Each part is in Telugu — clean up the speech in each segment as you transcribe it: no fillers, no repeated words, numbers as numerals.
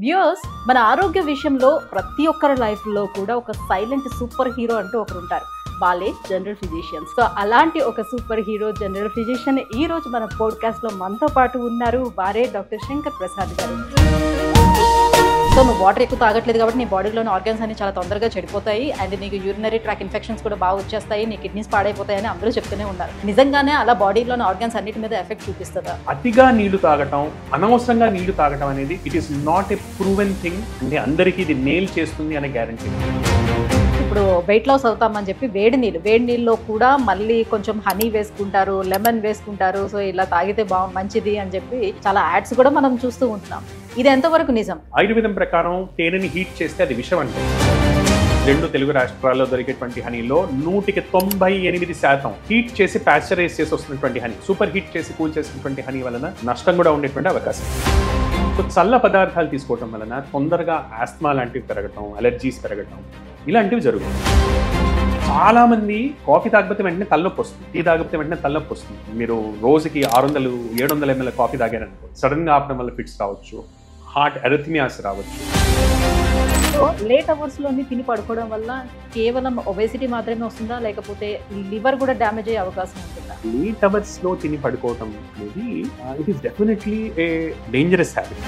వ్యూయర్స్, మన ఆరోగ్య విషయంలో ప్రతి ఒక్కరి లైఫ్లో కూడా ఒక సైలెంట్ సూపర్ హీరో అంటూ ఒకరు ఉంటారు. వాళ్ళే జనరల్ ఫిజిషియన్స్. సో అలాంటి ఒక సూపర్ హీరో జనరల్ ఫిజిషియన్ ఈ రోజు మన పోడ్కాస్ట్ లో మనతో పాటు ఉన్నారు. వారే డాక్టర్ శంకర్ ప్రసాద్ గారు. సో నువ్వు వాటర్ ఎక్కువ తాగట్లేదు కాబట్టి నీ బాడీలోని ఆర్గాన్స్ అన్ని చాలా తొందరగా చెడిపోతాయి అండ్ నీకు యూరినరీ ట్రాక్ ఇన్ఫెక్షన్స్ కూడా బాగా వచ్చేస్తాయి, నీ కిడ్నీస్ పాడైపోతాయని అందరూ చెప్తూనే ఉన్నారు. నిజంగానే అలా బాడీలోని ఆర్గాన్స్ అన్నిటి మీద ఎఫెక్ట్ చూపిస్తుందా? అతిగా నీళ్లు తాగటం, అనవసరంగా నీళ్లు తాగటం అనేది it is not a proven thing. అంటే అందరికీ ఇది నేల్ చేస్తుంది అనే గ్యారంటీ. ఇప్పుడు వెయిట్ లాస్ అవుతామని చెప్పి వేడి నీళ్ళలో కూడా మళ్ళీ కొంచెం హనీ వేసుకుంటారు, లెమన్ వేసుకుంటారు. సో ఇలా తాగితే మంచిది అని చెప్పి చాలా యాడ్స్ కూడా మనం చూస్తూ ఉంటున్నాం. ఇది ఎంతవరకు నిజం? ఆయుర్వేదం ప్రకారం తేనెని హీట్ చేస్తే అది విషం అంటే. 2 తెలుగు రాష్ట్రాల్లో దొరికేటువంటి హనీలో 198% హీట్ చేసి ప్యాస్చరైజ్ చేసి వస్తున్నటువంటి హనీ, సూపర్ హీట్ చేసి కూల్ చేసినటువంటి హనీ వలన నష్టం కూడా ఉండేటువంటి అవకాశం. సో చల్ల పదార్థాలు తీసుకోవటం వలన తొందరగా ఆస్మా లాంటివి పెరగటం, అలర్జీస్ పెరగటం ఇలాంటివి జరుగుతాయి. చాలా మంది కాఫీ తాగకపోతే వెంటనే తలనొప్పి వస్తుంది, టీ తాగకపోతే వెంటనే తలనొప్పి వస్తుంది. మీరు రోజుకి 600-700 ml కాఫీ తాగారనుకో, సడన్ గా ఆపడం వల్ల ఫిట్స్ రావచ్చు, హార్ట్ ఎరిథమియాస్ రావచ్చు. సో లేట్ అవర్స్ లోని తిని పడుకోవడం వల్ల కేవలం ఒబేసిటీ మాత్రమే వస్తుందా, లేకపోతే లివర్ కూడా డ్యామేజ్ అయ్యే అవకాశం ఉంటుందా? లేట్ అవర్స్ లో తిని పడుకోవటం అనేది it is definitely a dangerous habit.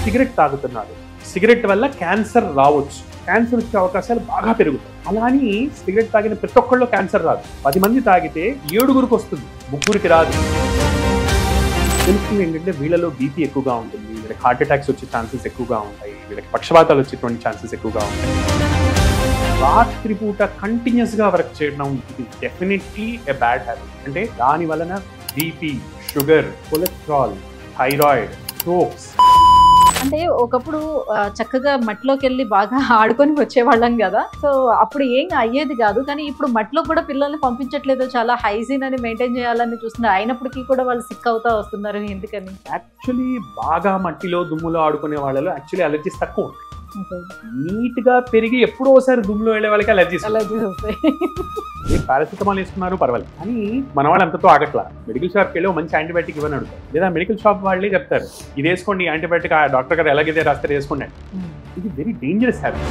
Cigarette తాగుతున్నారు, సిగరెట్ వల్ల క్యాన్సర్ రావచ్చు, క్యాన్సర్ వచ్చే అవకాశాలు బాగా పెరుగుతాయి. అలా అని సిగరెట్ తాగిన ప్రతి ఒక్కళ్ళు క్యాన్సర్ రాదు. 10 మంది తాగితే 7గురికి వస్తుంది, 3గురికి రాదు. తెలుస్తుంది ఏంటంటే వీళ్ళలో బీపీ ఎక్కువగా ఉంటుంది, వీళ్ళకి హార్ట్ అటాక్స్ వచ్చే ఛాన్సెస్ ఎక్కువగా ఉంటాయి, వీళ్ళకి పక్షవాతాలు వచ్చేటువంటి ఛాన్సెస్ ఎక్కువగా ఉంటాయి. రాత్రి పూట కంటిన్యూస్ గా వర్క్ చేయడం ఇది డెఫినెట్లీ ఎ బ్యాడ్ హ్యాబిట్. అంటే దాని వలన BP, sugar, cholesterol, thyroid, strokes. అంటే ఒకప్పుడు చక్కగా మట్టిలోకి వెళ్ళి బాగా ఆడుకొని వచ్చేవాళ్ళం కదా, సో అప్పుడు ఏం అయ్యేది కాదు. కానీ ఇప్పుడు మట్టిలో కూడా పిల్లల్ని పంపించట్లేదు, చాలా హైజీన్ అని మెయింటైన్ చేయాలని చూస్తున్నారు. అయినప్పటికీ కూడా వాళ్ళు సిక్ అవుతా వస్తున్నారు. ఎందుకని? యాక్చువల్లీ బాగా మట్టిలో దుమ్ములో ఆడుకునే వాళ్ళలో యాక్చువల్లీ అలర్జీస్ తక్కువ ఉంటాయి. నీట్ గా పెరిగి ఎప్పుడో ఒకసారి దుమ్ములో వెళ్ళే వాళ్ళకి అలర్జీస్ వస్తాయి. పారాసిటమాల్ వేసుకున్నారు పర్వాలేదు, కానీ మన వాళ్ళు అంతతో ఆగట్లా. మెడికల్ షాప్కి వెళ్ళి మంచి యాంటీబయాటిక్ ఇవ్వని అడుగుతారు, లేదా మెడికల్ షాప్ వాళ్ళే చెప్తారు ఇది వేసుకోండి యాంటీబయాటిక్, డాక్టర్ గారు ఎలాగైతే రాస్తారు వేసుకోండి. ఇది వెరీ డేంజరస్ హ్యాబిట్.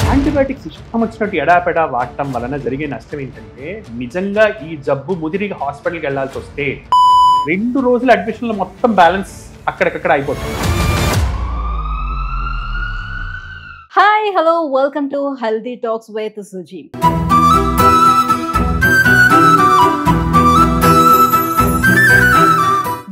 యాంటీబయాటిక్స్ ఇష్టం వచ్చినట్టు ఎడాపెడా వాడటం వలన జరిగే నష్టం ఏంటంటే, నిజంగా ఈ జబ్బు ముదిరిగా హాస్పిటల్కి వెళ్లాల్సి వస్తే 2 రోజుల అడ్మిషన్లో మొత్తం బ్యాలెన్స్ అక్కడికక్కడ అయిపోతుంది. Hi, hello, welcome to healthy talks with Suji.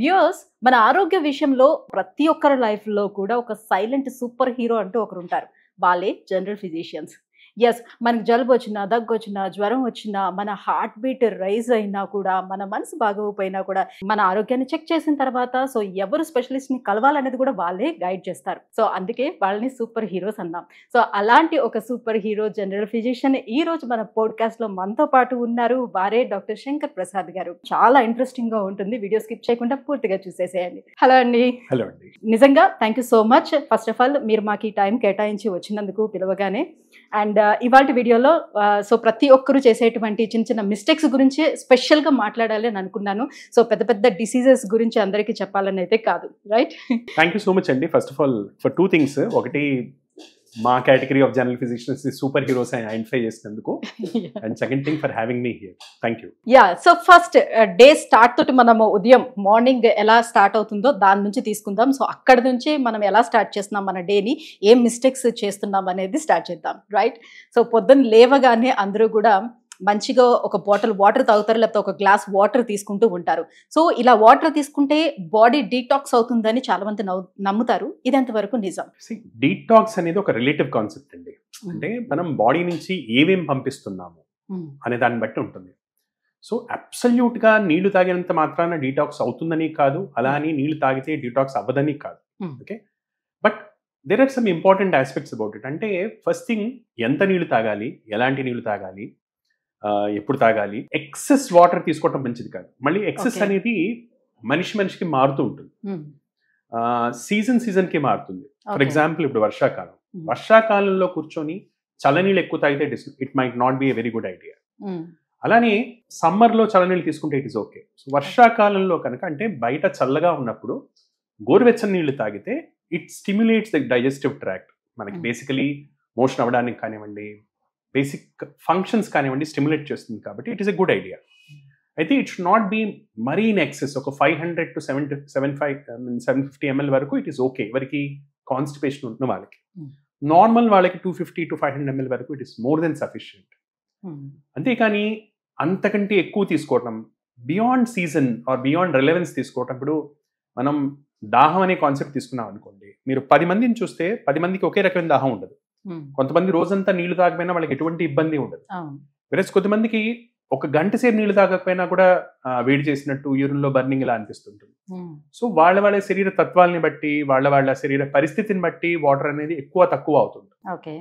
Viewers, మన ఆరోగ్య విషయంలో ప్రతి ఒక్కరి లైఫ్ లో కూడా ఒక సైలెంట్ సూపర్ హీరో అంటూ ఒకరు ఉంటారు. వాళ్ళే జనరల్ ఫిజిషియన్స్. ఎస్, మనకు జలుబు వచ్చినా, దగ్గు వచ్చినా, జ్వరం వచ్చినా, మన హార్ట్ బీట్ రైజ్ అయినా కూడా, మన మనసు బాగోపోయినా కూడా మన ఆరోగ్యాన్ని చెక్ చేసిన తర్వాత సో ఎవరు స్పెషలిస్ట్ ని కలవాలనేది కూడా వాళ్ళే గైడ్ చేస్తారు. సో అందుకే వాళ్ళని సూపర్ హీరోస్ అన్నాం. సో అలాంటి ఒక సూపర్ హీరో జనరల్ ఫిజిషియన్ ఈ రోజు మన పోడ్కాస్ట్ లో మనతో పాటు ఉన్నారు. వారే డాక్టర్ శంకర్ ప్రసాద్ గారు. చాలా ఇంట్రెస్టింగ్ గా ఉంటుంది, వీడియో స్కిప్ చేయకుండా పూర్తిగా చూసేసేయండి. హలో అండి. హలో అండి. నిజంగా thank you so much. First of all మీరు మాకు ఈ టైం కేటాయించి వచ్చినందుకు పిలవగానే. అండ్ ఇవాళ వీడియోలో సో ప్రతి ఒక్కరూ చేసేటువంటి చిన్న చిన్న మిస్టేక్స్ గురించి స్పెషల్గా మాట్లాడాలి అని అనుకున్నాను. సో పెద్ద పెద్ద డిసీజెస్ గురించి అందరికీ చెప్పాలని అయితే కాదు, right? Thank you so much అండి. First of all for 2 things. ఒకటి, మా category of general physicians super heroes అని ఐడెంటిఫై చేసినందుకు, and second thing for having me here. Thank you. Yeah, so first day start తోటి మనము ఉదయం మార్నింగ్ ఎలా స్టార్ట్ అవుతుందో దాని నుంచి తీసుకుందాం. సో అక్కడ నుంచి మనం ఎలా స్టార్ట్ చేస్తున్నాం మన డేని, ఏం మిస్టేక్స్ చేస్తున్నాం అనేది స్టార్ట్ చేద్దాం, రైట్? సో పొద్దున్న లేవగానే అందరూ కూడా మంచిగా ఒక బాటిల్ వాటర్ తాగుతారు, లేకపోతే ఒక గ్లాస్ వాటర్ తీసుకుంటూ ఉంటారు. సో ఇలా వాటర్ తీసుకుంటే బాడీ డీటాక్స్ అవుతుందని చాలా మంది నమ్ముతారు. ఇది ఎంతవరకు నిజం? డీటాక్స్ అనేది ఒక రిలేటివ్ కాన్సెప్ట్ అండి. అంటే మనం బాడీ నుంచి ఏమేం పంపిస్తున్నాము అనే దాన్ని బట్టి ఉంటుంది. సో అబ్సల్యూట్ గా నీళ్లు తాగినంత మాత్రాన డీటాక్స్ అవుతుందని కాదు, అలా అని నీళ్లు తాగితే డీటాక్స్ అవ్వదని కాదు. Okay, but there are some important aspects about it. అంటే ఫస్ట్ థింగ్, ఎంత నీళ్లు తాగాలి, ఎలాంటి నీళ్లు తాగాలి, ఎప్పుడు తాగాలి. ఎక్సెస్ వాటర్ తీసుకోవటం మంచిది కాదు. మళ్ళీ ఎక్సెస్ అనేది మనిషికి మారుతూ ఉంటుంది, సీజన్ కి మారుతుంది. ఫర్ ఎగ్జాంపుల్ ఇప్పుడు వర్షాకాలంలో కూర్చొని చల్లనీళ్ళు ఎక్కువ తాగితే it might not be a very good idea. అలానే సమ్మర్లో చల్లనీళ్ళు తీసుకుంటే ఇట్ ఇస్ ఓకే. సో వర్షాకాలంలో కనుక, అంటే బయట చల్లగా ఉన్నప్పుడు గోరువెచ్చని నీళ్లు తాగితే it stimulates the digestive tract. మనకి బేసికలీ మోషన్ అవ్వడానికి కానివ్వండి, బేసిక్ ఫంక్షన్స్ కానివ్వండి స్టిమ్యులేట్ చేస్తుంది కాబట్టి it is a good idea. అయితే ఇట్ షుడ్ నాట్ బీ మరీ ఇన్ ఎక్సెస్. ఒక 500 to 750 ml వరకు ఇట్ ఈస్ ఓకే ఎవరికి కాన్స్టిపేషన్ ఉన్న వాళ్ళకి. నార్మల్ వాళ్ళకి 250 to 500 ml వరకు it is more than sufficient. అంతేకాని అంతకంటే ఎక్కువ తీసుకోవటం, beyond season are beyond relevance తీసుకోవటం. ఇప్పుడు మనం దాహం అనే కాన్సెప్ట్ తీసుకున్నాం అనుకోండి, మీరు 10 మందిని చూస్తే 10 మందికి ఒకే రకమైన దాహం ఉండదు. కొంతమంది రోజంతా నీళ్లు తాగకపోయినా వాళ్ళకి ఎటువంటి ఇబ్బంది ఉండదు. వెరస్ కొంతమందికి ఒక గంట సేపు నీళ్లు తాగకపోయినా కూడా వేడి చేసినట్టు, యూరిన్ లో బర్నింగ్ ఇలా అనిపిస్తుంటుంది. సో వాళ్ళ శరీర తత్వాలని బట్టి, వాళ్ళ శరీర పరిస్థితిని బట్టి వాటర్ అనేది ఎక్కువ తక్కువ అవుతుంది.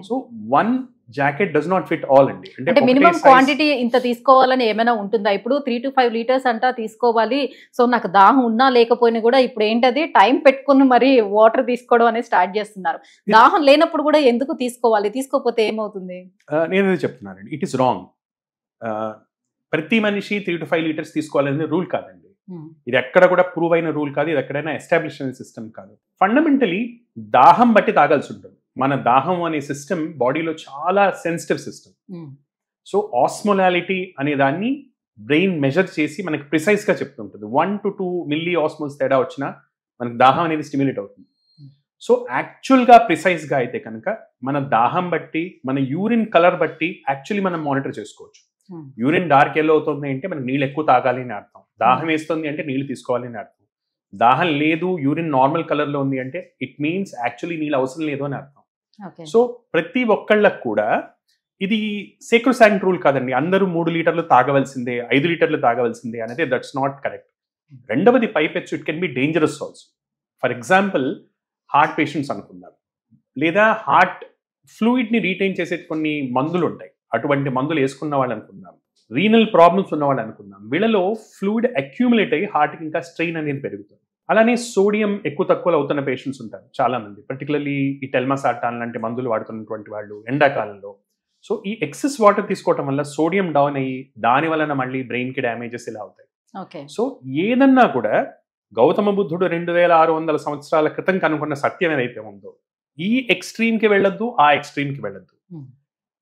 So 1 jacket does not fit all అండి. అంటే మినిమం క్వాంటిటీ ఇంత తీసుకోవాలని ఏమైనా ఉంటుందా? ఇప్పుడు 3 to 5 liters అంటా తీసుకోవాలి. సో నాకు దాహం ఉన్నా లేకపోయినా కూడా ఇప్పుడు ఏంటది టైం పెట్టుకుని మరి వాటర్ తీసుకోవడం అనేది స్టార్ట్ చేస్తున్నారు. దాహం లేనప్పుడు కూడా ఎందుకు తీసుకోవాలి? తీసుకోకపోతే ఏమవుతుంది? నేను చెప్తున్నానండి, ఇట్ ఈస్ రాంగ్. ప్రతి మనిషి 3 to 5 liters తీసుకోవాలనే రూల్ కాదండి. ఇది ఎక్కడ కూడా ప్రూవ్ అయిన రూల్ కాదు, ఇది ఎక్కడైనా ఎస్టాబ్లిష్ అయిన సిస్టమ్ కాదు. ఫండమెంటలీ దాహం బట్టి తాగాల్సి ఉంటుంది. మన దాహం అనే సిస్టమ్ బాడీలో చాలా సెన్సిటివ్ సిస్టమ్. సో ఆస్మోలాలిటీ అనే దాన్ని బ్రెయిన్ మెజర్ చేసి మనకి ప్రిసైజ్ గా చెప్తుంటుంది. 1 to 2 milli osmoles తేడా వచ్చినా మనకు దాహం అనేది స్టిమ్యులేట్ అవుతుంది. సో యాక్చువల్ గా ప్రిసైజ్ గా అయితే కనుక మన దాహం బట్టి, మన యూరిన్ కలర్ బట్టి యాక్చువల్లీ మనం మానిటర్ చేసుకోవచ్చు. యూరిన్ డార్క్ ఎల్లో అవుతుంది అంటే మనకి నీళ్ళు ఎక్కువ తాగాలి అని అర్థం. దాహం వేస్తుంది అంటే నీళ్ళు తీసుకోవాలి అని అర్థం. దాహం లేదు, యూరిన్ నార్మల్ కలర్ లో ఉంది అంటే ఇట్ మీన్స్ యాక్చువల్లీ నీళ్ళు అవసరం లేదు అని అర్థం. సో ప్రతి ఒక్కళ్ళకు కూడా ఇది సేక్రోసాంక్ట్ రూల్ కాదండి, అందరూ 3 లీటర్లు తాగవలసిందే, 5 లీటర్లు తాగవలసిందే అనేది దట్స్ నాట్ కరెక్ట్. రెండవది పైపెచ్చు it can be dangerous also. For example heart patients అనుకుందాం, లేదా హార్ట్ ఫ్లూయిడ్ ని రీటైన్ చేసే కొన్ని మందులు ఉంటాయి, అటువంటి మందులు వేసుకున్న వాళ్ళు అనుకుందాం. రీనల్ ప్రాబ్లమ్స్ ఉన్న వాళ్ళు అనుకుందాం. వీళ్ళలో ఫ్లూయిడ్ అక్యూములేట్ అయ్యి హార్ట్కి ఇంకా స్ట్రెయిన్ అనేది పెరుగుతుంది. అలానే సోడియం ఎక్కువ తక్కువ అవుతున్న పేషెంట్స్ ఉంటారు చాలా మంది, పర్టికులర్లీ ఈ టెల్మాసార్టాన్ లాంటి మందులు వాడుతున్నటువంటి వాళ్ళు ఎండాకాలంలో. సో ఈ ఎక్సెస్ వాటర్ తీసుకోవటం వల్ల సోడియం డౌన్ అయ్యి దాని వలన మళ్ళీ బ్రెయిన్ కి డ్యామేజెస్ ఇలా అవుతాయి. సో ఏదన్నా కూడా గౌతమ బుద్ధుడు 2600 సంవత్సరాల క్రితం కనుక్కున్న సత్యం ఏదైతే ఉందో, ఈ ఎక్స్ట్రీమ్ కి వెళ్ళొద్దు, ఆ ఎక్స్ట్రీమ్ కి వెళ్ళొద్దు,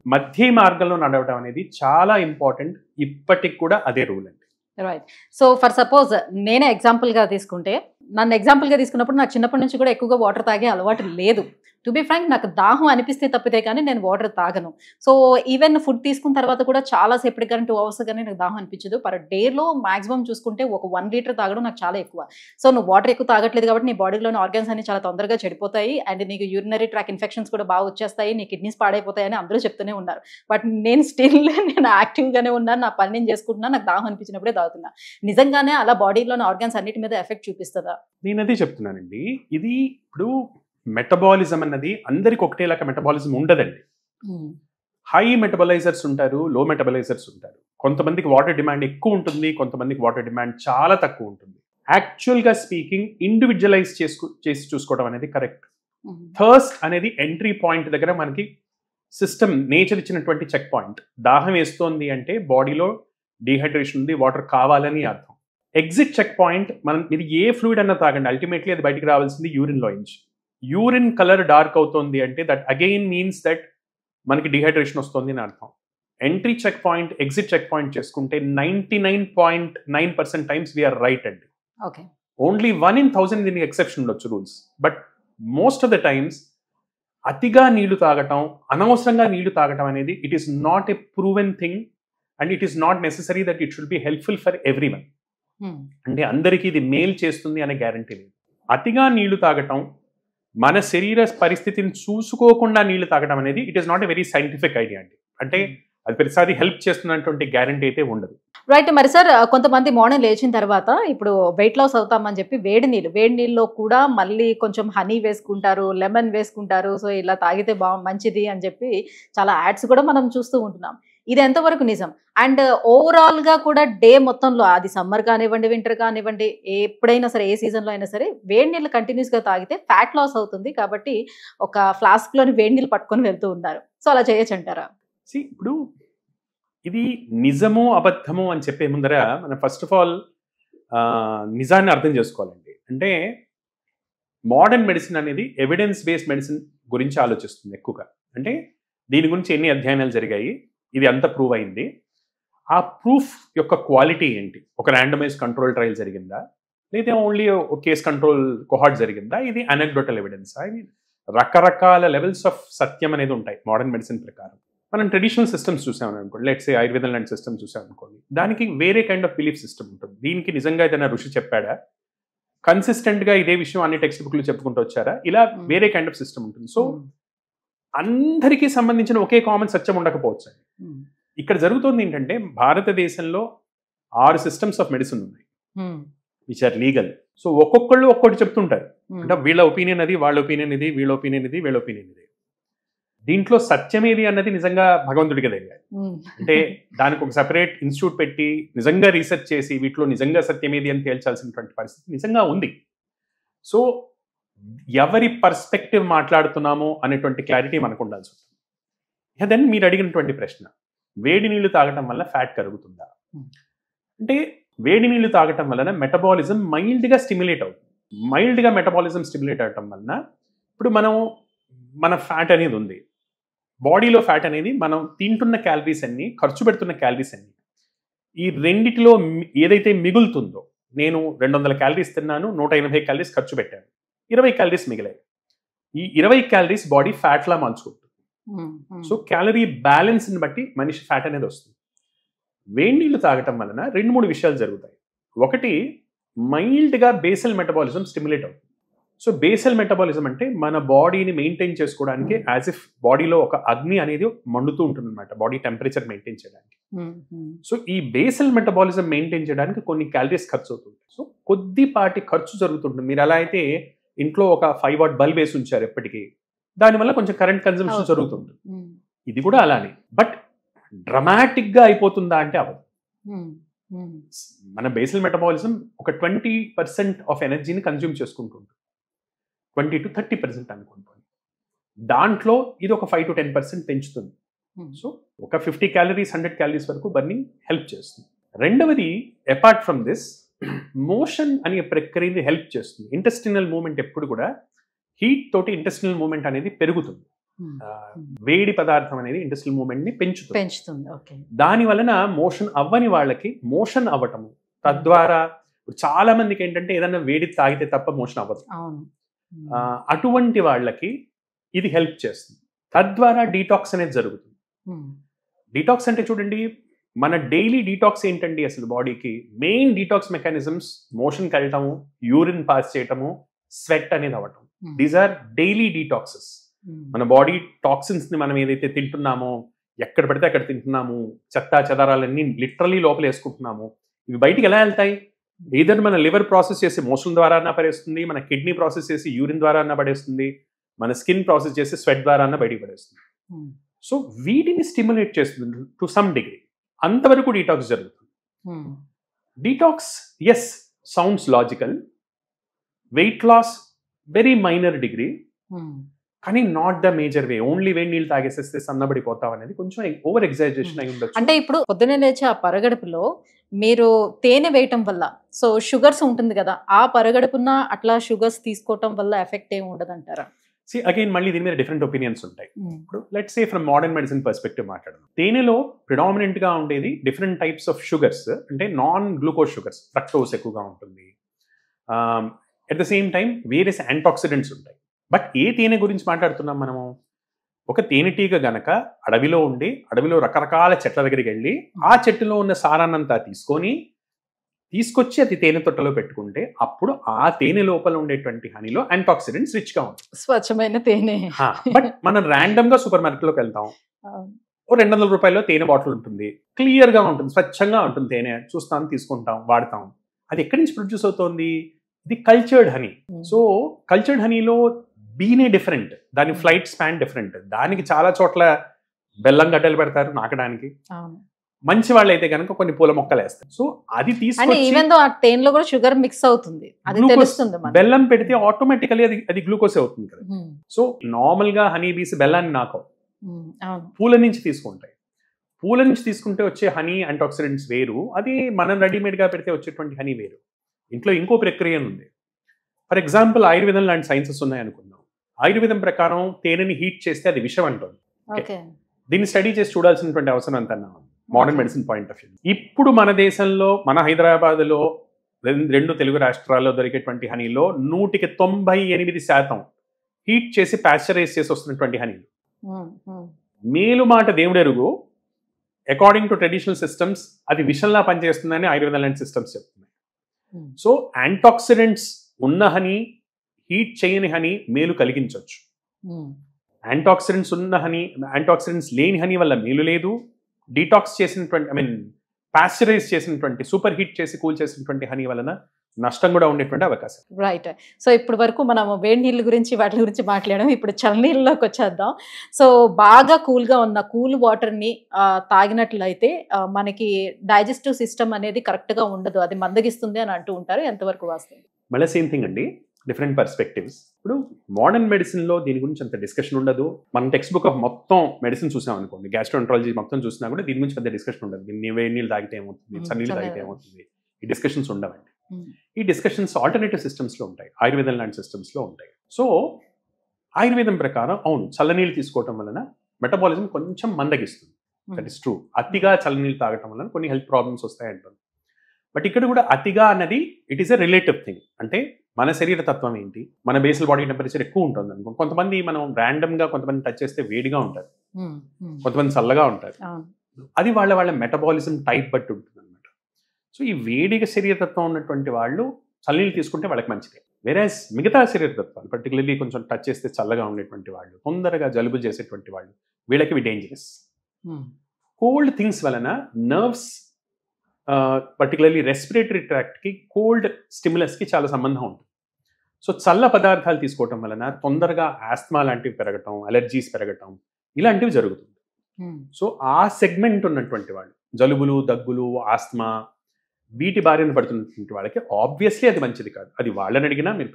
మధ్య మార్గంలో నడవడం అనేది చాలా ఇంపార్టెంట్. ఇప్పటికి కూడా అదే రూల్ అండి. రైట్. సో ఫర్ సపోజ్ నేనే ఎగ్జాంపుల్ గా తీసుకుంటే, నన్ను ఎగ్జాంపుల్ గా తీసుకున్నప్పుడు నాకు చిన్నప్పటి నుంచి కూడా ఎక్కువగా వాటర్ తాగే అలవాటు లేదు. టు బి ఫ్రాంక్, నాకు దాహం అనిపిస్తే తప్పితే కానీ నేను వాటర్ తాగను. సో ఈవెన్ ఫుడ్ తీసుకున్న తర్వాత కూడా చాలా సేపటికి కానీ 2 hours కానీ నాకు దాహం అనిపించదు. పర్ డేలో మాక్సిమం చూసుకుంటే ఒక 1 liter తాగడం నాకు చాలా ఎక్కువ. సో నువ్వు వాటర్ ఎక్కువ తాగట్లేదు కాబట్టి నీ బాడీలోని ఆర్గన్స్ అన్ని చాలా తొందరగా చెడిపోతాయి, అండ్ నీకు యూరినరీ ట్రాక్ ఇన్ఫెక్షన్స్ కూడా బాగా వచ్చేస్తాయి, నీ కిడ్నీస్ పాడైపోతాయని అందరూ చెప్తూనే ఉన్నారు. బట్ నేను స్టిల్ నేను యాక్టివ్గానే ఉన్నాను, నా పని నేను చేసుకుంటున్నా, నాకు దాహం అనిపించినప్పుడే తాగుతున్నా. నిజంగానే అలా బాడీలోని ఆర్గన్స్ అన్నిటి మీద ఎఫెక్ట్ చూపిస్తుందా? నేను అదే చెప్తున్నానండి. ఇది ఇప్పుడు మెటబాలిజం అన్నది అందరికి ఒకటేలాగా మెటబాలిజం ఉండదండి. హై మెటబలైజర్స్ ఉంటారు, లో మెటబలైజర్స్ ఉంటారు. కొంతమందికి వాటర్ డిమాండ్ ఎక్కువ ఉంటుంది, కొంతమందికి వాటర్ డిమాండ్ చాలా తక్కువ ఉంటుంది. యాక్చువల్ గా స్పీకింగ్ ఇండివిజువలైజ్ చేసి చూసుకోవడం అనేది కరెక్ట్. థర్స్ట్ అనేది ఎంట్రీ పాయింట్ దగ్గర మనకి సిస్టమ్ నేచర్ ఇచ్చినటువంటి చెక్ పాయింట్. దాహం వేస్తోంది అంటే బాడీలో డీహైడ్రేషన్ ఉంది, వాటర్ కావాలని అర్థం. ఎగ్జిట్ చెక్ పాయింట్, మనం ఇది ఏ ఫ్లూయిడ్ అన్నా తాగండి, అల్టిమేట్లీ అది బయటికి రావాల్సింది యూరిన్ లోంచి. యూరిన్ కలర్ డార్క్ అవుతుంది అంటే దట్ అగైన్ మీన్స్ దట్ మనకి డిహైడ్రేషన్ వస్తుంది అని అర్థం. Entry check point, exit check point చేసుకుంటే 99.9% టైమ్స్ వీఆర్ రైట్ అండి. ఓన్లీ 1 in 1000 దీనికి ఎక్సెప్షన్ ఉండొచ్చు rules. But most of the times అతిగా నీళ్లు తాగటం, అనవసరంగా నీళ్లు తాగటం అనేది it is not a proven thing and it is not necessary that it should be helpful for everyone. అంటే అందరికీ ఇది మేల్ చేస్తుంది అనే గ్యారంటీ లేదు. అతిగా నీళ్లు తాగటం, మన శరీర పరిస్థితిని చూసుకోకుండా నీళ్లు తాగడం అనేది it is not a very scientific idea అండి. అంటే అది ప్రతిసారి హెల్ప్ చేస్తున్నటువంటి గ్యారంటీ అయితే ఉండదు. రైట్. మరి సార్, కొంతమంది మార్నింగ్ లేచిన తర్వాత ఇప్పుడు వెయిట్ లాస్ అవుతామని చెప్పి వేడి నీళ్ళలో కూడా మళ్ళీ కొంచెం హనీ వేసుకుంటారు, లెమన్ వేసుకుంటారు. సో ఇలా తాగితే మంచిది అని చెప్పి చాలా యాడ్స్ కూడా మనం చూస్తూ ఉంటున్నాం. ఇది ఎంతవరకు నిజం? అండ్ ఓవరాల్ గా కూడా డే మొత్తంలో, అది సమ్మర్ కానివ్వండి, వింటర్ కానివ్వండి, ఎప్పుడైనా సరే, ఏ సీజన్లో అయినా సరే వేడి నీళ్ళు కంటిన్యూస్ గా తాగితే ఫ్యాట్ లాస్ అవుతుంది కాబట్టి ఒక ఫ్లాస్క్ లోని వేడి నీళ్ళు పట్టుకొని వెళ్తూ ఉన్నారు. సో అలా చేయొచ్చు అంటారా? ఇప్పుడు ఇది నిజమో అబద్ధమో అని చెప్పే ముందర మనం ఫస్ట్ ఆఫ్ ఆల్ నిజాన్ని అర్థం చేసుకోవాలండి. అంటే మోడర్న్ మెడిసిన్ అనేది ఎవిడెన్స్ బేస్డ్ మెడిసిన్ గురించి ఆలోచిస్తుంది ఎక్కువగా. అంటే దీని గురించి ఎన్ని అధ్యయనాలు జరిగాయి, ఇది అంత ప్రూవ్ అయింది, ఆ ప్రూఫ్ యొక్క క్వాలిటీ ఏంటి, ఒక ర్యాండమైజ్ కంట్రోల్ ట్రయల్ జరిగిందా, లేదా ఓన్లీ కేస్ కంట్రోల్ కొహార్ట్ జరిగిందా, ఇది అనెక్డోటల్ ఎవిడెన్స్. ఇది రకరకాల లెవెల్స్ ఆఫ్ సత్యం అనేది ఉంటాయి మోడర్న్ మెడిసిన్ ప్రకారం. మనం ట్రెడిషనల్ సిస్టమ్స్ చూసామని అనుకోండి, లెట్స్ సే ఆయుర్వేదం లాంటి సిస్టమ్ చూసామనుకోండి, దానికి వేరే కైండ్ ఆఫ్ బిలీఫ్ సిస్టమ్ ఉంటుంది. దీనికి నిజంగా ఏదైనా ఋషి చెప్పాడా, కన్సిస్టెంట్గా ఇదే విషయం అన్ని టెక్స్ట్ బుక్లు చెప్పుకుంటూ వచ్చారా, ఇలా వేరే కైండ్ ఆఫ్ సిస్టమ్ ఉంటుంది. సో అందరికీ సంబంధించిన ఒకే కామన్ సత్యం ఉండకపోవచ్చు. ఇక్కడ జరుగుతుంది ఏంటంటే భారతదేశంలో 6 సిస్టమ్స్ ఆఫ్ మెడిసిన్ ఉన్నాయి విచ్ ఆర్ లీగల్. సో ఒక్కొక్కళ్ళు ఒక్కొక్కటి చెప్తుంటారు. అంటే వీళ్ళ ఒపీనియన్ అది, వాళ్ళ ఒపీనియన్ ఇది, వీళ్ళ ఒపీనియన్ ఇది, వీళ్ళ ఒపీనియన్ ఇది. దీంట్లో సత్యం ఏది అన్నది నిజంగా భగవంతుడికి తెలియాలి. అంటే దానికి ఒక సెపరేట్ ఇన్స్టిట్యూట్ పెట్టి నిజంగా రీసెర్చ్ చేసి వీటిలో నిజంగా సత్యం ఏది అని తేల్చాల్సినటువంటి పరిస్థితి నిజంగా ఉంది. సో ఎవరి పర్స్పెక్టివ్ మాట్లాడుతున్నామో అనేటువంటి క్లారిటీ మనకు ఉండాల్సి ఉంటుంది. దెన్ మీరు అడిగినటువంటి ప్రశ్న, వేడి నీళ్లు తాగటం వల్ల ఫ్యాట్ కరుగుతుందా అంటే, వేడి నీళ్లు తాగటం వలన మెటబాలిజం మైల్డ్గా స్టిమ్యులేట్ అవుతుంది. మైల్డ్గా మెటబాలిజం స్టిమ్యులేట్ అవటం వలన ఇప్పుడు మన ఫ్యాట్ అనేది ఉంది, బాడీలో ఫ్యాట్ అనేది మనం తింటున్న క్యాలరీస్ అన్ని, ఖర్చు పెడుతున్న క్యాలరీస్ అన్ని, ఈ రెండిటిలో ఏదైతే మిగులుతుందో, నేను 200 క్యాలరీస్ తిన్నాను, 180 క్యాలరీస్ ఖర్చు పెట్టాను, 20 క్యాలరీస్ మిగిలాయి. ఈ 20 క్యాలరీస్ బాడీ ఫ్యాట్లా మార్చుకుంటుంది. సో క్యాలరీ బ్యాలెన్స్ని బట్టి మనిషి ఫ్యాట్ అనేది వస్తుంది. వేడి నీళ్లు తాగటం వలన 2-3 విషయాలు జరుగుతాయి. ఒకటి, మైల్డ్గా బేసల్ మెటబాలిజం స్టిమ్యులేట్ అవుతుంది. సో బేసల్ మెటబాలిజం అంటే మన బాడీని మెయింటైన్ చేసుకోవడానికి యాజ్ ఇఫ్ బాడీలో ఒక అగ్ని అనేది మండుతూ ఉంటుంది అనమాట, బాడీ టెంపరేచర్ మెయింటైన్ చేయడానికి. సో ఈ బేసల్ మెటబాలిజం మెయింటైన్ చేయడానికి కొన్ని క్యాలరీస్ ఖర్చు అవుతుంది. సో కొద్దిపాటి ఖర్చు జరుగుతుంటుంది. మీరు అలా అయితే ఇంట్లో ఒక 5 వాట్ బల్బ్ వేసి ఉంచారు ఎప్పటికీ, దానివల్ల కొంచెం కరెంట్ కన్జంప్షన్ జరుగుతుంది. ఇది కూడా అలానే. బట్ డ్రమాటిక్గా అయిపోతుందా అంటే అవ్వదు. మన బేసల్ మెటబాలిజం ఒక 20% ఆఫ్ ఎనర్జీని కన్జ్యూమ్ చేసుకుంటుంది, 20 to 30% అనుకుంటుంది. దాంట్లో ఇది ఒక 5 to 10% పెంచుతుంది. సో ఒక 50 క్యాలరీస్ 100 క్యాలరీస్ వరకు బర్నింగ్ హెల్ప్ చేస్తుంది. రెండవది, అపార్ట్ ఫ్రమ్ దిస్, మోషన్ అనే ప్రక్రియని హెల్ప్ చేస్తుంది. ఇంటెస్టినల్ మూవ్మెంట్ ఎప్పుడు కూడా హీట్ తోటి ఇంటెస్టినల్ మూవ్మెంట్ అనేది పెరుగుతుంది. వేడి పదార్థం అనేది ఇంటెస్టినల్ మూవ్మెంట్ ని పెంచుతుంది. దాని వలన మోషన్ అవ్వని వాళ్ళకి మోషన్ అవ్వటము, తద్వారా చాలా మందికి ఏంటంటే ఏదైనా వేడి తాగితే తప్ప మోషన్ అవ్వదు. అటువంటి వాళ్ళకి ఇది హెల్ప్ చేస్తుంది. తద్వారా డీటాక్స్ అనేది జరుగుతుంది. డీటాక్స్ అంటే చూడండి, మన డైలీ డీటాక్స్ ఏంటండి అసలు బాడీకి మెయిన్ డీటాక్స్ మెకానిజమ్స్, మోషన్కి వెళ్ళటము, యూరిన్ పాస్ చేయటము, స్వెట్ అనేది అవ్వటం. These are daily detoxes. మన బాడీ టాక్సిన్స్ ని మనం ఏదైతే తింటున్నామో, ఎక్కడ పడితే అక్కడ తింటున్నాము, చెత్తా చెదారాలన్నీ లిటరలీ లోపల వేసుకుంటున్నాము, ఇవి బయటికి ఎలా వెళ్తాయి? ఏదైనా మన లివర్ ప్రాసెస్ చేసి మోషన్ ద్వారా అన్న పడేస్తుంది, మన కిడ్నీ ప్రాసెస్ చేసి యూరిన్ ద్వారా అన్న పడేస్తుంది, మన స్కిన్ ప్రాసెస్ చేసి స్వెట్ ద్వారా అన్న బయటికి పడేస్తుంది. సో వీటిని స్టిమ్యులేట్ చేస్తుంది టు సమ్ డిగ్రీ. అంతవరకు డీటాక్స్ జరుగుతుంది. Detox as sounds logical, weight loss very minor degree, కానీ not the major way. Only వేడి నీళ్ళు తాగేసేస్తే సన్నబడిపోతాం అనేది కొంచెం ఓవర్ ఎగ్జాజరేషన్ అయి ఉండొచ్చు. అంటే ఇప్పుడు పొద్దున్నే లేచి ఆ పరగడుపులో మీరు తేనె వేయటం వల్ల, సో షుగర్స్ ఉంటుంది కదా, ఆ పరగడుపున అట్లా షుగర్స్ తీసుకోవటం వల్ల ఎఫెక్ట్ ఏమి ఉండదు అంటారా? See, again, మళ్ళీ దీని మీద డిఫరెంట్ ఒపీనియన్స్ ఉంటాయి. ఇప్పుడు let's say from modern medicine perspective మాట్లాడదాం. తేనెలో ప్రిడామినెంట్ గా ఉండేది డిఫరెంట్ టైప్స్ ఆఫ్ షుగర్స్, అంటే నాన్ గ్లూకోజ్ షుగర్స్, ఫ్రక్టోస్ ఎక్కువగా ఉంటుంది. At the same time various antioxidants ఉంటాయి. బట్ ఏ తేనె గురించి మాట్లాడుతున్నాం మనము? ఒక తేనెటీగ గనక అడవిలో ఉండి, అడవిలో రకరకాల చెట్ల దగ్గరికి వెళ్ళి ఆ చెట్టులో ఉన్న సారాన్నంతా తీసుకొచ్చి అది తేనె తొట్టలో పెట్టుకుంటే అప్పుడు ఆ తేనె లోపల ఉండేటువంటి హనీలో యాంటాక్సిడెంట్స్ రిచ్ గా ఉంటాయి, స్వచ్ఛమైన తేనె. బట్ మనం ర్యాండమ్ గా సూపర్ మార్కెట్ లోకి వెళ్తాం, ఓ 200 రూపాయల్లో తేనె బాటిల్ ఉంటుంది, క్లియర్ గా ఉంటుంది, స్వచ్ఛంగా ఉంటుంది తేనె, చూస్తాం, తీసుకుంటాం, వాడతాం. అది ఎక్కడి నుంచి ప్రొడ్యూస్ అవుతోంది? ఇది కల్చర్డ్ హనీ. సో కల్చర్డ్ హనీలో బీనే డిఫరెంట్, దాని ఫ్లైట్ స్పాన్ డిఫరెంట్. దానికి చాలా చోట్ల బెల్లం గడ్డలు పెడతారు నాకడానికి, మంచి వాళ్ళు అయితే కనుక కొన్ని పూల మొక్కలు వేస్తారు. సో అది తేనెలో కూడా షుగర్ మిక్స్ అవుతుంది, బెల్లం పెడితే ఆటోమేటికలీ అది గ్లూకోజ్ అవుతుంది కదా. సో నార్మల్ గా హనీ బీస్ బెల్లాన్ని నాకవు, పూల నుంచి తీసుకుంటాయి. పూల నుంచి తీసుకుంటే వచ్చే హనీ యాంటాక్సిడెంట్స్ వేరు, అది మనం రెడీమేడ్ గా పెడితే వచ్చేటువంటి హనీ వేరు. ఇంట్లో ఇంకో ప్రక్రియ ఉంది. ఫర్ ఎగ్జాంపుల్ ఆయుర్వేదం లాంటి సైన్సెస్ ఉన్నాయనుకుందాం. ఆయుర్వేదం ప్రకారం తేనెని హీట్ చేస్తే అది విషం అంటుంది. దీన్ని స్టడీ చేసి చూడాల్సినటువంటి అవసరం అంత modern medicine point of view. ఇప్పుడు మన దేశంలో, మన హైదరాబాద్లో, 2 తెలుగు రాష్ట్రాల్లో దొరికేటువంటి హనీలో 98% హీట్ చేసి పాశ్చరైజ్ చేసి వస్తున్నటువంటి హనీలు. మేలు మాట దేవుడెరుగు, అకార్డింగ్ టు ట్రెడిషనల్ సిస్టమ్స్ అది విషంలా పనిచేస్తుందని ఆయుర్వేదం లాంటి సిస్టమ్స్ చెప్తున్నాయి. సో యాంటాక్సిడెంట్స్ ఉన్న హనీ, హీట్ చేయని హనీ మేలు కలిగించవచ్చు. యాంటాక్సిడెంట్స్ ఉన్న హనీ, యాంటాక్సిడెంట్స్ లేని హనీ వల్ల మేలు లేదు. డీటాక్స్ చేసినటువంటి పాశ్చరైజ్ చేసినటువంటి, సూపర్ హీట్ చేసి కూల్ చేసినటువంటి హనీ వలన నష్టం కూడా ఉండేటువంటి అవకాశం. రైట్. సో ఇప్పుడు వరకు మనం వేడి నీళ్ళ గురించి, వాటి గురించి మాట్లాడడం. ఇప్పుడు చల్లనీళ్ళలోకి వచ్చేద్దాం. సో బాగా కూల్గా ఉన్న కూల్ వాటర్ని తాగినట్లయితే మనకి డైజెస్టివ్ సిస్టమ్ అనేది కరెక్ట్గా ఉండదు, అది మందగిస్తుంది అని అంటూ ఉంటారు. ఎంతవరకు వాస్తవం? మళ్ళీ సేమ్ థింగ్ అండి, డిఫరెంట్ పర్స్పెక్టివ్స్. ఇప్పుడు మోడర్న్ మెడిసిన్లో దీని గురించి అంత డిస్కషన్ ఉండదు. మనం టెక్స్ట్ బుక్ ఆఫ్ మొత్తం మెడిసిన్ చూసాం అనుకోండి, గ్యాస్ట్రోఎంట్రాలజీ మొత్తం చూసినా కూడా దీని గురించి పెద్ద డిస్కషన్ ఉండదు. వేడి నీళ్ళు తాగితే ఏమవుతుంది, చన్నీళ్ళు తాగితే ఏమవుతుంది, ఈ డిస్కషన్స్ ఉండవండి. ఈ డిస్కషన్స్ ఆల్టర్నేటివ్ సిస్టమ్స్లో ఉంటాయి, ఆయుర్వేదం లాంటి సిస్టమ్స్లో ఉంటాయి. సో ఆయుర్వేదం ప్రకారం అవును, చల్లనీళ్ళు తీసుకోవటం వలన మెటబాలిజం కొంచెం మందగిస్తుంది. That is true. అతిగా చల్లనీళ్ళు తాగటం వలన కొన్ని హెల్త్ ప్రాబ్లమ్స్ వస్తాయంటుంది. బట్ ఇక్కడ కూడా అతిగా అన్నది it is a relative thing. అంటే మన శరీర తత్వం ఏంటి, మన బేసల్ బాడీ టెంపరేచర్ ఎక్కువ ఉంటుంది అనుకో. కొంతమంది మనం ర్యాండమ్గా కొంతమంది టచ్ చేస్తే వేడిగా ఉంటారు, కొంతమంది చల్లగా ఉంటారు. అది వాళ్ళ మెటబాలిజం టైప్ బట్టి ఉంటుంది అనమాట. సో ఈ వేడిగా శరీరతత్వం ఉన్నటువంటి వాళ్ళు చల్లనీళ్ళు తీసుకుంటే వాళ్ళకి మంచిదే. వేరేస్ మిగతా శరీరతత్వాలు, పర్టికులర్లీ కొంచెం టచ్ చేస్తే చల్లగా ఉండేటువంటి వాళ్ళు, తొందరగా జలుబు చేసేటువంటి వాళ్ళు, వీళ్ళకి ఇవి డేంజరస్. కోల్డ్ థింగ్స్ వలన నర్వ్స్, పర్టికులర్లీ రెస్పిరేటరీ ట్రాక్ట్కి, కోల్డ్ స్టిమ్యులస్కి చాలా సంబంధం ఉంటుంది. సో చల్ల పదార్థాలు తీసుకోవటం వలన తొందరగా ఆస్మా లాంటివి పెరగటం, అలర్జీస్ పెరగటం, ఇలాంటివి జరుగుతుంది. సో ఆ సెగ్మెంట్ ఉన్నటువంటి వాళ్ళు, జలుబులు, దగ్గులు, ఆస్మా, వీటి బారిన పడుతున్నటువంటి వాళ్ళకి ఆబ్వియస్లీ అది మంచిది కాదు. అది వాళ్ళని అడిగినా, మీరు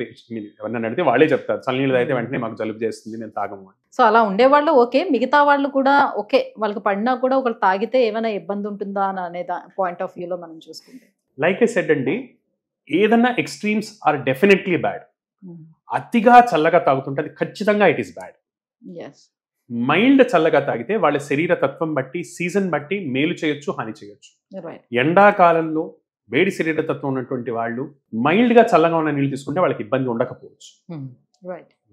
ఎవరినైనా అడిగితే వాళ్ళే చెప్తారు, చల్లనీళ్ళు తాగితే వెంటనే మాకు జలుబు చేస్తుంది, మేము తాగము అని. సో అలా ఉండేవాళ్ళు ఓకే, మిగతా వాళ్ళు కూడా ఓకే, వాళ్ళకి పడినా కూడా ఒకళ్ళు తాగితే ఏమైనా ఇబ్బంది ఉంటుందా అని అనే పాయింట్ ఆఫ్ వ్యూలో మనం చూసుకుంటే, లైక్ ఐ సెడ్ అండి, ఏదన్నా ఎక్స్ట్రీమ్స్ ఆర్ డెఫినెట్లీ బ్యాడ్. అతిగా చల్లగా తాగుతుంటే అది ఖచ్చితంగా ఇట్ ఈస్ బ్యాడ్. మైల్డ్ చల్లగా తాగితే వాళ్ళ శరీర తత్వం బట్టి, సీజన్ బట్టి మేలు చేయొచ్చు, హాని చేయొచ్చు. ఎండాకాలంలో వేడి శరీర తత్వం ఉన్నటువంటి వాళ్ళు మైల్డ్ గా చల్లగా ఉన్న నీళ్ళు తీసుకుంటే వాళ్ళకి ఇబ్బంది ఉండకపోవచ్చు.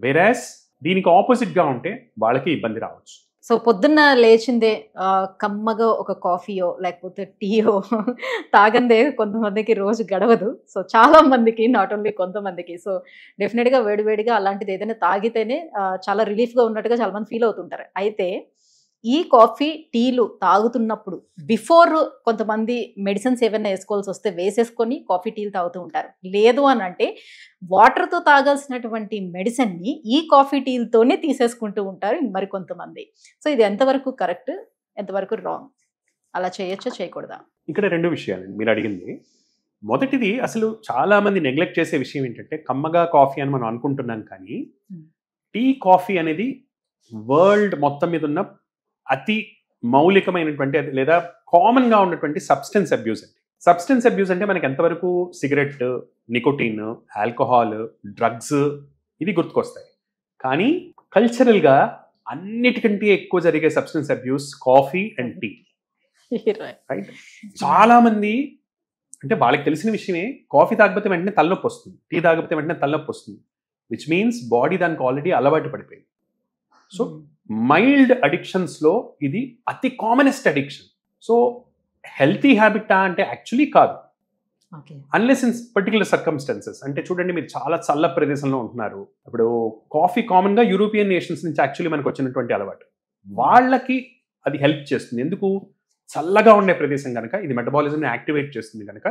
వేరాస్ దీనికి ఆపోజిట్ గా ఉంటే వాళ్ళకి ఇబ్బంది రావచ్చు. సో పొద్దున్న లేచిందే కమ్మగా ఒక కాఫీయో లేకపోతే టీయో తాగందే కొంతమందికి రోజు గడవదు. సో చాలా మందికి, నాట్ ఓన్లీ కొంతమందికి. సో డెఫినెట్గా వేడివేడిగా అలాంటిది ఏదైనా తాగితేనే చాలా రిలీఫ్గా ఉన్నట్టుగా చాలా మంది ఫీల్ అవుతుంటారు. అయితే ఈ కాఫీ టీలు తాగుతున్నప్పుడు బిఫోర్ కొంతమంది మెడిసిన్స్ ఏమైనా వేసుకోవాల్సి వస్తే వేసేసుకొని కాఫీ టీలు తాగుతూ ఉంటారు. లేదు అని అంటే వాటర్తో తాగాల్సినటువంటి మెడిసిన్ని ఈ కాఫీ టీలతోనే తీసేసుకుంటూ ఉంటారు మరికొంతమంది. సో ఇది ఎంతవరకు కరెక్ట్, ఎంతవరకు రాంగ్? అలా చేయొచ్చా, చేయకూడదా? ఇక్కడ 2 విషయాలు మీరు అడిగింది. మొదటిది, అసలు చాలా మంది నెగ్లెక్ట్ చేసే విషయం ఏంటంటే, కమ్మగా కాఫీ అని మనం అనుకుంటున్నాం, కానీ టీ, కాఫీ అనేది వరల్డ్ మొత్తం మీద ఉన్న అతి మౌలికమైనటువంటి లేదా కామన్ గా ఉన్నటువంటి సబ్స్టెన్స్ అబ్యూస్ అండి. సబ్స్టెన్స్ అబ్యూస్ అంటే మనకి ఎంతవరకు సిగరెట్, నికోటిన్, ఆల్కహాల్, డ్రగ్స్ ఇవి గుర్తుకొస్తాయి. కానీ కల్చరల్ గా అన్నిటికంటే ఎక్కువ జరిగే substance abuse coffee and tea. Right. చాలా మంది అంటే వాళ్ళకి తెలిసిన విషయమే, కాఫీ తాగకపోతే వెంటనే తలనొప్పి వస్తుంది, టీ తాగకపోతే వెంటనే తలనొప్పి వస్తుంది. విచ్ మీన్స్ బాడీ దానికి ఆల్రెడీ అలవాటు పడిపోయింది. సో మైల్డ్ అడిక్షన్స్ లో ఇది అతి కామనెస్ట్ అడిక్షన్. సో హెల్తీ హ్యాబిటా అంటే యాక్చువల్లీ కాదు, అన్లెస్ ఇన్ పర్టికులర్ సర్కమ్స్టాన్సెస్. అంటే చూడండి, మీరు చాలా చల్ల ప్రదేశంలో ఉంటున్నారు. ఇప్పుడు కాఫీ కామన్ గా యూరోపియన్ నేషన్స్ నుంచి యాక్చువల్లీ మనకు వచ్చినటువంటి అలవాటు. వాళ్ళకి అది హెల్ప్ చేస్తుంది. ఎందుకు? చల్లగా ఉండే ప్రదేశం కనుక ఇది మెటబాలిజం యాక్టివేట్ చేస్తుంది కనుక.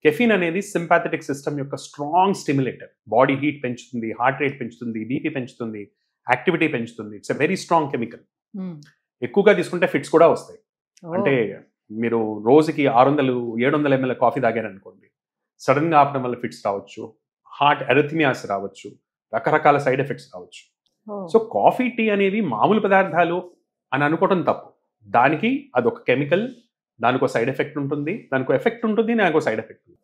కెఫీన్ అనేది సింపాథెటిక్ సిస్టమ్ యొక్క స్ట్రాంగ్ స్టిమ్యులేటర్. బాడీ హీట్ పెంచుతుంది, హార్ట్ రేట్ పెంచుతుంది, బీపీ పెంచుతుంది, యాక్టివిటీ పెంచుతుంది. It's a very strong chemical. ఎక్కువగా తీసుకుంటే ఫిట్స్ కూడా వస్తాయి. అంటే మీరు రోజుకి 600-700 ml కాఫీ తాగారనుకోండి, సడన్ గా ఆపడం వల్ల ఫిట్స్ రావచ్చు, హార్ట్ ఎరిథమియాస్ రావచ్చు, రకరకాల సైడ్ ఎఫెక్ట్స్ రావచ్చు. సో కాఫీ, టీ అనేవి మామూలు పదార్థాలు అని అనుకోవడం తప్పు. దానికి అదొక కెమికల్, దానికి సైడ్ ఎఫెక్ట్ ఉంటుంది, దానికి ఎఫెక్ట్ ఉంటుంది, దానికి సైడ్ ఎఫెక్ట్ ఉంటుంది.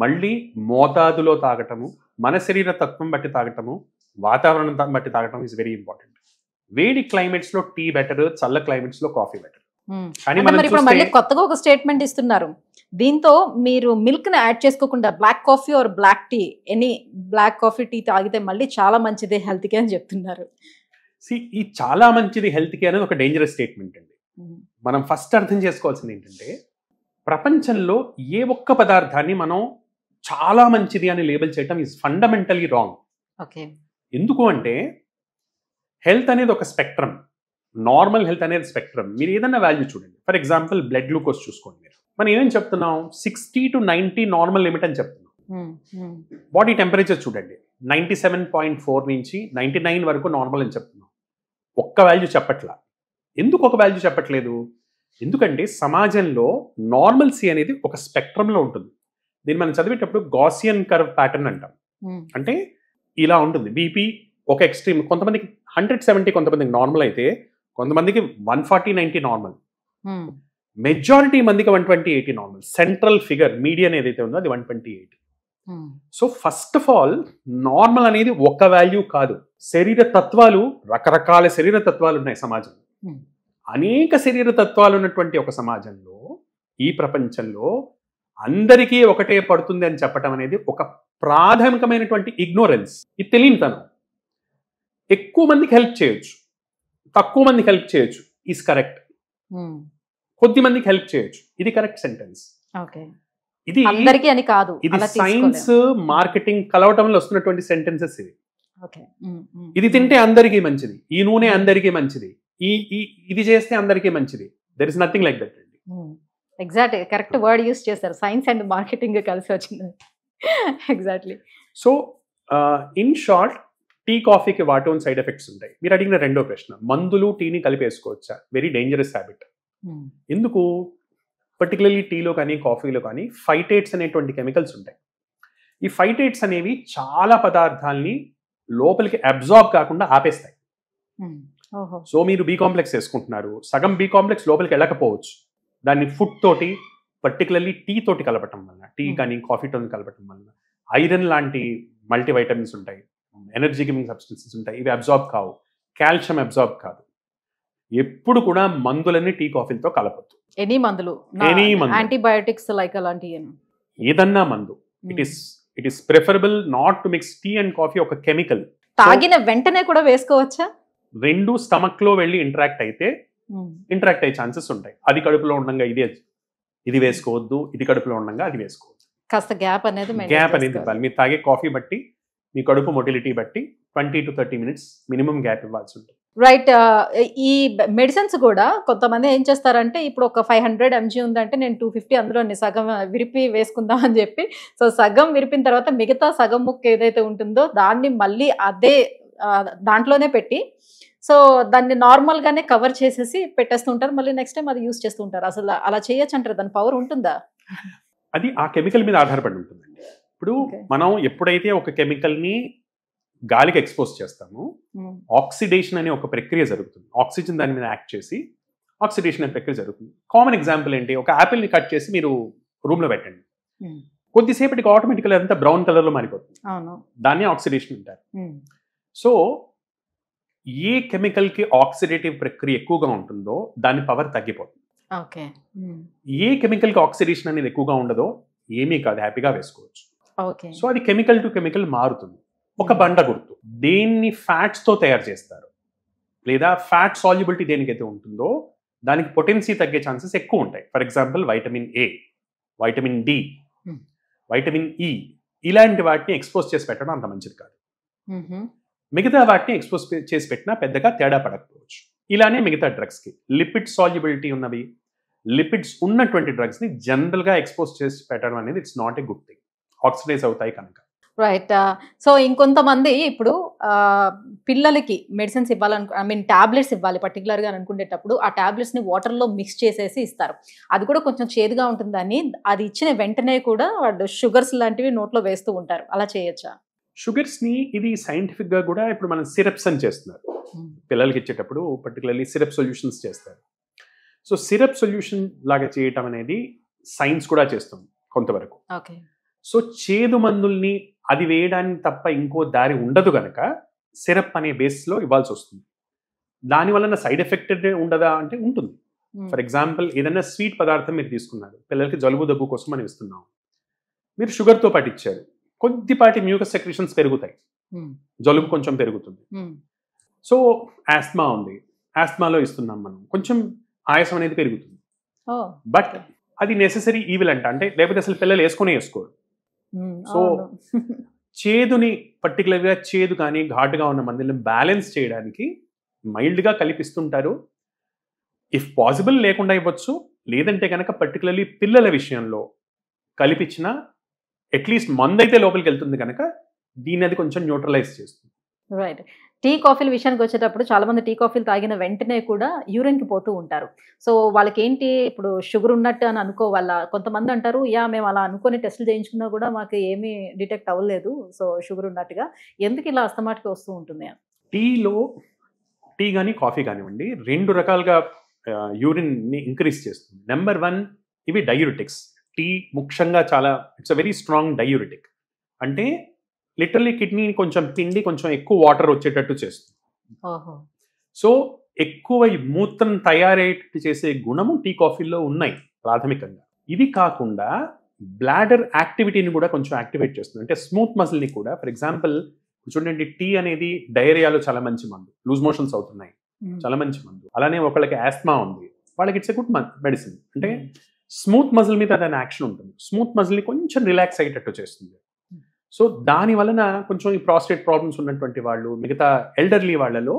మళ్ళీ మోతాదులో తాగటము, మన శరీర తత్వం బట్టి తాగటము, వాతావరణం బట్టి తాగటం ఈజ్ వెరీ ఇంపార్టెంట్. వేడి క్లైమేట్స్ లో టీ బెటర్, చల్ల క్లైమేట్స్ లో కాఫీ బెటర్. కానీ మరి ఇప్పుడు మళ్ళీ కొత్తగా ఒక స్టేట్మెంట్ ఇస్తున్నారు, దీంతో మీరు మిల్క్ ని యాడ్ చేసుకోకుండా black coffee or black tea, any black coffee tea తాగితే మళ్ళీ చాలా మంచిది హెల్త్ కి అని చెప్తున్నారు. ఈ చాలా మంచిది హెల్త్ కి అనేది ఒక డేంజరస్ స్టేట్మెంట్ అండి. మనం ఫస్ట్ అర్థం చేసుకోవాల్సింది ఏంటంటే, ప్రపంచంలో ఏ ఒక్క పదార్థాన్ని మనం చాలా మంచిది అని లేబుల్ చేయటం ఈజ్ ఫండమెంటలీ రాంగ్. ఓకే. ఎందుకు అంటే హెల్త్ అనేది ఒక స్పెక్ట్రమ్, నార్మల్ హెల్త్ అనేది స్పెక్ట్రమ్. మీరు ఏదైనా వాల్యూ చూడండి, ఫర్ ఎగ్జాంపుల్ బ్లడ్ గ్లూకోజ్ చూసుకోండి. మీరు మనం ఏమేమి చెప్తున్నాం, 60 to 90 నార్మల్ లిమిట్ అని చెప్తున్నాం. బాడీ టెంపరేచర్ చూడండి, 97.4 నుంచి 99 వరకు నార్మల్ అని చెప్తున్నాం. ఒక్క వాల్యూ చెప్పట్లా. ఎందుకు ఒక వాల్యూ చెప్పట్లేదు? ఎందుకంటే సమాజంలో నార్మల్సీ అనేది ఒక స్పెక్ట్రమ్లో ఉంటుంది. దీన్ని మనం చదివేటప్పుడు గాసియన్ కర్వ్ ప్యాటర్న్ అంటాం. అంటే ఇలా ఉంటుంది. బీపీ ఒక ఎక్స్ట్రీమ్, కొంతమందికి 170 కొంతమందికి నార్మల్ అయితే, కొంతమందికి 140-90 నార్మల్, మెజారిటీ మందికి 120-80 నార్మల్. సెంట్రల్ ఫిగర్ మీడియన్ ఏదైతే ఉందో అది 120-80. So first of all normal అనేది ఒక వాల్యూ కాదు. శరీర తత్వాలు, రకరకాల శరీర తత్వాలు ఉన్నాయి సమాజంలో. అనేక శరీర తత్వాలు ఉన్నటువంటి ఒక సమాజంలో, ఈ ప్రపంచంలో అందరికీ ఒకటే పడుతుంది అని చెప్పటం అనేది ఒక ప్రాథమికమైనటువంటి ఇగ్నోరెన్స్. ఇది తెలియనితనం. ఎక్కువ మందికి హెల్ప్ చేయొచ్చు, తక్కువ మందికి హెల్ప్ చేయొచ్చు, ఈజ్ కరెక్ట్. కొద్ది మందికి హెల్ప్ చేయొచ్చు, ఇది కరెక్ట్ సెంటెన్స్. ఇది అందరికీ అని కాదు, ఇది సైన్స్ మార్కెటింగ్ కలవటంలో వస్తున్నటువంటి సెంటెన్సెస్ ఇవి. ఇది తింటే అందరికీ మంచిది, ఈ నూనె అందరికీ మంచిది, ఇది చేస్తే అందరికీ మంచిది. There is nothing like that అండి. ఎగ్జాక్ట్, కరెక్ట్ వర్డ్ యూస్ చేశారు, సైన్స్ అండ్ మార్కెటింగ్ కలిసి వచ్చింది. Exactly. So in short, tea కాఫీకి వాటి ఓన్ సైడ్ ఎఫెక్ట్స్ ఉంటాయి. మీరు అడిగిన రెండో ప్రశ్న, మందులు టీని కలిపేసుకోవచ్చా? Very dangerous habit. ఎందుకు? పర్టికులర్లీ టీలో కానీ కాఫీలో కానీ ఫైటేట్స్ అనేటువంటి కెమికల్స్ ఉంటాయి. ఈ ఫైటేట్స్ అనేవి చాలా పదార్థాలని లోపలికి అబ్జార్బ్ కాకుండా ఆపేస్తాయి. సో మీరు బి కాంప్లెక్స్ వేసుకుంటున్నారు, సగం బి కాంప్లెక్స్ లోపలికి వెళ్ళకపోవచ్చు. దాన్ని ఫుడ్ తోటి, పర్టికులర్లీ టీ తోటి కలపటం వలన, టీ కానీ కాఫీతో కలపటం వలన ఐరన్ లాంటి మల్టీవైటమిన్స్ ఉంటాయి, ఎనర్జీ గివింగ్ సబ్స్టెన్సెస్ ఉంటాయి, ఇవి అబ్జార్బ్ కావు. కాల్షియం అబ్జార్బ్ కాదు. ఎప్పుడు కూడా మందులన్నీ టీ కాఫీలతో కలపొద్దు. ఎనీ మందులు, యాంటీబయోటిక్స్ లైక్ అలాంటివి, ఏదన్నా మందు, it is preferable not to mix tea and coffee. ఒక కెమికల్ తాగిన వెంటనే కూడా వేసుకోవచ్చా? రెండు స్టమక్ లో వెళ్ళి ఇంటరాక్ట్ అయ్యే ఛాన్సెస్ ఉంటాయి. అది కడుపులో ఉండగా ఇది వేసుకోవద్దు, ఇది కడుపులో ఉండగా అది వేసుకోవద్దు. కాస్త గ్యాప్ అనేది ఇవ్వాలి. మీరు తాగే కాఫీ బట్టి, మీ కడుపు మొటిలిటీ బట్టి 20 to 30 minutes మినిమం గ్యాప్ ఇవ్వాల్సి ఉంటుంది. రైట్. ఈ మెడిసిన్స్ కూడా కొంతమంది ఏం చేస్తారంటే, ఇప్పుడు ఒక 500 mg ఉందంటే నేను 250 అందులో సగం విరిపి వేసుకుందాం అని చెప్పి, సో సగం విరిపిన తర్వాత మిగతా సగం ముక్క ఏదైతే ఉంటుందో దాన్ని మళ్ళీ అదే దాంట్లోనే పెట్టి, సో దాన్ని నార్మల్ గానే కవర్ చేసేసి పెట్టేస్తుంటారు. మళ్ళీ నెక్స్ట్ టైం అది యూస్ చేస్తుంటారు. అసలు అలా చేయొచ్చు అంటారు, దాని పవర్ ఉంటుందా? అది ఆ కెమికల్ మీద ఆధారపడి ఉంటుందండి. ఇప్పుడు మనం ఎప్పుడైతే ఒక కెమికల్ ని గాలికి ఎక్స్పోజ్ చేస్తాము, ఆక్సిడేషన్ అనే ఒక ప్రక్రియ జరుగుతుంది. ఆక్సిజన్ దాని మీద యాక్ట్ చేసి ఆక్సిడేషన్ అనే ప్రక్రియ జరుగుతుంది. కామన్ ఎగ్జాంపుల్ ఏంటి, ఒక యాపిల్ ని కట్ చేసి మీరు రూమ్ లో పెట్టండి, కొద్దిసేపటికి ఆటోమేటికల్ అంతా బ్రౌన్ కలర్ లో మారిపోతుంది. దాన్ని ఆక్సిడేషన్ అంటారు. సో ఏ కెమికల్ కి ఆక్సిడేటివ్ ప్రక్రియ ఎక్కువగా ఉంటుందో దాని పవర్ తగ్గిపోతుంది. ఏ కెమికల్ కి ఆక్సిడేషన్ అనేది ఎక్కువగా ఉండదో ఏమీ కాదు, హ్యాపీగా వేసుకోవచ్చు. సో అది కెమికల్ టు కెమికల్ మారుతుంది. ఒక బండ గుర్తు, దేన్ని ఫ్యాట్స్ తో తయారు చేస్తారు, లేదా ఫ్యాట్ సాల్యుబిలిటీ దేనికైతే ఉంటుందో దానికి పొటెన్సీ తగ్గే ఛాన్సెస్ ఎక్కువ ఉంటాయి. For example vitamin A, vitamin D, vitamin E, ఇలాంటి వాటిని ఎక్స్పోజ్ చేసి పెట్టడం అంత మంచిది కాదు. మిగతా వాటిని ఎక్స్పోజ్ చేసి పెట్టినా పెద్దగా తేడా పడకపోవచ్చు. ఇలానే మిగతా డ్రగ్స్ కి లిపిడ్ సాల్యుబిలిటీ ఉన్నవి, లిపిడ్స్ ఉన్నటువంటి డ్రగ్స్ ని జనరల్ గా ఎక్స్పోజ్ చేసి పెట్టడం అనేది it's not a good thing. Oxidise అవుతాయి కనుక. రైట్. సో ఇంకొంతమంది ఇప్పుడు పిల్లలకి మెడిసిన్స్ టాబ్లెట్స్ ఇవ్వాలి పర్టికులర్గా అనుకునేటప్పుడు, ఆ టాబ్లెట్స్ని వాటర్లో మిక్స్ చేసేసి ఇస్తారు. అది కూడా కొంచెం చేదుగా ఉంటుందని అది ఇచ్చిన వెంటనే కూడా వాళ్ళు షుగర్స్ లాంటివి నోట్లో వేస్తూ ఉంటారు. అలా చేయొచ్చా? షుగర్స్ ని ఇది సైంటిఫిక్ గా కూడా ఇప్పుడు మనం సిరప్స్ అని చేస్తున్నారు. పిల్లలకి ఇచ్చేటప్పుడు పర్టికులర్లీ సిరప్ సొల్యూషన్స్ చేస్తారు. సో సిరప్ సొల్యూషన్ లాగా చేయటం అనేది సైన్స్ కూడా చేస్తుంది కొంతవరకు. ఓకే. సో చేదు మందుల్ని అది వేయడానికి తప్ప ఇంకో దారి ఉండదు కనుక సిరప్ అనే బేస్లో ఇవ్వాల్సి వస్తుంది. దాని వలన సైడ్ ఎఫెక్ట్ ఉండదా అంటే ఉంటుంది. ఫర్ ఎగ్జాంపుల్ ఏదైనా స్వీట్ పదార్థం మీరు తీసుకున్నారు, పిల్లలకి జలుబు దగ్గు కోసం మనం ఇస్తున్నాం, మీరు షుగర్తో పాటు ఇచ్చారు, కొద్దిపాటి మ్యూకస్ సెక్రెషన్స్ పెరుగుతాయి, జలుబు కొంచెం పెరుగుతుంది. సో ఆస్మా ఉంది, ఆస్మాలో ఇస్తున్నాం మనం, కొంచెం ఆయాసం అనేది పెరుగుతుంది. బట్ అది నెసెసరీ ఈవిల్ అంటే లేకపోతే అసలు పిల్లలు వేసుకోరు. సో చేదుని పర్టికులర్గా చేదు కానీ ఘాటుగా ఉన్న మందులను బ్యాలెన్స్ చేయడానికి మైల్డ్గా కలిపిస్తుంటారు. ఇఫ్ పాసిబుల్ లేకుండా ఇవ్వచ్చు, లేదంటే కనుక పర్టికులర్లీ పిల్లల విషయంలో కలిపించిన అట్లీస్ట్ మందు అయితే లోపలికి వెళ్తుంది కనుక దీన్ని అది కొంచెం న్యూట్రలైజ్ చేస్తుంది. రైట్. టీ కాఫీల విషయానికి వచ్చేటప్పుడు చాలా మంది టీ కాఫీలు తాగిన వెంటనే కూడా యూరిన్కి పోతూ ఉంటారు. సో వాళ్ళకి ఏంటి ఇప్పుడు షుగర్ ఉన్నట్టు అని అనుకోవాలా? కొంతమంది అంటారు మేము అలా అనుకొని టెస్టులు చేయించుకున్నా కూడా మాకు ఏమీ డిటెక్ట్ అవ్వలేదు, సో షుగర్ ఉన్నట్టుగా. ఎందుకు ఇలా అస్తమాటికి వస్తూ ఉంటుంది? టీ కానీ కాఫీ కానివ్వండి, 2 రకాలుగా యూరిన్ని ఇంక్రీజ్ చేస్తుంది. నెంబర్ 1, ఇవి డయూరిటిక్స్. టీ ముఖ్యంగా చాలా it's a very strong diuretic. అంటే లిటరల్లీ కిడ్నీని కొంచెం పిండి కొంచెం ఎక్కువ వాటర్ వచ్చేటట్టు చేస్తుంది. సో ఎక్కువ మూత్రం తయారయ్యేటట్టు చేసే గుణము టీ కాఫీల్లో ఉన్నాయి ప్రాథమికంగా. ఇది కాకుండా బ్లాడర్ యాక్టివిటీని కూడా కొంచెం యాక్టివేట్ చేస్తుంది. అంటే స్మూత్ మజిల్ని కూడా, ఫర్ ఎగ్జాంపుల్ చూడండి, టీ అనేది డయేరియాలో చాలా మంచి మందు, లూజ్ మోషన్స్ అవుతున్నాయి, చాలా మంచి మందు. అలానే ఒకళ్ళకి ఆస్మా ఉంది, వాళ్ళకి ఇట్స్ ఎ గుడ్ మెడిసిన్. అంటే స్మూత్ మజిల్ మీద దాని యాక్షన్ ఉంటుంది, స్మూత్ మజిల్ని కొంచెం రిలాక్స్ అయ్యేటట్టు చేస్తుంది. సో దాని వలన కొంచెం ఈ ప్రాస్టేట్ ప్రాబ్లమ్స్ ఉన్నటువంటి వాళ్ళు, మిగతా ఎల్డర్లీ వాళ్ళలో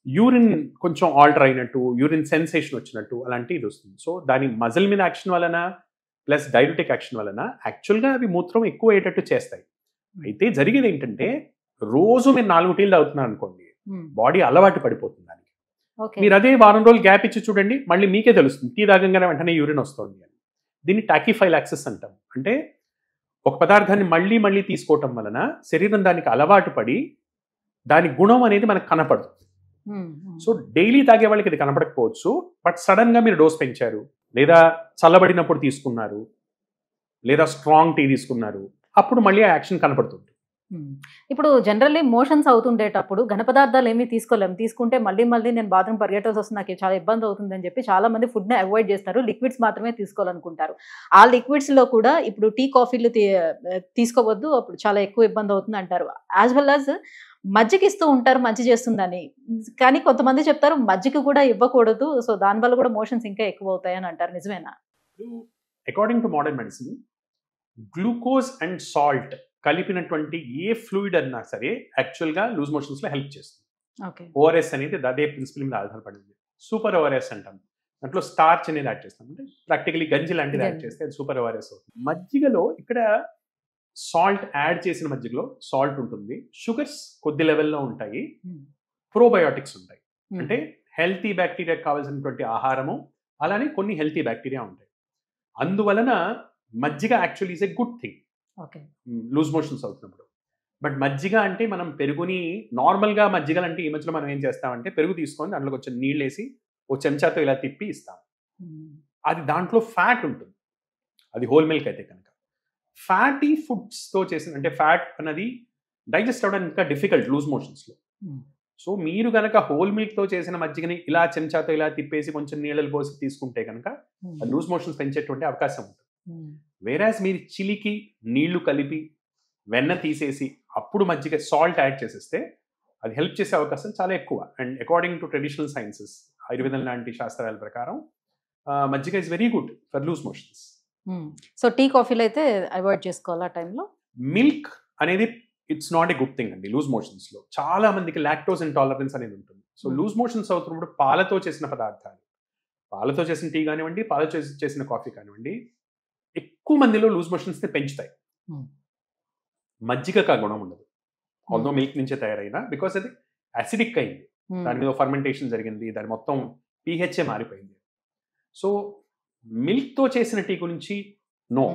యూరిన్ కొంచెం ఆల్టర్ అయినట్టు, యూరిన్ సెన్సేషన్ వచ్చినట్టు అలాంటి ఇది వస్తుంది. సో దాని మజిల్ మీద యాక్షన్ వలన ప్లస్ డైరెటిక్ యాక్షన్ వలన యాక్చువల్గా అవి మూత్రం ఎక్కువ అయ్యేటట్టు చేస్తాయి. అయితే జరిగేది ఏంటంటే, రోజు మీరు 4 టీలు తాగుతున్నారు అనుకోండి, బాడీ అలవాటు పడిపోతుంది దానికి. మీరు అదే వారం రోజులు గ్యాప్ ఇచ్చి చూడండి, మళ్ళీ మీకే తెలుస్తుంది టీ తాగంగానే వెంటనే యూరిన్ వస్తుంది అని. దీన్ని టాకిఫైలాక్సిస్ అంటాం. అంటే ఒక పదార్థాన్ని మళ్ళీ మళ్ళీ తీసుకోవటం వలన శరీరం దానికి అలవాటు పడి దాని గుణం అనేది మనకు కనపడుతుంది. సో డైలీ తాగే వాళ్ళకి ఇది కనపడకపోవచ్చు, బట్ సడన్ గా మీరు డోస్ పెంచారు, లేదా చల్లబడినప్పుడు తీసుకున్నారు, లేదా స్ట్రాంగ్ టీ తీసుకున్నారు, అప్పుడు మళ్ళీ ఆ యాక్షన్ కనపడుతుంది. ఇప్పుడు జనరల్లీ మోషన్స్ అవుతుండేటప్పుడు ఘన పదార్థాలు ఏమీ తీసుకోలేము, తీసుకుంటే మళ్ళీ నేను బాత్రూమ్ పరిగెట్టాల్సి వస్తుంది, నాకు చాలా ఇబ్బంది అవుతుంది అని చెప్పి చాలా మంది ఫుడ్ని అవాయిడ్ చేస్తారు, లిక్విడ్స్ మాత్రమే తీసుకోవాలనుకుంటారు. ఆ లిక్విడ్స్లో కూడా ఇప్పుడు టీ కాఫీలు తీసుకోవద్దు, అప్పుడు చాలా ఎక్కువ ఇబ్బంది అవుతుంది అంటారు. యాజ్ వెల్ యాజ్ మజ్జిగ ఇస్తూ ఉంటారు మంచి చేస్తుందని, కానీ కొంతమంది చెప్తారు మజ్జిగ కూడా ఇవ్వకూడదు, సో దానివల్ల కూడా మోషన్స్ ఇంకా ఎక్కువ అవుతాయని అంటారు. నిజమేనా? According to modern medicine, glucose and salt కలిపినటువంటి ఏ ఫ్లూయిడ్ అన్నా సరే యాక్చువల్గా లూజ్ మోషన్స్లో హెల్ప్ చేస్తుంది. ఓఆర్ఎస్ అనేది అదే ప్రిన్సిపల్ మీద ఆధారపడింది. సూపర్ ఓఆర్ఎస్ అంటాం, దాంట్లో స్టార్చ్ అనేది యాడ్ చేస్తాం, అంటే ప్రాక్టికలీ గంజి లాంటిది యాడ్ చేస్తే అది సూపర్ ఓఆర్ఎస్ అవుతుంది. మజ్జిగలో ఇక్కడ సాల్ట్ యాడ్ చేసిన మజ్జిగలో సాల్ట్ ఉంటుంది, షుగర్స్ కొద్ది లెవెల్లో ఉంటాయి, ప్రోబయోటిక్స్ ఉంటాయి, అంటే హెల్తీ బ్యాక్టీరియా కావాల్సినటువంటి ఆహారము, అలానే కొన్ని హెల్తీ బ్యాక్టీరియా ఉంటాయి. అందువలన మజ్జిగ actually is a good thing loose motions అవుతున్నప్పుడు. బట్ మజ్జిగ అంటే మనం పెరుగుని నార్మల్గా మజ్జిగలు అంటే ఈ మధ్యలో మనం ఏం చేస్తామంటే పెరుగు తీసుకొని దాంట్లో కొంచెం నీళ్ళు వేసి ఓ చెంచాతో ఇలా తిప్పి ఇస్తాం. అది దాంట్లో ఫ్యాట్ ఉంటుంది, అది హోల్ మిల్క్ అయితే కనుక. ఫ్యాటీ ఫుడ్స్తో చేసిన, అంటే ఫ్యాట్ అన్నది డైజెస్ట్ అవ్వడానికి ఇంకా డిఫికల్ట్ లూజ్ మోషన్స్లో. సో మీరు కనుక హోల్ మిల్క్తో చేసిన మజ్జిగని ఇలా చెంచాతో ఇలా తిప్పేసి కొంచెం నీళ్ళలు పోసి తీసుకుంటే కనుక లూజ్ మోషన్స్ పెంచేటువంటి అవకాశం ఉంటుంది. వేరాజ్ మీరు చిలికి నీళ్లు కలిపి వెన్న తీసేసి అప్పుడు మజ్జిగ సాల్ట్ యాడ్ చేసేస్తే అది హెల్ప్ చేసే అవకాశం చాలా ఎక్కువ. And according to traditional sciences, ఆయుర్వేదం లాంటి శాస్త్రాల ప్రకారం మజ్జిగ is very good for loose motions. So tea కాఫీలు అయితే అవాయిడ్ చేసుకోవాలి ఆ టైంలో. మిల్క్ అనేది it's not a good thing అండి లూజ్ మోషన్స్లో. చాలా మందికి లాక్టోజ్ ఇంటాలరెన్స్ అనేది ఉంటుంది. సో లూజ్ మోషన్స్ అవుతున్నప్పుడు పాలతో చేసిన పదార్థాలు, పాలతో చేసిన టీ కానివ్వండి, పాలతో చేసిన కాఫీ కానివ్వండి, ఎక్కువ మందిలో లూజ్ మోషన్స్ని పెంచుతాయి. మజ్జిగకు ఆ గుణం ఉండదు, ఆల్దో మిల్క్ నుంచే తయారైనా, బికాస్ అది యాసిడిక్ అయింది, దాని మీద ఫర్మెంటేషన్ జరిగింది, దాని మొత్తం పీహెచ్ఏ మారిపోయింది. సో మిల్క్తో చేసిన టీ గురించి నో.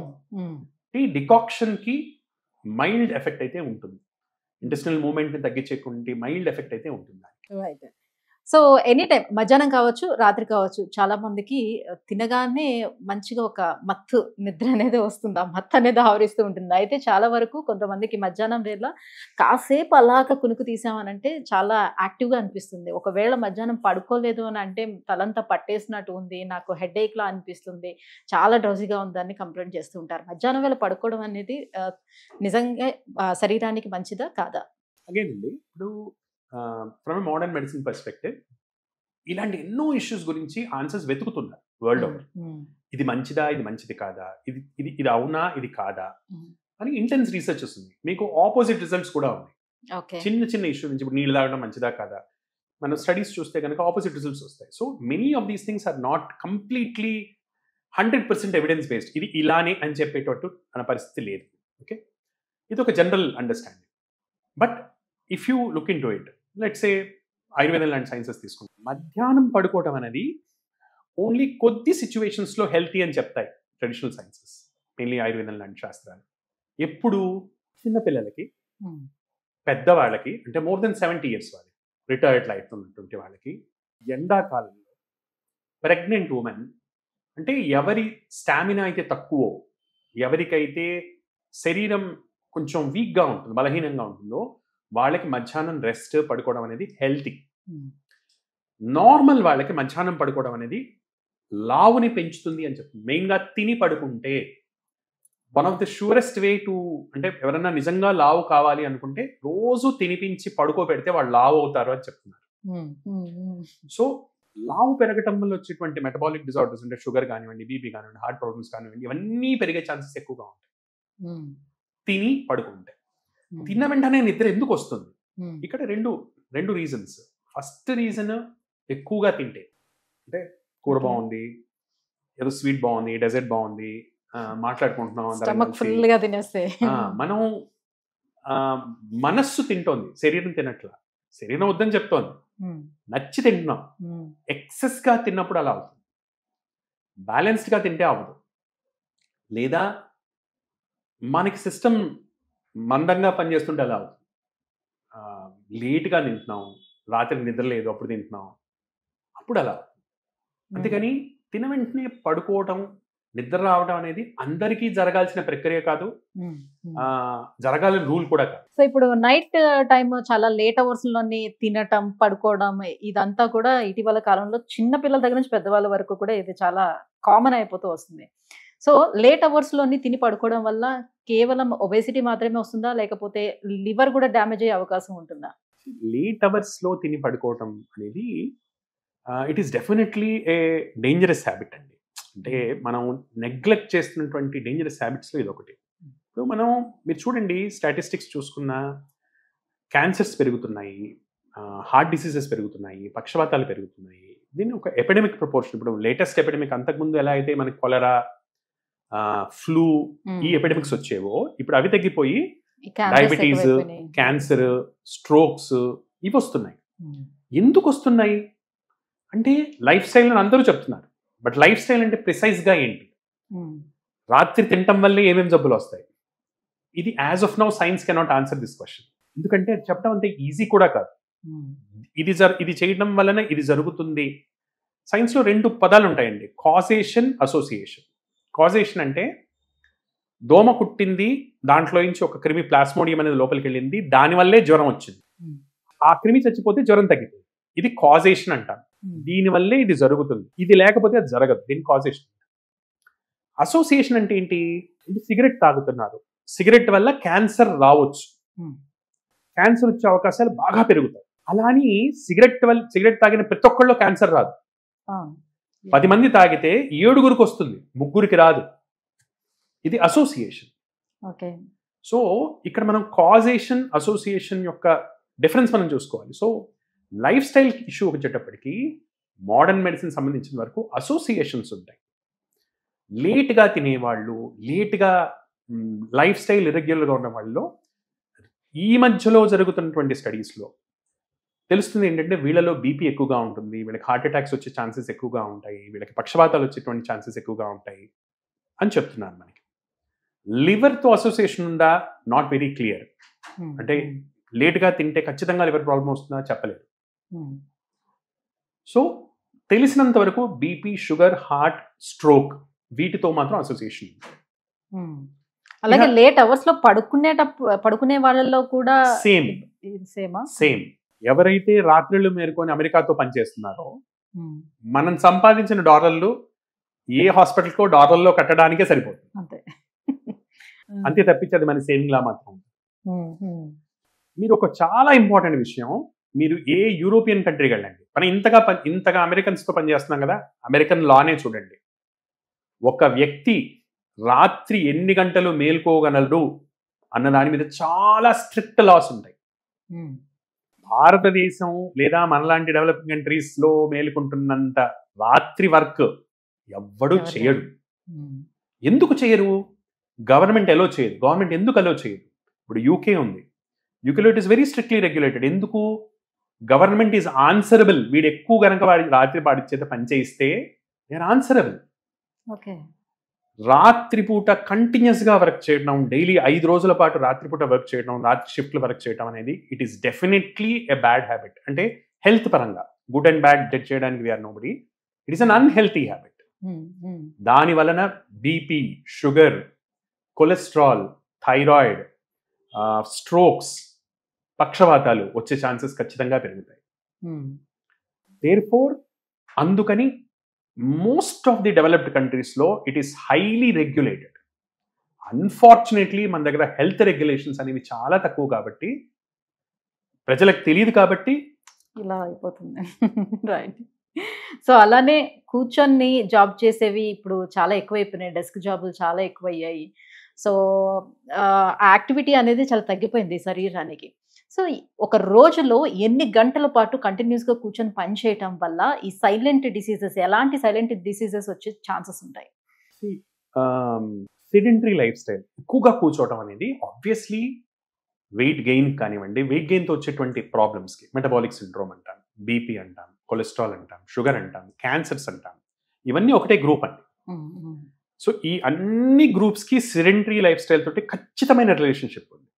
టీ డికాక్షన్కి మైల్డ్ ఎఫెక్ట్ అయితే ఉంటుంది, ఇంటెస్టినల్ మూవ్మెంట్ని తగ్గించేటువంటి మైల్డ్ ఎఫెక్ట్ అయితే ఉంటుంది. సో ఎనీ టైం మధ్యాహ్నం కావచ్చు, రాత్రి కావచ్చు చాలా మందికి తినగానే మంచిగా ఒక మత్తు నిద్ర అనేది వస్తుంది. ఆ మత్తు అనేది ఆవరిస్తూ ఉంటుంది. అయితే చాలా వరకు కొంతమందికి మధ్యాహ్నం వేళ కాసేపు అలాగా కునుకు తీసామనంటే చాలా యాక్టివ్‌గా అనిపిస్తుంది. ఒకవేళ మధ్యాహ్నం పడుకోలేదు అని అంటే తలంతా పట్టేసినట్టు ఉంది, నాకు హెడేక్‌లా అనిపిస్తుంది, చాలా డ్రౌజీగా ఉందని కంప్లెయింట్ చేస్తూ ఉంటారు. మధ్యాహ్నం వేళ పడుకోవడం అనేది నిజంగా శరీరానికి మంచిదా? కాదా? అగైన్ అండి, ఇప్పుడు ఫ్రమ్ మోడర్న్ మెడిసిన్ పర్స్పెక్టివ్ ఇలాంటి ఎన్నో ఇష్యూస్ గురించి ఆన్సర్స్ వెతుకుతున్నారు వరల్డ్ ఓవర్. ఇది మంచిదా, ఇది మంచిది కాదా, ఇది ఇది ఇది అవునా, ఇది కాదా అని ఇంటెన్స్ రీసెర్చ్ వస్తుంది. మీకు ఆపోజిట్ రిజల్ట్స్ కూడా ఉన్నాయి. చిన్న చిన్న ఇష్యూ నుంచి ఇప్పుడు నీళ్ళు తాగడం మంచిదా కాదా, మనం స్టడీస్ చూస్తే కనుక ఆపోజిట్ రిజల్ట్స్ వస్తాయి. So many of these things are not completely 100% evidence based. ఇది ఇలానే అని చెప్పేటట్టు మన పరిస్థితి లేదు. ఓకే, ఇది ఒక general understanding. But if you look in to it, let's say ఆయుర్వేదం లాంటి సైన్సెస్ తీసుకుంటాం, మధ్యాహ్నం పడుకోవటం అనేది ఓన్లీ కొద్ది సిచ్యువేషన్స్లో హెల్తీ అని చెప్తాయి ట్రెడిషనల్ సైన్సెస్, మెయిన్లీ ఆయుర్వేదం లాంటి శాస్త్రాలు. ఎప్పుడు చిన్నపిల్లలకి, పెద్దవాళ్ళకి, అంటే మోర్ దెన్ 70 years వాళ్ళకి, రిటైర్డ్ లైఫ్ ఉన్నటువంటి వాళ్ళకి, ఎండాకాలంలో ప్రెగ్నెంట్ ఉమెన్, అంటే ఎవరి స్టామినా అయితే తక్కువ, ఎవరికైతే శరీరం కొంచెం వీక్గా ఉంటుంది, బలహీనంగా ఉంటుందో వాళ్ళకి మధ్యాహ్నం రెస్ట్ పడుకోవడం అనేది హెల్తీ. నార్మల్ వాళ్ళకి మధ్యాహ్నం పడుకోవడం అనేది లావుని పెంచుతుంది అని చెప్తుంది. మెయిన్గా తిని పడుకుంటే one of the షూరెస్ట్ way to, అంటే ఎవరన్నా నిజంగా లావు కావాలి అనుకుంటే రోజు తినిపించి పడుకోబెడితే వాళ్ళు లావు అవుతారు అని చెప్తున్నారు. సో లావు పెరగటం వల్ల వచ్చేటువంటి మెటబాలిక్ డిజార్డర్స్, అంటే షుగర్ కానివ్వండి, బీపీ కానివ్వండి, హార్ట్ ప్రాబ్లమ్స్ కానివ్వండి, ఇవన్నీ పెరిగే ఛాన్సెస్ ఎక్కువగా ఉంటాయి తిని పడుకుంటే. తిన్న వెంటనే నిద్ర ఎందుకు వస్తుంది? ఇక్కడ రెండు రీజన్స్. ఫస్ట్ రీజన్, ఎక్కువగా తింటే, అంటే కూర బాగుంది, ఏదో స్వీట్ బాగుంది, డెజర్ట్ బాగుంది, మాట్లాడుకుంటున్నాం, మనం మనస్సు తింటోంది, శరీరం తినట్లా. శరీరం వద్దని చెప్తోంది, నచ్చి తింటున్నాం. ఎక్సెస్ గా తిన్నప్పుడు అలా అవుతుంది. బ్యాలెన్స్డ్ గా తింటే అవ్వదు. లేదా మనకి సిస్టమ్ మందంగా పనిచేస్తుంటే అలా అవుతుంది. లేట్గా తింటున్నాం, రాత్రి నిద్ర లేదు అప్పుడు తింటున్నాం, అప్పుడు అలా. అందుకని తిన వెంటనే పడుకోవటం, నిద్ర రావడం అనేది అందరికీ జరగాల్సిన ప్రక్రియ కాదు, జరగాలని రూల్ కూడా కాదు. సో ఇప్పుడు నైట్ టైం చాలా లేట్ అవర్స్ లోని తినటం, పడుకోవడం, ఇదంతా కూడా ఇటీవల కాలంలో చిన్న పిల్లల దగ్గర నుంచి పెద్దవాళ్ళ వరకు కూడా ఇది చాలా కామన్ అయిపోతూ వస్తుంది. సో లేట్ అవర్స్ లోని తిని పడుకోవడం వల్ల కేవలం ఒబేసిటీ మాత్రమే వస్తుందా, లేకపోతే లివర్ కూడా డ్యామేజ్ అయ్యే అవకాశం ఉంటుందా? లేట్ అవర్స్ లో తిని పడుకోవటం అనేది it is definitely a dangerous habit అండి. అంటే మనం నెగ్లెక్ట్ చేస్తున్నటువంటి డేంజరస్ హ్యాబిట్స్లో ఇది ఒకటి. సో మీరు చూడండి, స్టాటిస్టిక్స్ చూసుకున్నా క్యాన్సర్స్ పెరుగుతున్నాయి, హార్ట్ డిసీజెస్ పెరుగుతున్నాయి, పక్షవాతాలు పెరుగుతున్నాయి. దీన్ని ఒక ఎపిడమిక్ ప్రపోర్షన్. ఇప్పుడు లేటెస్ట్ ఎపిడమిక్, అంతకుముందు ఎలా అయితే మనకి కొలరా, ఫ్లూ, ఈ ఎపిడమిక్స్ వచ్చేవో, ఇప్పుడు అవి తగ్గిపోయి డయాబెటీస్, క్యాన్సర్, స్ట్రోక్స్ ఇవి వస్తున్నాయి. ఎందుకు వస్తున్నాయి అంటే లైఫ్ స్టైల్ అని అందరూ చెప్తున్నారు. బట్ లైఫ్ స్టైల్ అంటే ప్రిసైజ్గా ఏంటి? రాత్రి తినటం వల్లే ఏమేమి జబ్బులు వస్తాయి? ఇది as of now science cannot answer this question. ఎందుకంటే చెప్పడం అంత ఈజీ కూడా కాదు. ఇది చేయడం వలన ఇది జరుగుతుంది. సైన్స్లో 2 పదాలు ఉంటాయండి, కాజేషన్, అసోసియేషన్. కాజేషన్ అంటే దోమ కుట్టింది, దాంట్లో నుంచి ఒక క్రిమి ప్లాస్మోడియం అనేది లోపలికి వెళ్ళింది, దానివల్లే జ్వరం వచ్చింది. ఆ క్రిమి చచ్చిపోతే జ్వరం తగ్గిపోయింది. ఇది కాజేషన్ అంటారు. దీనివల్లే ఇది జరుగుతుంది, ఇది లేకపోతే అది జరగదు. దీని కాజేషన్. అసోసియేషన్ అంటే ఏంటి? ఇది సిగరెట్ తాగుతున్నారు, సిగరెట్ వల్ల క్యాన్సర్ రావచ్చు, క్యాన్సర్ వచ్చే అవకాశాలు బాగా పెరుగుతాయి. అలా అని సిగరెట్ తాగిన ప్రతి ఒక్కళ్ళు క్యాన్సర్ రాదు. 10 మంది తాగితే 7గురికి వస్తుంది, 3గురికి రాదు. ఇది అసోసియేషన్. సో ఇక్కడ మనం కాజేషన్, అసోసియేషన్ యొక్క డిఫరెన్స్ మనం చూసుకోవాలి. సో లైఫ్ స్టైల్ ఇష్యూ వచ్చేటప్పటికి మోడర్న్ మెడిసిన్ సంబంధించిన వరకు అసోసియేషన్స్ ఉంటాయి. లేట్గా తినేవాళ్ళు, లేట్గా లైఫ్ స్టైల్ ఇర్రెగ్యులర్గా ఉన్న వాళ్ళు, ఈ మధ్యలో జరుగుతున్నటువంటి స్టడీస్లో తెలుస్తుంది ఏంటంటే వీళ్ళలో బీపీ ఎక్కువగా ఉంటుంది, వీళ్ళకి హార్ట్ అటాక్స్ వచ్చే ఛాన్సెస్ ఎక్కువగా ఉంటాయి, వీళ్ళకి పక్షవాతాలు వచ్చేటువంటి ఛాన్సెస్ ఎక్కువగా ఉంటాయి అని చెప్తున్నారు. మనకి లివర్తో అసోసియేషన్ ఉందా? Not very clear. అంటే లేట్గా తింటే ఖచ్చితంగా లివర్ ప్రాబ్లం వస్తుందా? చెప్పలేదు. సో తెలిసినంత వరకు బీపీ, షుగర్, హార్ట్, స్ట్రోక్ వీటితో మాత్రం అసోసియేషన్. అలాగే లేట్ అవర్స్ లో పడుకునే వాళ్ళలో కూడా సేమ్. ఎవరైతే రాత్రులు మేరుకొని అమెరికాతో పనిచేస్తున్నారో మనం సంపాదించిన డాలర్లు ఏ హాస్పిటల్కో డాలర్లో కట్టడానికే సరిపోతుంది. అంతే తప్పించి అది మన సేవింగ్ లా మాత్రం. మీరు ఒక చాలా ఇంపార్టెంట్ విషయం, మీరు ఏ యూరోపియన్ కంట్రీకి వెళ్ళండి, మనం ఇంతగా అమెరికన్స్తో పనిచేస్తున్నాం కదా, అమెరికన్ లానే చూడండి. ఒక వ్యక్తి రాత్రి ఎన్ని గంటలు మేల్కోగలడు అన్న దాని మీద చాలా స్ట్రిక్ట్ లాస్ ఉంటాయి. భారతదేశం లేదా మనలాంటి డెవలపింగ్ కంట్రీస్ లో మేలుకుంటున్నంత రాత్రి వర్క్ ఎవ్వడూ చేయడు. ఎందుకు చేయరు? గవర్నమెంట్ ఎలో చేయదు. గవర్నమెంట్ ఎందుకు ఎలో చేయదు? ఇప్పుడు యూకే ఉంది, యూకేలో it is very strictly regulated. ఎందుకు? Government is answerable. వీడు ఎక్కువ కనుక వాడి రాత్రి పాడి చేత పనిచేయిస్తే నేను ఆన్సరబుల్. రాత్రిపూట కంటిన్యూస్ గా వర్క్ చేయడం, డైలీ 5 రోజుల పాటు రాత్రిపూట వర్క్ చేయడం, రాత్రి షిఫ్ట్లు వర్క్ చేయడం అనేది it is definitely a bad habit. అంటే హెల్త్ పరంగా గుడ్ అండ్ బ్యాడ్ జడ్జ్ చేయడానికి we are nobody. It is an unhealthy habit. దాని వలన BP, sugar, cholesterol, thyroid, strokes, పక్షవాతాలు వచ్చే ఛాన్సెస్ ఖచ్చితంగా పెరుగుతాయి. దేర్ఫోర్ అందుకని మోస్ట్ ఆఫ్ ది డెవలప్డ్ కంట్రీస్లో it is highly regulated. Unfortunately మన దగ్గర హెల్త్ రెగ్యులేషన్స్ అనేవి చాలా తక్కువ కాబట్టి, ప్రజలకు తెలియదు కాబట్టి ఇలా అయిపోతుంది. రైట్. సో అలానే కూర్చొని జాబ్ చేసేవి ఇప్పుడు చాలా ఎక్కువైపోయినాయి, డెస్క్ జాబులు చాలా ఎక్కువయ్యాయి. సో యాక్టివిటీ అనేది చాలా తగ్గిపోయింది శరీరానికి. సో ఒక రోజులో ఎన్ని గంటల పాటు కంటిన్యూస్గా కూర్చొని పని చేయటం వల్ల ఈ సైలెంట్ డిసీజెస్, ఎలాంటి సైలెంట్ డిసీజెస్ వచ్చే ఛాన్సెస్ ఉంటాయి? సెడెంటరీ లైఫ్ స్టైల్, ఎక్కువగా కూర్చోవటం అనేది ఆబ్వియస్లీ వెయిట్ గెయిన్ కానివ్వండి, వెయిట్ గెయిన్తో వచ్చేటువంటి ప్రాబ్లమ్స్కి, మెటబాలిక్ సిండ్రోమ్ అంటాం, బీపీ అంటాం, కొలెస్ట్రాల్ అంటాం, షుగర్ అంటాం, క్యాన్సర్స్ అంటాం, ఇవన్నీ ఒకటే గ్రూప్ అండి. సో ఈ అన్ని గ్రూప్స్కి సెడెంటరీ లైఫ్ స్టైల్ తోటి ఖచ్చితమైన రిలేషన్షిప్ ఉంది.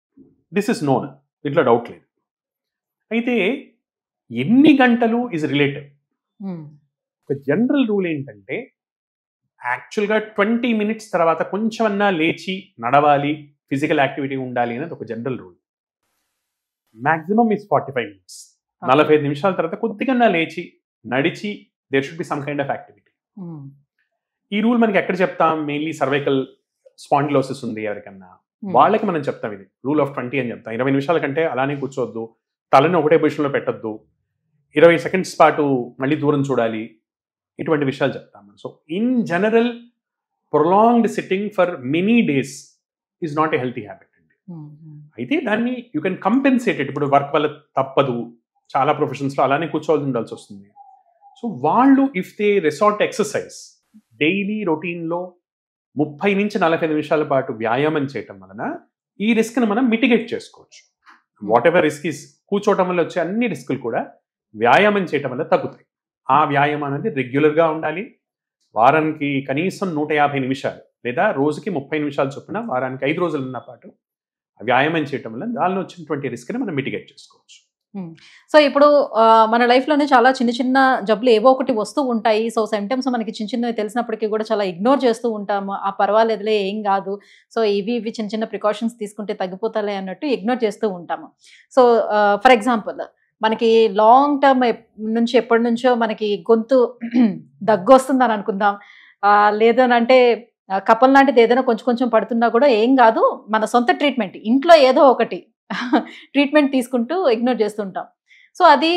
దిస్ ఇస్ నోన్, ఇట్లా డౌట్ లేదు. అయితే ఎన్ని గంటలు ఇస్ రిలేటివ్. ఒక జనరల్ రూల్ ఏంటంటే యాక్చువల్గా 20 minutes తర్వాత కొంచెమన్నా లేచి నడవాలి, ఫిజికల్ యాక్టివిటీ ఉండాలి అనేది ఒక general rule. Maximum is 45 minutes. 45 నిమిషాల తర్వాత కొద్దిగా లేచి నడిచి there should be some kind of activity. ఈ రూల్ మనకి ఎక్కడ చెప్తాం? మెయిన్లీ సర్వైకల్ స్పాండిలోసిస్ ఉంది ఎవరికన్నా, వాళ్ళకి మనం చెప్తాం ఇది రూల్ ఆఫ్ 20 అని చెప్తాం. 20 నిమిషాల కంటే అలానే కూర్చోవద్దు, తలని ఒకటే పొజిషన్లో పెట్టద్దు, 20 seconds పాటు మళ్ళీ దూరం చూడాలి, ఇటువంటి విషయాలు చెప్తాం. So in general prolonged sitting for many days is not a healthy habit అండి. అయితే దాన్ని యూ కెన్ కంపెన్సేట్ ఇట్. ఇప్పుడు వర్క్ వల్ల తప్పదు, చాలా ప్రొఫెషన్స్లో అలానే కూర్చోవాల్సి ఉండాల్సి వస్తుంది. సో వాళ్ళు if they resort exercise, daily రొటీన్లో 30 నుంచి 45 నిమిషాల పాటు వ్యాయామం చేయటం వలన ఈ రిస్క్ని మనం మిటిగేట్ చేసుకోవచ్చు. వాట్ ఎవర్ రిస్క్ ఈస్, కూర్చోవటం వల్ల వచ్చే అన్ని రిస్కులు కూడా వ్యాయామం చేయటం వల్ల తగ్గుతాయి. ఆ వ్యాయామం అనేది రెగ్యులర్గా ఉండాలి. వారానికి కనీసం 150 నిమిషాలు లేదా రోజుకి 30 నిమిషాలు చొప్పున వారానికి 5 రోజులున్న పాటు వ్యాయామం చేయటం వల్ల దానిలో వచ్చినటువంటి రిస్క్ని మనం మిటిగేట్ చేసుకోవచ్చు. సో ఇప్పుడు మన లైఫ్లోనే చాలా చిన్న చిన్న జబ్బులు ఏవో ఒకటి వస్తూ ఉంటాయి. సో సిమ్టమ్స్ మనకి చిన్న చిన్నవి తెలిసినప్పటికీ కూడా చాలా ఇగ్నోర్ చేస్తూ ఉంటాము. ఆ పర్వాలేదులే, ఏం కాదు, సో ఇవి చిన్న చిన్న ప్రికాషన్స్ తీసుకుంటే తగ్గిపోతాలే అన్నట్టు ఇగ్నోర్ చేస్తూ ఉంటాము. సో ఫర్ ఎగ్జాంపుల్ మనకి లాంగ్ టర్మ్ నుంచి ఎప్పటి నుంచో మనకి గొంతు దగ్గు వస్తుందని అనుకుందాం, లేదనంటే కపల్ లాంటిది ఏదైనా కొంచెం కొంచెం పడుతున్నా కూడా ఏం కాదు, మన సొంత ట్రీట్మెంట్ ఇంట్లో ఏదో ఒకటి ట్రీట్మెంట్ తీసుకుంటూ ఇగ్నోర్ చేస్తుంటాం. సో అది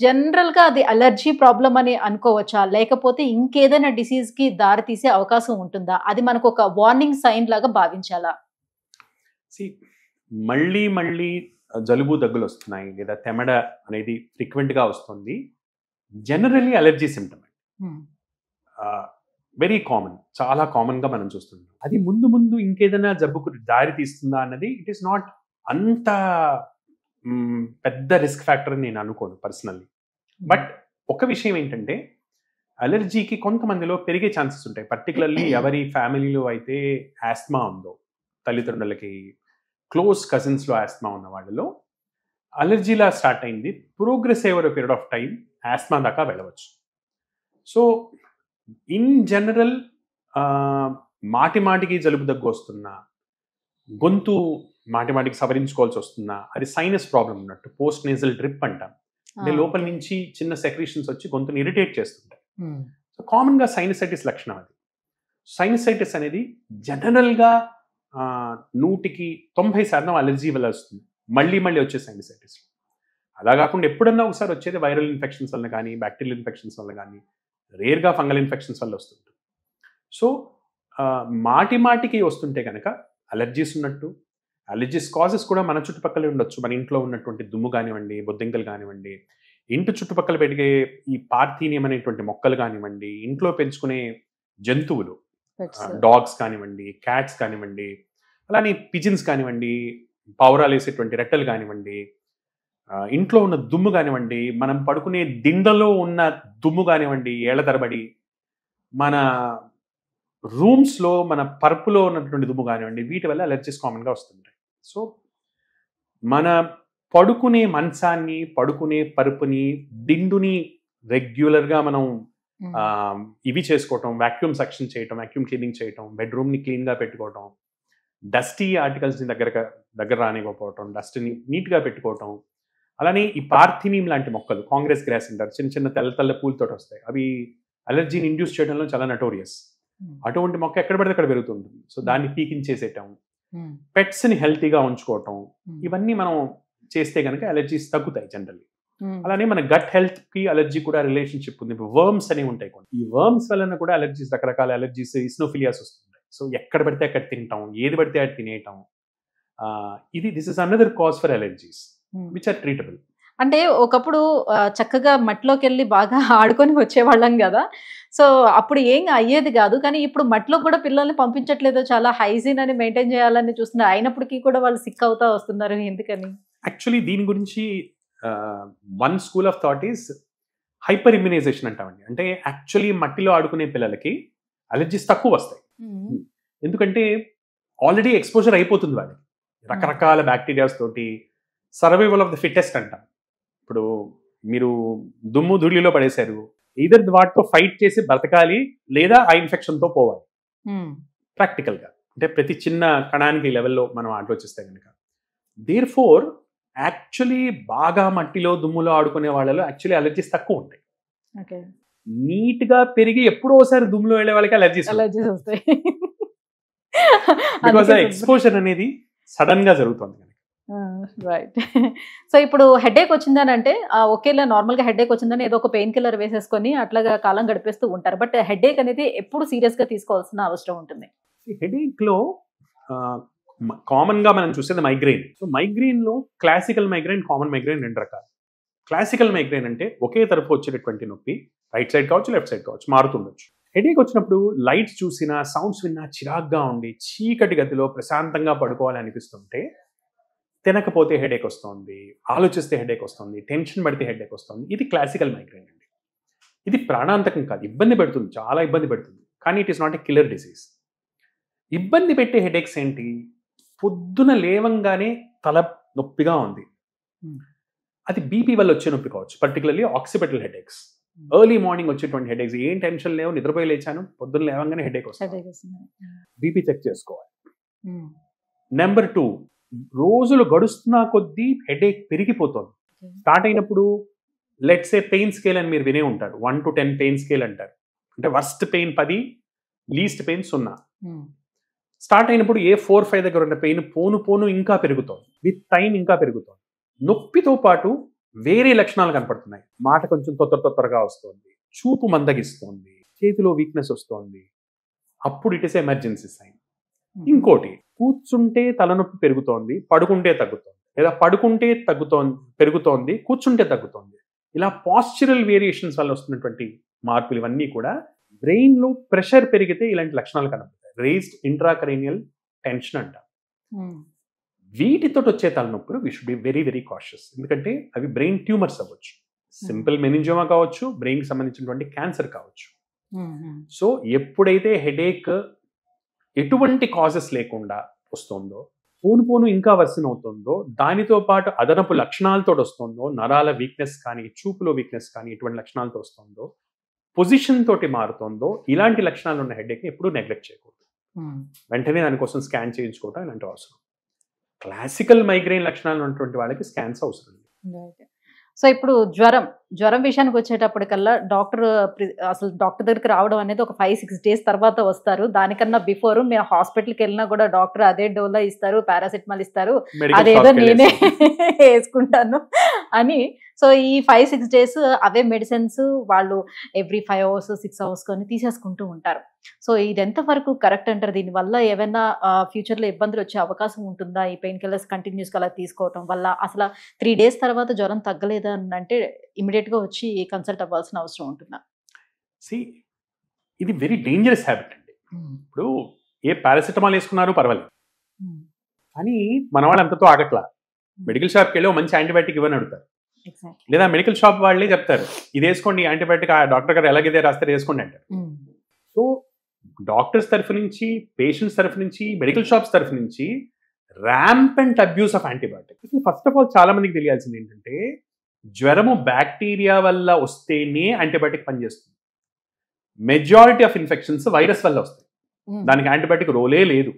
జనరల్గా అది అలర్జీ ప్రాబ్లం అని అనుకోవచ్చా, లేకపోతే ఇంకేదైనా డిసీజ్కి దారి తీసే అవకాశం ఉంటుందా? అది మనకు ఒక వార్నింగ్ సైన్ లాగా భావించాలా? మళ్ళీ మళ్ళీ జలుబు దగ్గులు వస్తున్నాయి లేదా తెమడ అనేది ఫ్రీక్వెంట్గా వస్తుంది, generally allergy symptom. Very common, చాలా కామన్గా మనం చూస్తున్నాం. అది ముందు ముందు ఇంకేదైనా జబ్బుకు దారి తీస్తుందా అన్నది ఇట్ ఈస్ నాట్ అంత పెద్ద రిస్క్ ఫ్యాక్టర్ అని నేను అనుకోను పర్సనల్లీ. బట్ ఒక విషయం ఏంటంటే అలర్జీకి కొంతమందిలో పెరిగే ఛాన్సెస్ ఉంటాయి. పర్టికులర్లీ ఎవరి ఫ్యామిలీలో అయితే ఆస్మా ఉందో, తల్లిదండ్రులకి క్లోజ్ కజిన్స్లో ఆస్మా ఉన్న వాళ్ళలో అలర్జీలా స్టార్ట్ అయింది, progress over period of time asthma దాకా వెళ్ళవచ్చు. సో ఇన్ జనరల్ మాటి మాటికి జలుబు దగ్గు వస్తున్నా, గొంతు మాటి మాటికి సవరించుకోవాల్సి వస్తున్నా, అది సైనస్ ప్రాబ్లం ఉన్నట్టు. పోస్ట్ నేజల్ డ్రిప్ అంటాం. అంటే లోపల నుంచి చిన్న సెక్రీషన్స్ వచ్చి గొంతుని ఇరిటేట్ చేస్తుంటాయి. సో కామన్గా సైనసైటిస్ లక్షణం అది. సైనసైటిస్ అనేది జనరల్గా 100% అలర్జీ వల్ల వస్తుంది, మళ్ళీ మళ్ళీ వచ్చే సైనసైటిస్. అలా కాకుండా ఎప్పుడన్నా ఒకసారి వచ్చేది వైరల్ ఇన్ఫెక్షన్స్ వల్ల కానీ, బ్యాక్టీరియల్ ఇన్ఫెక్షన్స్ వల్ల కానీ, రేర్గా ఫంగల్ ఇన్ఫెక్షన్స్ వల్ల వస్తుంటుంది. సో మాటి మాటికి వస్తుంటే కనుక అలర్జీస్ ఉన్నట్టు. అలర్జీస్ కాజెస్ కూడా మన చుట్టుపక్కలే ఉండొచ్చు. మన ఇంట్లో ఉన్నటువంటి దుమ్ము కానివ్వండి, బొద్దింకలు కానివ్వండి, ఇంటి చుట్టుపక్కల పెరిగే ఈ పార్థీనియం అనేటువంటి మొక్కలు కానివ్వండి, ఇంట్లో పెంచుకునే జంతువులు, డాగ్స్ కానివ్వండి, క్యాట్స్ కానివ్వండి, అలానే పిజిన్స్ కానివ్వండి, పావురాలు వేసేటువంటి రెట్టలు కానివ్వండి, ఇంట్లో ఉన్న దుమ్ము కానివ్వండి, మనం పడుకునే దిండలో ఉన్న దుమ్ము కానివ్వండి, ఏళ్ల తరబడి మన రూమ్స్లో మన పరుపులో ఉన్నటువంటి దుమ్ము కానివ్వండి, వీటి వల్ల అలర్జీస్ కామన్గా వస్తుంటాయి. సో మన పడుకునే మంచాన్ని, పడుకునే పరుపుని, దిండుని రెగ్యులర్గా మనం ఇవి చేసుకోవటం, వాక్యూమ్ సక్షన్ చేయటం, వాక్యూమ్ క్లీనింగ్ చేయటం, బెడ్రూమ్ని క్లీన్గా పెట్టుకోవటం, డస్టీ ఆర్టికల్స్ని దగ్గర రానివ్వకపోవటం, డస్ట్ని నీట్గా పెట్టుకోవటం. అలానే ఈ పార్థినియం లాంటి మొక్కలు, కాంగ్రెస్ గ్రాస్ అంటారు, చిన్న చిన్న తెల్ల తెల్ల పూలతో వస్తాయి. అవి అలర్జీని ఇండ్యూస్ చేయడంలో చాలా నటోరియస్. అటువంటి మొక్క ఎక్కడ పడితే అక్కడ పెరుగుతుంటుంది. సో దాన్ని పీకించేసేయటం, పెట్స్ని హెల్తీగా ఉంచుకోవటం, ఇవన్నీ మనం చేస్తే కనుక అలర్జీస్ తగ్గుతాయి జనరల్లీ. అలానే మన గట్ హెల్త్ కి అలర్జీ కూడా రిలేషన్షిప్ ఉంది. వర్మ్స్ అనేవి ఉంటాయి కొన్ని. ఈ వర్మ్స్ వలన కూడా అలర్జీస్, రకరకాల అలర్జీస్, ఇస్నోఫిలియాస్ వస్తుంటాయి. సో ఎక్కడ పడితే అక్కడ తింటాం, ఏది పడితే అది తినేయటం, this is another cause for allergies which are treatable. అంటే ఒకప్పుడు చక్కగా మట్టిలోకి వెళ్ళి బాగా ఆడుకొని వచ్చేవాళ్ళం కదా, సో అప్పుడు ఏం అయ్యేది కాదు. కానీ ఇప్పుడు మట్టిలో కూడా పిల్లల్ని పంపించట్లేదు, చాలా హైజీన్ అని మెయింటైన్ చేయాలని చూస్తున్నారు. అయినప్పటికీ కూడా వాళ్ళు సిక్ అవుతా వస్తున్నారు. ఎందుకని? యాక్చువల్లీ దీని గురించి one school of thought is hyper immunisation అంటామండి. అంటే యాక్చువల్లీ మట్టిలో ఆడుకునే పిల్లలకి అలర్జీస్ తక్కువ వస్తాయి. ఎందుకంటే ఆల్రెడీ ఎక్స్పోజర్ అయిపోతుంది వాళ్ళకి రకరకాల బ్యాక్టీరియాస్ తోటి. సర్వైవల్ ఆఫ్ ద ఫిట్టెస్ట్ అంటాం. ఇప్పుడు మీరు దుమ్ము ధూళిలో పడేశారు, ఈదర్ వాటితో ఫైట్ చేసి బ్రతకాలి, లేదా ఆ ఇన్ఫెక్షన్తో పోవాలి ప్రాక్టికల్గా. అంటే ప్రతి చిన్న కణానికి లెవెల్లో మనం ఆలోచిస్తే కనుక. దేర్ ఫోర్ యాక్చువల్లీ బాగా మట్టిలో దుమ్ములో ఆడుకునే వాళ్ళలో యాక్చువల్లీ అలర్జీస్ తక్కువ ఉంటాయి. నీట్గా పెరిగి ఎప్పుడో ఒకసారి దుమ్ములో వెళ్ళే వాళ్ళకి అలర్జీస్ వస్తాయి. బికాజ్ ఆ ఎక్స్పోజర్ అనేది సడన్ గా జరుగుతుంది. రైట్. సో ఇప్పుడు హెడేక్ వచ్చిందని అంటే ఒకేలా నార్మల్గా హెడేక్ వచ్చిందని ఏదో ఒక పెయిన్ కిల్లర్ వేసేసుకొని అట్లాగా కాలం గడిపేస్తూ ఉంటారు. బట్ హెడేక్ అనేది ఎప్పుడు సీరియస్గా తీసుకోవాల్సిన అవసరం ఉంటుంది. హెడేక్ లో కామన్ గా మనం చూసేది మైగ్రెయిన్. సో మైగ్రెయిన్ లో క్లాసికల్ మైగ్రెయిన్, కామన్ మైగ్రెయిన్ రెండు రకాలు. క్లాసికల్ మైగ్రెయిన్ అంటే ఒకే తరఫు వచ్చేటటువంటి నొప్పి, రైట్ సైడ్ కావచ్చు, లెఫ్ట్ సైడ్ కావచ్చు, మారుతుండొచ్చు. హెడేక్ వచ్చినప్పుడు లైట్స్ చూసినా, సౌండ్స్ విన్నా చిరాగ్గా ఉండి, చీకటి గదిలో ప్రశాంతంగా పడుకోవాలని అనిపిస్తుంటే, తినకపోతే హెడేక్ వస్తుంది, ఆలోచిస్తే హెడేక్ వస్తుంది, టెన్షన్ పడితే హెడేక్ వస్తుంది. ఇది క్లాసికల్ మైగ్రెయిన్ అండి. ఇది ప్రాణాంతకం కాదు, ఇబ్బంది పెడుతుంది, చాలా ఇబ్బంది పెడుతుంది. కానీ it is not a killer disease. ఇబ్బంది పెట్టే హెడేక్స్ ఏంటి? పొద్దున లేవంగానే తల నొప్పిగా ఉంది, అది బీపీ వల్ల వచ్చే నొప్పి కావచ్చు, particularly occipital headaches. Early morning వచ్చేటువంటి హెడేక్స్, ఏం టెన్షన్ లేవు, నిద్రపోయి లేచాను, పొద్దున్న లేవంగానే హెడేక్ వస్తుంది, బీపీ చెక్ చేసుకోవాలి. నెంబర్ 2, రోజులు గడుస్తున్నా కొద్దీ హెడేక్ పెరిగిపోతుంది. స్టార్ట్ అయినప్పుడు లెట్స్ ఏ పెయిన్ స్కేల్ అని మీరు వినే ఉంటారు, 1 to 10 పెయిన్ స్కేల్ అంటారు. అంటే worst pain 10, least pain 0. Start అయినప్పుడు ఏ 4-5 దగ్గర ఉన్న పెయిన్ పోను ఇంకా పెరుగుతుంది, విత్ టైం ఇంకా పెరుగుతుంది. నొప్పితో పాటు వేరే లక్షణాలు కనపడుతున్నాయి. మాట కొంచెం తొందరగా వస్తుంది, చూపు మందగిస్తుంది, చేతిలో వీక్నెస్ వస్తుంది. అప్పుడు ఇట్ ఇస్ ఎమర్జెన్సీ సైన్. ఇంకోటి, కూర్చుంటే తలనొప్పి పెరుగుతోంది, పడుకుంటే తగ్గుతోంది, లేదా పడుకుంటే పెరుగుతోంది, కూర్చుంటే తగ్గుతోంది. ఇలా పాస్చరల్ వేరియేషన్స్ వల్ల వస్తున్నటువంటి మార్పులు ఇవన్నీ కూడా బ్రెయిన్ లో ప్రెషర్ పెరిగితే ఇలాంటి లక్షణాలు కనబడతాయి. రేజ్డ్ ఇంట్రాక్రేనియల్ టెన్షన్ అంటాం. వీటితో వచ్చే తలనొప్పులు we should be very very cautious. ఎందుకంటే అవి బ్రెయిన్ ట్యూమర్స్ అవ్వచ్చు, సింపుల్ మెనింజోమా కావచ్చు, బ్రెయిన్ కి సంబంధించినటువంటి క్యాన్సర్ కావచ్చు. సో ఎప్పుడైతే హెడేక్ ఎటువంటి కాజెస్ లేకుండా వస్తుందో, పోను ఇంకా వర్సన్ అవుతుందో, దానితో పాటు అదనపు లక్షణాలతో వస్తుందో, నరాల వీక్నెస్ కానీ, చూపులో వీక్నెస్ కానీ ఇటువంటి లక్షణాలతో వస్తుందో, పొజిషన్ తోటి మారుతుందో, ఇలాంటి లక్షణాలు ఉన్న హెడేక్ని ఎప్పుడూ నెగ్లెక్ట్ చేయకూడదు. వెంటనే దానికోసం స్కాన్ చేయించుకోవటం ఇలాంటి అవసరం. క్లాసికల్ మైగ్రేన్ లక్షణాలు ఉన్నటువంటి వాళ్ళకి స్కాన్స్ అవసరం లేదు. సో ఇప్పుడు జ్వరం విషయానికి వచ్చేటప్పటికల్లా అసలు డాక్టర్ దగ్గరికి రావడం అనేది ఒక 5-6 డేస్ తర్వాత వస్తారు. దానికన్నా బిఫోర్ మీరు హాస్పిటల్కి వెళ్ళినా కూడా డాక్టర్ అదే డోలా ఇస్తారు, పారాసిటమాల్ ఇస్తారు, అదేదో నేనే వేసుకుంటాను అని. సో ఈ 5-6 డేస్ అవే మెడిసిన్స్ వాళ్ళు ఎవ్రీ 5 hours 6 hours కొని తీసేసుకుంటూ ఉంటారు. సో ఇది ఎంతవరకు కరెక్ట్ అంటారు? దీనివల్ల ఏమైనా ఫ్యూచర్లో ఇబ్బందులు వచ్చే అవకాశం ఉంటుందా ఈ పెయిన్ కిల్లర్స్ కంటిన్యూస్గా అలా తీసుకోవటం వల్ల? అసలు 3 days తర్వాత జ్వరం తగ్గలేదా అని అంటే ఇమీడియట్గా వచ్చి కన్సల్ట్ అవ్వాల్సిన అవసరం ఉంటుందా? ఇది వెరీ డేంజరస్ హ్యాబిట్ అండి. ఇప్పుడు ఏ పారాసిటమాల్ వేసుకున్నారు పర్వాలేదు, కానీ మన వాళ్ళు అంతతో ఆగట్లా. మెడికల్ షాప్కి వెళ్ళి మంచి యాంటీబయాటిక్ ఇవ్వని అడుగుతారు, లేదా మెడికల్ షాప్ వాళ్ళే చెప్తారు ఇది వేసుకోండి యాంటీబయాటిక్, ఆ డాక్టర్ గారు ఎలాగైతే రాస్తారు వేసుకోండి అంటారు. సో డాక్టర్స్ తరఫు నుంచి, పేషెంట్స్ తరఫు నుంచి, మెడికల్ షాప్స్ తరఫు నుంచి rampant abuse of antibiotic. First of all చాలా మందికి తెలియాల్సింది ఏంటంటే, జ్వరము బ్యాక్టీరియా వల్ల వస్తేనే యాంటీబయాటిక్ పనిచేస్తుంది. మెజారిటీ ఆఫ్ ఇన్ఫెక్షన్స్ వైరస్ వల్ల వస్తాయి, దానికి యాంటీబయాటిక్ రోలే లేదు.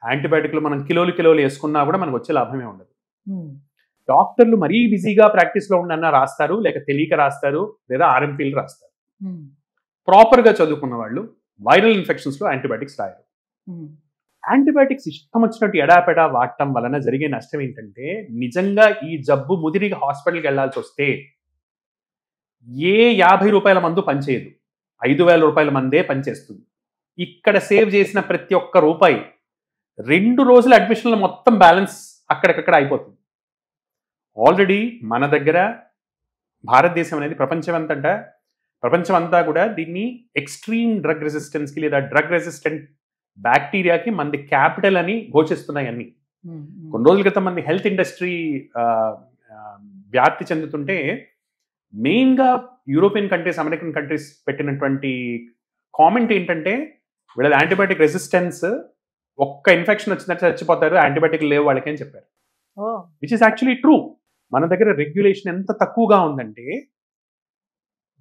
యాంటీబయాటిక్లు మనం కిలోలు వేసుకున్నా కూడా మనకు వచ్చే లాభమే ఉండదు. డాక్టర్లు మరీ బిజీగా ప్రాక్టీస్లో ఉండన్నా రాస్తారు, లేక తెలియక రాస్తారు, లేదా ఆర్ఎంపీలు రాస్తారు. ప్రాపర్గా చదువుకున్న వాళ్ళు వైరల్ ఇన్ఫెక్షన్స్లో యాంటీబయాటిక్స్ రాయరు. యాంటీబయాటిక్స్ ఇష్టం వచ్చినట్టు ఎడాపెడా వాడటం వలన జరిగే నష్టం ఏంటంటే, నిజంగా ఈ జబ్బు ముదిరిగా హాస్పిటల్కి వెళ్లాల్సి వస్తే ఏ 50 రూపాయల మందు పనిచేయదు, 5,000 రూపాయల మందే పనిచేస్తుంది. ఇక్కడ సేవ్ చేసిన ప్రతి ఒక్క రూపాయి 2 రోజుల అడ్మిషన్ల మొత్తం బ్యాలెన్స్ అక్కడికక్కడ అయిపోతుంది. ఆల్రెడీ మన దగ్గర భారతదేశం అనేది ప్రపంచం అంతా కూడా దీన్ని ఎక్స్ట్రీమ్ డ్రగ్ రెసిస్టెన్స్కి లేదా డ్రగ్ రెసిస్టెంట్ బ్యాక్టీరియాకి మంది క్యాపిటల్ అని ఘోషిస్తున్నాయి అన్ని. కొన్ని రోజుల క్రితం మంది హెల్త్ ఇండస్ట్రీ వ్యాప్తి చెందుతుంటే మెయిన్గా యూరోపియన్ కంట్రీస్, అమెరికన్ కంట్రీస్ పెట్టినటువంటి కామెంట్ ఏంటంటే, వీళ్ళ యాంటీబయాటిక్ రెసిస్టెన్స్, ఒక్క ఇన్ఫెక్షన్ వచ్చినట్టు చచ్చిపోతారు, యాంటీబయాటిక్ లేవు వాళ్ళకి అని చెప్పారు. Which is actually true. మన దగ్గర రెగ్యులేషన్ ఎంత తక్కువగా ఉందంటే,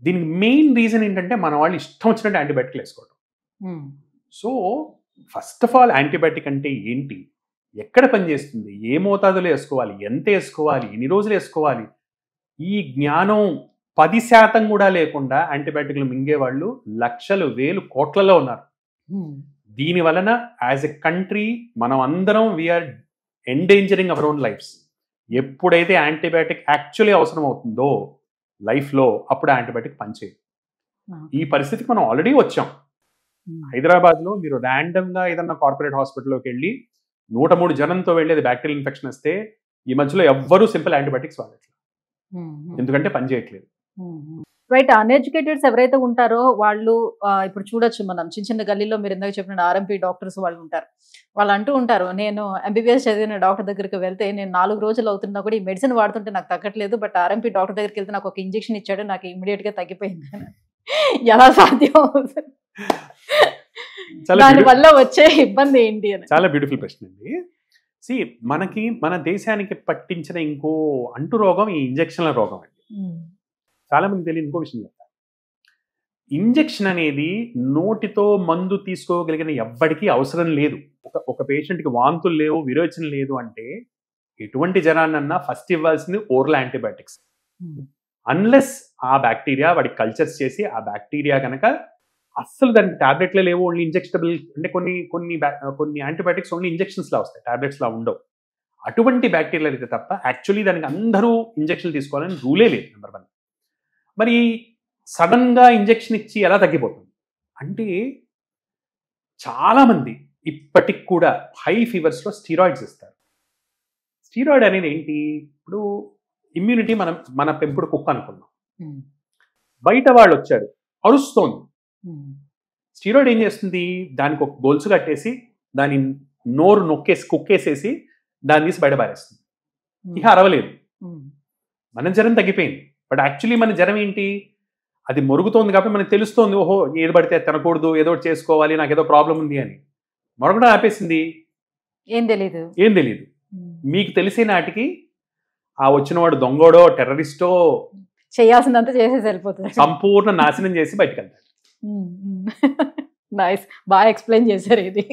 దీనికి మెయిన్ రీజన్ ఏంటంటే మన వాళ్ళు ఇష్టం వచ్చినట్టు యాంటీబయాటిక్లు వేసుకోవడం. So first of all antibiotic అంటే ఏంటి, ఎక్కడ పనిచేస్తుంది, ఏ మోతాదులో వేసుకోవాలి, ఎంత వేసుకోవాలి, ఎన్ని రోజులు వేసుకోవాలి, ఈ జ్ఞానం 10% కూడా లేకుండా యాంటీబయాటిక్లు మింగే వాళ్ళు లక్షలు, వేలు, కోట్లలో ఉన్నారు. దీని వలన యాజ్ ఎ కంట్రీ మనం అందరం we're endangering our own lifes. ఎప్పుడైతే యాంటీబయాటిక్ యాక్చువల్లీ అవసరం అవుతుందో లైఫ్లో, అప్పుడు యాంటీబయాటిక్ పనిచేయదు. ఈ పరిస్థితికి మనం ఆల్రెడీ వచ్చాం. హైదరాబాద్లో మీరు ర్యాండమ్గా ఏదన్నా కార్పొరేట్ హాస్పిటల్లోకి వెళ్ళి 103 జనంతో వెళ్ళి అది బ్యాక్టీరియల్ ఇన్ఫెక్షన్ వస్తే ఈ మధ్యలో ఎవ్వరూ సింపుల్ యాంటీబయాటిక్స్ వాడట్లేదు, ఎందుకంటే పనిచేయట్లేదు. రైట్. అన్ఎడ్యుకేటెడ్స్ ఎవరైతే ఉంటారో వాళ్ళు ఇప్పుడు చూడొచ్చు, మనం చిన్న చిన్న గల్లీలో మీరు ఇందాక చెప్పిన ఆర్ఎంపీ డాక్టర్స్ వాళ్ళు ఉంటారు. వాళ్ళు అంటూ ఉంటారు, నేను ఎంబీబీఎస్ చదివిన డాక్టర్ దగ్గరికి వెళ్తే నేను 4 రోజులు అవుతున్నా కూడా ఈ మెడిసిన్ వాడుతుంటే నాకు తగ్గట్లేదు, బట్ ఆర్ఎంపీ డాక్టర్ దగ్గరికి వెళ్తే నాకు ఒక ఇంజెక్షన్ ఇచ్చాడు, నాకు ఇమీడియట్గా తగ్గిపోయింది. ఎలా సాధ్యం అవుతుంది? దాని వల్ల వచ్చే ఇబ్బంది ఏంటి అని చాలా బ్యూటిఫుల్ ప్రశ్న అండి. మనకి మన దేశానికి పట్టించిన ఇంకో అంటు రోగం ఈ ఇంజెక్షన్ల రోగం అండి. చాలా మంది తెలియని ఇంకో విషయం చెప్తారు. ఇంజెక్షన్ అనేది నోటితో మందు తీసుకోగలిగిన ఎవ్వడికి అవసరం లేదు. ఒక పేషెంట్కి వాంతులు లేవు, విరోచన లేదు అంటే ఎటువంటి జనాన్నన్నా ఫస్ట్ ఇవ్వాల్సింది ఓరల్ యాంటీబయాటిక్స్. అన్లెస్ ఆ బ్యాక్టీరియా వాడికి కల్చర్స్ చేసి, ఆ బ్యాక్టీరియా కనుక అస్సలు దానికి టాబ్లెట్లే లేవు, ఓన్లీ ఇంజెక్టబుల్ అంటే కొన్ని యాంటీబయాటిక్స్ ఓన్లీ ఇంజెక్షన్స్లా వస్తాయి, టాబ్లెట్స్లా ఉండవు. అటువంటి బ్యాక్టీరియా అయితే తప్ప యాక్చువల్లీ దానికి అందరూ ఇంజెక్షన్ తీసుకోవాలని రూలే లేదు. నెంబర్ 1. మరి సడన్గా ఇంజెక్షన్ ఇచ్చి ఎలా తగ్గిపోతుంది అంటే, చాలామంది ఇప్పటికి కూడా హై ఫీవర్స్లో స్టీరాయిడ్స్ ఇస్తారు. స్టీరాయిడ్ అనేది ఏంటి? ఇప్పుడు ఇమ్యూనిటీ మన పెంపుడు కుక్క అనుకున్నాం, బయట వాళ్ళు వచ్చారు అరుస్తోంది, స్టీరాయిడ్ ఏం చేస్తుంది? దానికి ఒక గొలుసు కట్టేసి దాని నోరు కుక్కేసేసి దాన్ని తీసి బయట పారేస్తుంది. ఇక అరవలేదు, మన జ్వరం తగ్గిపోయింది. బట్ యాక్చువల్లీ మన జ్వరం ఏంటి? అది మొరుగుతోంది కాబట్టి మనకు తెలుస్తోంది, ఓహో ఏది పడితే తినకూడదు, ఏదో చేసుకోవాలి, నాకు ఏదో ప్రాబ్లం ఉంది అని. మరొకటి ఆపేసింది, ఏం తెలీదు. ఏం తెలియదు. మీకు తెలిసే నాటికి ఆ వచ్చినవాడు దొంగోడో టెర్రరిస్టో చేయాల్సిందంతా చేసేసి వెళ్ళిపోతారు. సంపూర్ణ నాశనం చేసి బయటకు వెళ్తాడు. నైస్, బాగా ఎక్స్ప్లెయిన్ చేశారు ఇది.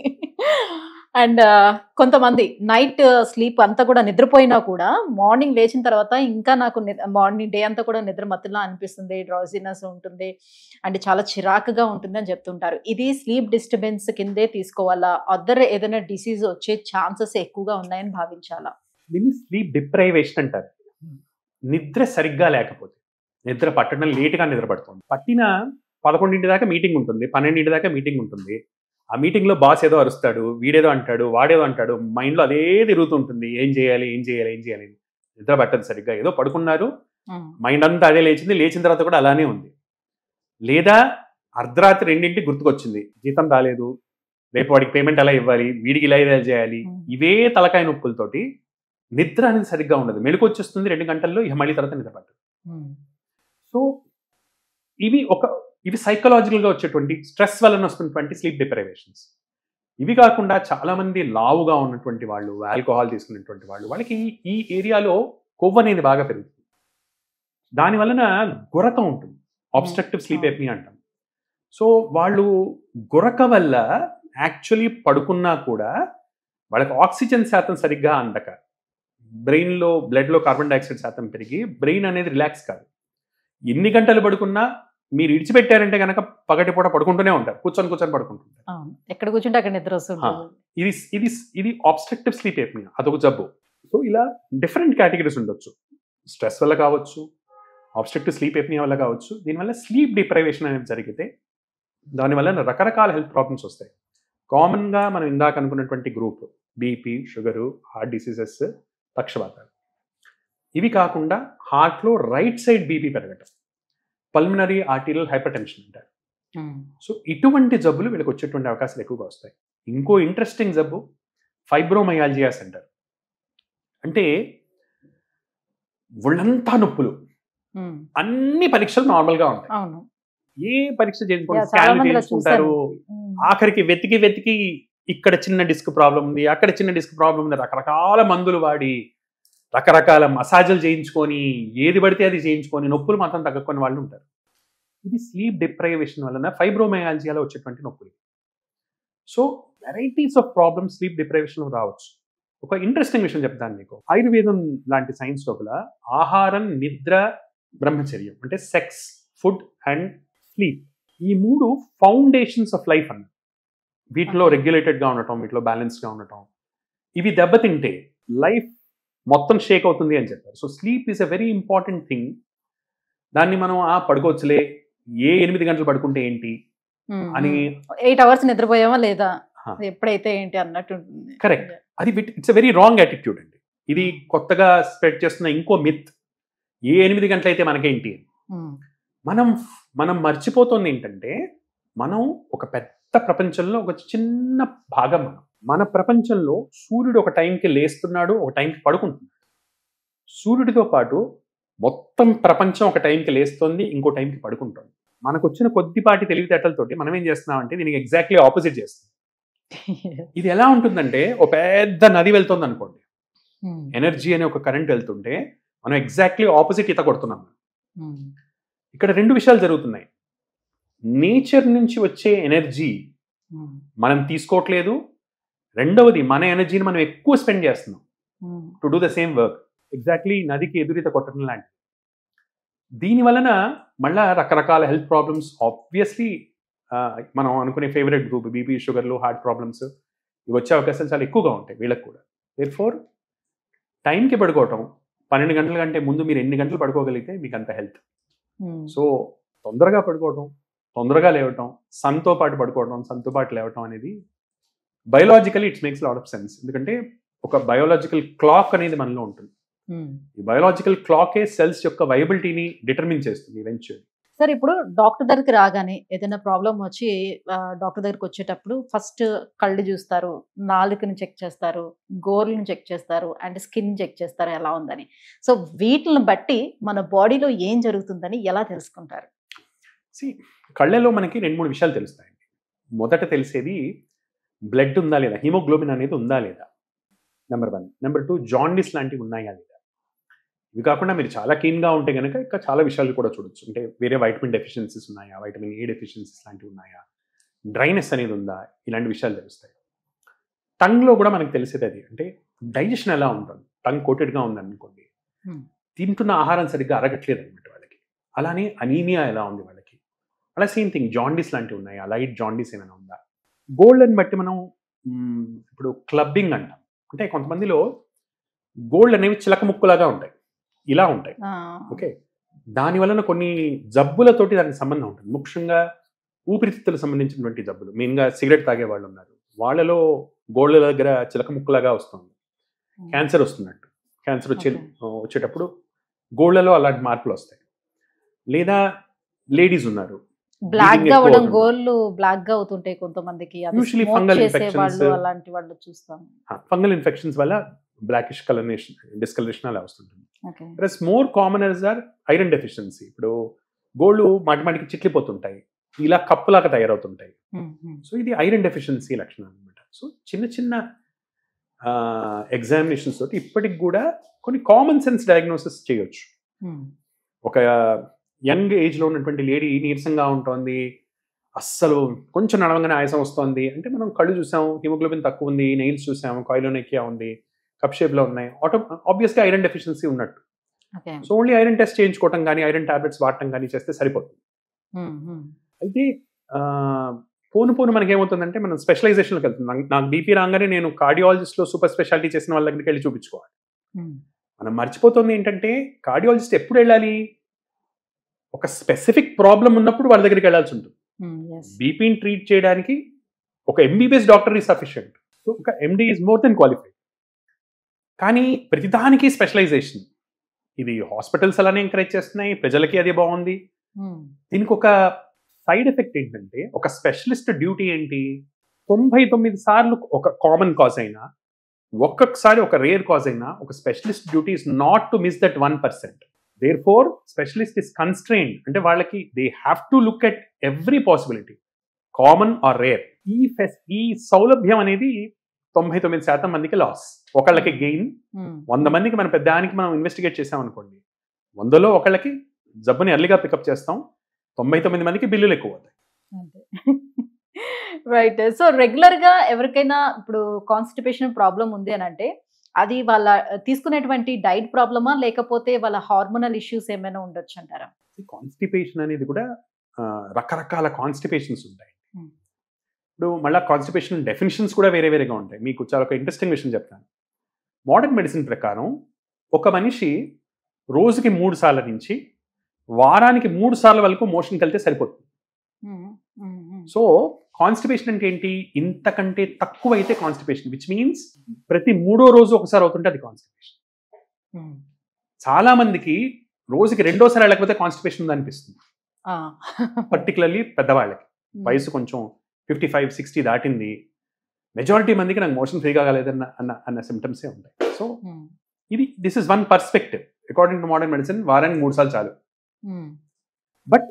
అండ్ కొంతమంది నైట్ స్లీప్ అంతా కూడా నిద్రపోయినా కూడా మార్నింగ్ లేచిన తర్వాత ఇంకా నాకు మార్నింగ్ డే అంతా కూడా నిద్ర మత్తులా అనిపిస్తుంది, డ్రౌజినెస్ ఉంటుంది అంటే చాలా చిరాకుగా ఉంటుంది అని చెప్తుంటారు. ఇది స్లీప్ డిస్టర్బెన్స్ కిందే తీసుకోవాలా, అదర్ ఏదైనా డిసీజ్ వచ్చే ఛాన్సెస్ ఎక్కువగా ఉన్నాయని భావించాలా? దీన్ని స్లీప్ డిప్రైవేషన్ అంటారు. నిద్ర సరిగ్గా లేకపోతే, నిద్ర పట్టడం లేటుగా నిద్ర పడుతుంది. పట్టిన 11 దాకా మీటింగ్ ఉంటుంది, 12 దాకా మీటింగ్ ఉంటుంది. ఆ మీటింగ్లో బాస్ ఏదో అరుస్తాడు, వీడేదో అంటాడు, వాడేదో అంటాడు, మైండ్లో అదే తిరుగుతుంటుంది. ఏం చేయాలి ఏం చేయాలి ఏం చేయాలి. నిద్ర పట్టదు సరిగ్గా. ఏదో పడుకున్నారు, మైండ్ అంతా అదే లేచింది, లేచిన తర్వాత కూడా అలానే ఉంది. లేదా అర్ధరాత్రి 2 గుర్తుకొచ్చింది, జీతం రాలేదు, రేపు వాడికి పేమెంట్ ఎలా ఇవ్వాలి, వీడికి ఇలా ఇలా చేయాలి. ఇవే తలకాయ నొప్పులతోటి నిద్ర అనేది సరిగ్గా ఉండదు. మెలకు వచ్చేస్తుంది 2 గంటల్లో, ఇక మళ్ళీ తర్వాత నిద్ర పట్టదు. సో ఇవి సైకలాజికల్గా వచ్చేటువంటి స్ట్రెస్ వలన వస్తున్నటువంటి స్లీప్ డిప్రైవేషన్స్. ఇవి కాకుండా చాలా మంది లావుగా ఉన్నటువంటి వాళ్ళు, ఆల్కహాల్ తీసుకునేటువంటి వాళ్ళు, వాళ్ళకి ఈ ఏరియాలో కొవ్వు అనేది బాగా పెరుగుతుంది. దాని వలన గురక ఉంటుంది, ఆబ్స్ట్రక్టివ్ స్లీప్ ఎప్నియా అంటాం. సో వాళ్ళు గురక వల్ల యాక్చువల్లీ పడుకున్నా కూడా వాళ్ళకి ఆక్సిజన్ శాతం సరిగ్గా అందక, బ్రెయిన్లో బ్లడ్లో కార్బన్ డైఆక్సైడ్ శాతం పెరిగి బ్రెయిన్ అనేది రిలాక్స్ కాదు. ఎన్ని గంటలు పడుకున్నా మీరు ఇడిచిపెట్టారంటే కనుక పగటిపూట పడుకుంటూనే ఉంటారు, కూర్చొని పడుకుంటుంటారు. ఎక్కడ కూర్చుంటే అక్కడ నిద్ర వస్తుంది. ఇది ఆబ్స్ట్రక్టివ్ స్లీప్ ఎప్నియా, అదొక జబ్బు. సో ఇలా డిఫరెంట్ కేటగిరీస్ ఉండొచ్చు. స్ట్రెస్ వల్ల కావచ్చు, ఆబ్స్ట్రక్టివ్ స్లీప్ ఎప్నియా వల్ల కావచ్చు. దీనివల్ల స్లీప్ డిప్రైవేషన్ అనేది జరిగితే దానివల్ల రకరకాల హెల్త్ ప్రాబ్లమ్స్ వస్తాయి. కామన్గా మనం ఇందాక అనుకున్నటువంటి group BP, sugar, heart diseases, పక్షవాతాలు. ఇవి కాకుండా హార్ట్లో రైట్ సైడ్ బీపీ పెరగటం, పల్మినరీ ఆర్టీరియల్ హైపర్ టెన్షన్ అంటారు. సో ఇటువంటి జబ్బులు వీళ్ళకి వచ్చేటువంటి అవకాశాలు ఎక్కువగా వస్తాయి. ఇంకో ఇంట్రెస్టింగ్ జబ్బు ఫైబ్రోమయాల్జియాస్ అంటారు. అంటే ఒళ్ళంతా నొప్పులు, అన్ని పరీక్షలు నార్మల్గా ఉంటాయి, ఏ పరీక్ష చేయించుకుంటారు, ఆఖరికి వెతికి ఇక్కడ చిన్న డిస్క్ ప్రాబ్లం ఉంది, అక్కడ చిన్న డిస్క్ ప్రాబ్లం ఉంది, రకరకాల మందులు వాడి రకరకాల మసాజులు చేయించుకొని ఏది పడితే అది చేయించుకొని నొప్పులు మాత్రం తగ్గకొని వాళ్ళు ఉంటారు. ఇది స్లీప్ డిప్రైవేషన్ వలన ఫైబ్రోమయాల్జియాలో వచ్చేటువంటి నొప్పులు. So varieties of problems sleep deprivation రావచ్చు. ఒక ఇంట్రెస్టింగ్ విషయం చెప్తాను మీకు. ఆయుర్వేదం లాంటి సైన్స్ లోపల ఆహారం, నిద్ర, బ్రహ్మచర్యం అంటే సెక్స్, ఫుడ్ అండ్ స్లీప్, ఈ 3 ఫౌండేషన్స్ ఆఫ్ లైఫ్ అన్న. వీటిలో రెగ్యులేటెడ్గా ఉండటం, వీటిలో బ్యాలెన్స్గా ఉండటం, ఇవి దెబ్బతింటే లైఫ్ మొత్తం షేక్ అవుతుంది అని చెప్పారు. So sleep is a very important thing. దాన్ని మనం పడుకోవచ్చులే, 8 గంటలు పడుకుంటే ఏంటి అని, 8 అవర్స్ నిద్రపోయామా లేదా ఎప్పుడైతే ఏంటి అన్నట్టు. కరెక్ట్. అది it's a very wrong attitude అండి. ఇది కొత్తగా స్ప్రెడ్ చేస్తున్న ఇంకో మిత్. 8 గంటలు అయితే మనకేంటి. మనం మర్చిపోతుంది ఏంటంటే, మనం ఒక పెద్ద ప్రపంచంలో ఒక చిన్న భాగం. మన ప్రపంచంలో సూర్యుడు ఒక టైంకి లేస్తున్నాడు, ఒక టైంకి పడుకుంటున్నాడు. సూర్యుడితో పాటు మొత్తం ప్రపంచం ఒక టైంకి లేస్తుంది, ఇంకో టైంకి పడుకుంటుంది. మనకు వచ్చిన కొద్దిపాటి తెలివితేటలతోటి మనం ఏం చేస్తున్నామంటే దీనికి ఎగ్జాక్ట్లీ ఆపోజిట్ చేస్తాం. ఇది ఎలా ఉంటుందంటే, ఒక పెద్ద నది వెళ్తుంది అనుకోండి, ఎనర్జీ అనే ఒక కరెంట్ వెళ్తుంటే మనం ఎగ్జాక్ట్లీ ఆపోజిట్ ఈత కొడుతున్నాం. ఇక్కడ 2 విషయాలు జరుగుతున్నాయి. నేచర్ నుంచి వచ్చే ఎనర్జీ మనం తీసుకోవట్లేదు, రెండవది మన ఎనర్జీని మనం ఎక్కువ స్పెండ్ చేస్తున్నాం to do the same work. Exactly నదికి ఎదురీత కొట్టడం లాంటిది. దీని వలన మళ్ళా రకరకాల హెల్త్ ప్రాబ్లమ్స్, ఆబ్వియస్లీ మనం అనుకునే ఫేవరెట్ గ్రూప్ బీపీ, షుగర్లు, హార్ట్ ప్రాబ్లమ్స్, ఇవి వచ్చే అవకాశాలు చాలా ఎక్కువగా ఉంటాయి వీళ్ళకి కూడా. దేర్ఫోర్ టైంకి పడుకోవటం, 12 గంటల కంటే ముందు మీరు ఎన్ని గంటలు పడుకోగలిగితే మీకు అంత హెల్త్. సో తొందరగా పడుకోవటం, తొందరగా లేవటం, సన్తో పాటు పడుకోవటం, సన్తో పాటు లేవటం అనేది biologically it's makes lot of sense. ఎందుకంటే ఒక బయోలాజికల్ క్లాక్ అనేది మనలో ఉంటుంది. ఈ బయోలాజికల్ క్లాకే సెల్స్ యొక్క వైబిలిటీని డిటర్మిన్ చేస్తుంది ఈవెన్చువల్లీ. సార్, ఇప్పుడు డాక్టర్ దగ్గరికి రాగానే ఏదైనా ప్రాబ్లం వచ్చి డాక్టర్ దగ్గరికి వచ్చేటప్పుడు ఫస్ట్ కళ్ళు చూస్తారు, నాలుకని చెక్ చేస్తారు, గోర్లను చెక్ చేస్తారు, అండ్ స్కిన్ చెక్ చేస్తారు ఎలా ఉందని. సో వీటిని బట్టి మన బాడీలో ఏం జరుగుతుందని ఎలా తెలుసుకుంటారు? కళ్ళలో మనకి 2-3 విషయాలు తెలుస్తాయండి. మొదట తెలిసేది బ్లడ్ ఉందా లేదా, హిమోగ్లోబిన్ అనేది ఉందా లేదా. నెంబర్ 1. నెంబర్ 2, జాండిస్ లాంటివి ఉన్నాయా లేదా. ఇవి కాకుండా మీరు చాలా కీన్గా ఉంటే కనుక ఇంకా చాలా విషయాలు కూడా చూడొచ్చు. అంటే వేరే వైటమిన్ డెఫిషియన్సీస్ ఉన్నాయా, వైటమిన్ ఏ డెఫిషియన్సీస్ లాంటివి ఉన్నాయా, డ్రైనెస్ అనేది ఉందా, ఇలాంటి విషయాలు తెలుస్తాయి. టంగ్లో కూడా మనకు తెలిసేది అది. అంటే డైజెషన్ ఎలా ఉంటుంది, టంగ్ కోటెడ్గా ఉందనుకోండి, తింటున్న ఆహారం సరిగ్గా అరగట్లేదు అనమాట వాళ్ళకి. అలానే అనీమియా ఎలా ఉంది వాళ్ళకి. అలా సేమ్ థింగ్ జాండిస్ లాంటివి ఉన్నాయా, లైట్ జాండిస్ ఏమైనా ఉందా. గోల్డ్ని బట్టి మనం ఇప్పుడు క్లబ్బింగ్ అంటాం. అంటే కొంతమందిలో గోల్డ్ అనేవి చిలక ముక్కులాగా ఉంటాయి, ఇలా ఉంటాయి. ఓకే, దాని వలన కొన్ని జబ్బులతోటి దానికి సంబంధం ఉంటుంది. ముఖ్యంగా ఊపిరితిత్తులకు సంబంధించినటువంటి జబ్బులు, మెయిన్గా సిగరెట్ తాగే వాళ్ళు ఉన్నారు, వాళ్ళలో గోల్డ్ దగ్గర చిలక ముక్కులాగా వస్తుంది. క్యాన్సర్ వస్తున్నట్టు, క్యాన్సర్ వచ్చేటప్పుడు గోల్డ్లలో అలాంటి మార్పులు వస్తాయి. లేదా లేడీస్ ఉన్నారు, బ్లాక్ గా అవడం, గోళ్ళు బ్లాక్ గా అవుతుంటాయి కొంతమందికి. యూజువల్లీ ఫంగల్ ఇన్ఫెక్షన్స్, అలాంటి వాళ్ళు చూస్తాం. ఫంగల్ ఇన్ఫెక్షన్స్ వల్ల బ్లాకిష్ కలరేషన్, డిస్కలరేషన్ అలా వస్తుంటుంది. Plus more commoners are iron deficiency. ఇప్పుడు గోళ్ళు మాటికి చిట్లిపోతుంటాయి, ఇలా కప్పులాగా తయారవుతుంటాయి. సో ఇది ఐరన్ డెఫిషియన్సీ లక్షణం అనమాట. సో చిన్న చిన్న ఎగ్జామినేషన్స్ తోటి ఇప్పటికి కూడా కొన్ని కామన్ సెన్స్ డయాగ్నోసిస్ చేయొచ్చు. ఒక యంగ్ ఏజ్లో ఉన్నటువంటి లేడీ నీరసంగా ఉంటుంది, అస్సలు కొంచెం నడవంగానే ఆయాసం వస్తుంది అంటే మనం కళ్ళు చూసాం, హిమోగ్లోబిన్ తక్కువ ఉంది, నెయిల్స్ చూసాము, కాయిలోనెకియా ఉంది, కప్ షేప్లో ఉన్నాయి, ఆబ్వియస్గా ఐరన్ డెఫిషియన్సీ ఉన్నట్టు. సో ఓన్లీ ఐరన్ టెస్ట్ చేయించుకోవటం కానీ ఐరన్ టాబ్లెట్స్ వాడటం కానీ చేస్తే సరిపోతుంది. అయితే పోను మనకి ఏమవుతుందంటే మనం స్పెషలైజేషన్లోకి వెళ్తున్నాం. నాకు బీపీ రాగానే నేను కార్డియాలజిస్ట్లో సూపర్ స్పెషాలిటీ చేసిన వాళ్ళ దగ్గరికి వెళ్ళి చూపించుకోవాలి. మనం మర్చిపోతుంది ఏంటంటే కార్డియాలజిస్ట్ ఎప్పుడు వెళ్ళాలి, ఒక స్పెసిఫిక్ ప్రాబ్లం ఉన్నప్పుడు వాళ్ళ దగ్గరికి వెళ్ళాల్సి ఉంటుంది. బీపీని ట్రీట్ చేయడానికి ఒక MBBS doctor is sufficient. So ఒక ఎండి ఈజ్ మోర్ దెన్ క్వాలిఫైడ్. కానీ ప్రతిదానికి స్పెషలైజేషన్, ఇది హాస్పిటల్స్ అలానే ఎంకరేజ్ చేస్తున్నాయి, ప్రజలకి అది బాగుంది. దీనికి ఒక సైడ్ ఎఫెక్ట్ ఏంటంటే, ఒక స్పెషలిస్ట్ డ్యూటీ ఏంటి, 99 సార్లు ఒక కామన్ కాజ్ అయినా, ఒక్కొక్కసారి ఒక రేర్ కాజ్ అయినా, ఒక specialist duty is not to miss that 1%. Therefore specialist is constrained. అంటే వాళ్ళకి they have to look at every possibility, common or rare. ఈ సౌలభ్యం అనేది 99% మందికి లాస్, ఒకళ్ళకి గెయిన్. 100 మందికి మన పెద్దానికి మనం ఇన్వెస్టిగేట్ చేసాం అనుకోండి, 100లో ఒకళ్ళకి జబ్బుని ఎర్లీగా పికప్ చేస్తాం, 99 మందికి బిల్లులు ఎక్కువ అవుతాయి. రైట్. సో రెగ్యులర్ గా ఎవరికైనా ఇప్పుడు కాన్స్టిపేషన్ ప్రాబ్లం ఉంది అని అంటే అది వాళ్ళ తీసుకునేటువంటి డైట్ ప్రాబ్లమా, లేకపోతే వాళ్ళ హార్మోనల్ ఇష్యూస్ ఏమైనా ఉండొచ్చు అంటారా? కాన్స్టిపేషన్ అనేది కూడా రకరకాల కాన్స్టిపేషన్స్ ఉంటాయి. ఇప్పుడు మళ్ళీ కాన్స్టిపేషన్ డెఫినిషన్స్ కూడా వేరేగా ఉంటాయి. మీకు చాలా ఒక ఇంట్రెస్టింగ్ విషయం చెప్తాను. మోడర్న్ మెడిసిన్ ప్రకారం ఒక మనిషి రోజుకి 3 సార్ల నుంచి వారానికి 3 సార్ల వరకు మోషన్కి వెళ్తే సరిపోతుంది. సో కాన్స్టిపేషన్ అంటే ఏంటి, ఇంతకంటే తక్కువ అయితే కాన్స్టిపేషన్, విచ్ మీన్స్ ప్రతి 3వ రోజు ఒకసారి అవుతుంటే అది కాన్స్టిపేషన్. చాలా మందికి రోజుకి 2వ సారి వెళ్ళకపోతే కాన్స్టిపేషన్ ఉంది అనిపిస్తుంది, పర్టికులర్లీ పెద్దవాళ్ళకి. వయసు కొంచెం 55-60 దాటింది, మెజారిటీ మందికి నాకు మోషన్ ఫ్రీగా కాలేదన్న అన్న సిమ్టమ్సే ఉంటాయి. So this is one perspective. According to modern medicine వారానికి 3 సార్లు చాలు. బట్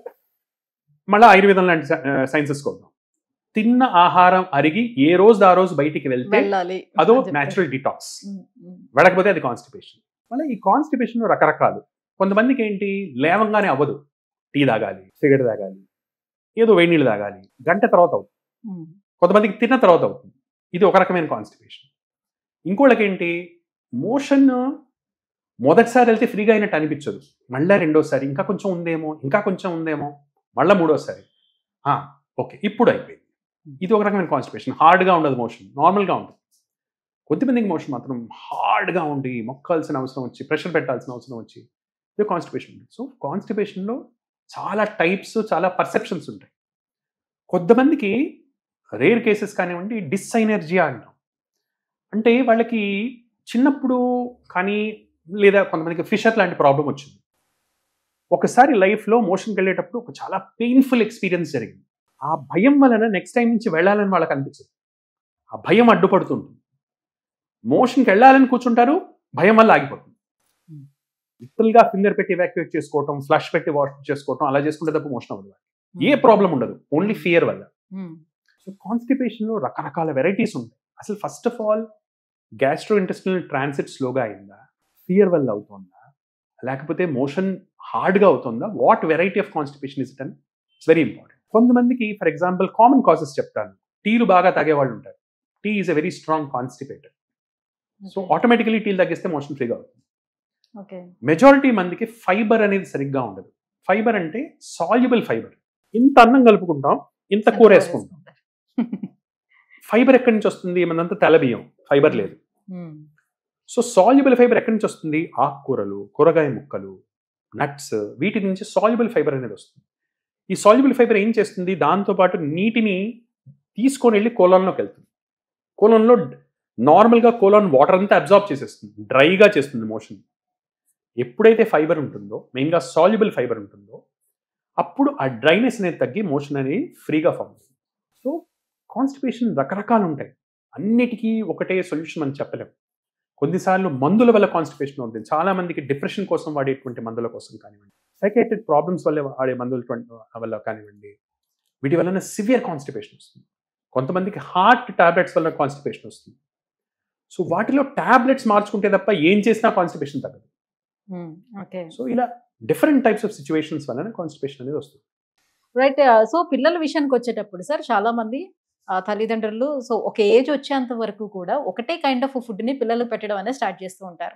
మళ్ళీ ఆయుర్వేదం లాంటి సైన్సెస్ కొద్దాం, తిన్న ఆహారం అరిగి ఏ రోజు ఆ రోజు బయటికి వెళ్తే అదో న్యాచురల్ డిటాక్స్, వెళ్ళకపోతే అది కాన్స్టిపేషన్. మళ్ళీ ఈ కాన్స్టిపేషన్ రకరకాలు. కొంతమందికి ఏంటి, లేవంగానే అవ్వదు, టీ తాగాలి, సిగరెట్ తాగాలి, ఏదో వేడి నీళ్ళు తాగాలి, గంట తర్వాత అవుతుంది. కొంతమందికి తిన్న తర్వాత అవుతుంది, ఇది ఒక రకమైన కాన్స్టిపేషన్. ఇంకోళ్ళకి ఏంటి, మోషన్ మొదటిసారి వెళ్తే ఫ్రీగా అయినట్టు అనిపించదు, మళ్ళీ 2వసారి ఇంకా కొంచెం ఉందేమో, మళ్ళీ 3వసారి ఓకే ఇప్పుడు అయిపోయింది. ఇది ఒక రకమైన కాన్స్టిపేషన్. హార్డ్గా ఉండదు మోషన్, నార్మల్గా ఉంటుంది. కొద్దిమందికి మోషన్ మాత్రం హార్డ్గా ఉండి మొక్కాల్సిన అవసరం వచ్చి, ప్రెషర్ పెట్టాల్సిన అవసరం వచ్చి, ఇది కాన్స్టిపేషన్ ఉంటుంది. సో కాన్స్టిపేషన్లో చాలా టైప్స్, చాలా పర్సెప్షన్స్ ఉంటాయి. కొంతమందికి రేర్ కేసెస్ కానివ్వండి, డిస్సైనర్జియా అంటాం. అంటే వాళ్ళకి చిన్నప్పుడు కానీ, లేదా కొంతమందికి ఫిషర్ లాంటి ప్రాబ్లం వచ్చింది. ఒకసారి లైఫ్లో మోషన్కి వెళ్ళేటప్పుడు ఒక చాలా పెయిన్ఫుల్ ఎక్స్పీరియన్స్ జరిగింది. ఆ భయం వలన నెక్స్ట్ టైం నుంచి వెళ్ళాలని వాళ్ళకి అనిపించదు, ఆ భయం అడ్డుపడుతుంటుంది. మోషన్కి వెళ్ళాలని కూర్చుంటారు, భయం వల్ల ఆగిపోతుంది. లిటరల్గా ఫింగర్ పెట్టి ఎవాక్యుయేట్ చేసుకోవటం, ఫ్లష్ పెట్టి వాష్ చేసుకోవటం, అలా చేసుకుంటే తప్ప మోషన్ అవ్వదు, ఏ ప్రాబ్లం ఉండదు, ఓన్లీ ఫియర్ వల్ల. సో కాన్స్టిపేషన్లో రకరకాల వెరైటీస్ ఉంటాయి. అసలు first of all gastrointestinal transit స్లోగా అయిందా, ఫియర్ వల్ల అవుతుందా, లేకపోతే మోషన్ హార్డ్గా అవుతుందా, what variety of constipation is it అని ఇట్స్ వెరీ ఇంపార్టెంట్. కొంతమందికి ఫర్ ఎగ్జాంపుల్ కామన్ కాజెస్ చెప్తాను. టీలు బాగా తాగేవాళ్ళు ఉంటారు. Tea is a very strong constipator. So automatically టీలు తగ్గిస్తే మోషన్ ఫ్రీగా అవుతుంది. మెజారిటీ మందికి ఫైబర్ అనేది సరిగ్గా ఉండదు. ఫైబర్ అంటే సాల్యుబుల్ ఫైబర్. ఇంత అన్నం కలుపుకుంటాం, ఇంత కూర వేసుకుంటాం. ఫైబర్ ఎక్కడి నుంచి వస్తుంది? మనంతా తెల్లబియ్యం, ఫైబర్ లేదు. సో సాల్యుబుల్ ఫైబర్ ఎక్కడి నుంచి వస్తుంది? ఆకుకూరలు, కూరగాయ ముక్కలు, నట్స్, వీటి నుంచి సాల్యుబుల్ ఫైబర్ అనేది వస్తుంది. ఈ సాల్యుబుల్ ఫైబర్ ఏం చేస్తుంది? దాంతోపాటు నీటిని తీసుకొని వెళ్ళి కోలాన్లోకి వెళ్తుంది. కోలాన్లో నార్మల్గా కోలాన్ వాటర్ అంతా అబ్జార్బ్ చేసేస్తుంది, డ్రైగా చేస్తుంది మోషన్. ఎప్పుడైతే ఫైబర్ ఉంటుందో, మెయిన్గా సాల్యుబుల్ ఫైబర్ ఉంటుందో, అప్పుడు ఆ డ్రైనెస్ అనేది తగ్గి మోషన్ అనేది ఫ్రీగా ఫామ్ అవుతుంది. సో కాన్స్టిపేషన్ రకరకాలు ఉంటాయి. అన్నిటికీ ఒకటే సొల్యూషన్ అని చెప్పలేము. కొన్నిసార్లు మందుల వల్ల కాన్స్టిపేషన్ అవుతుంది. చాలా మందికి డిప్రెషన్ కోసం వాడేటువంటి మందుల కోసం కానివ్వండి, సైకాట్రిక్ ప్రాబ్లమ్స్ వల్ల వాడే మందుల వల్ల కానివ్వండి, వీటి వలన సివియర్ కాన్స్టిపేషన్ వస్తుంది. కొంతమందికి హార్ట్ టాబ్లెట్స్ వల్ల కాన్స్టిపేషన్ వస్తుంది. సో వాటిలో టాబ్లెట్స్ మార్చుకుంటే తప్ప ఏం చేసినా కాన్స్టిపేషన్ తగ్గదు. సో ఇలా డిఫరెంట్ టైప్స్ ఆఫ్ సిచ్యువేషన్స్ వలన కాన్స్టిపేషన్ అనేది వస్తుంది. రైట్. సో పిల్లల విషయానికి వచ్చేటప్పుడు సార్, చాలా మంది తల్లిదండ్రులు సో ఒక ఏజ్ వచ్చేంత వరకు కూడా ఒకటే కైండ్ ఆఫ్ ఫుడ్ని పిల్లలకు పెట్టడం అనేది స్టార్ట్ చేస్తూ ఉంటారు.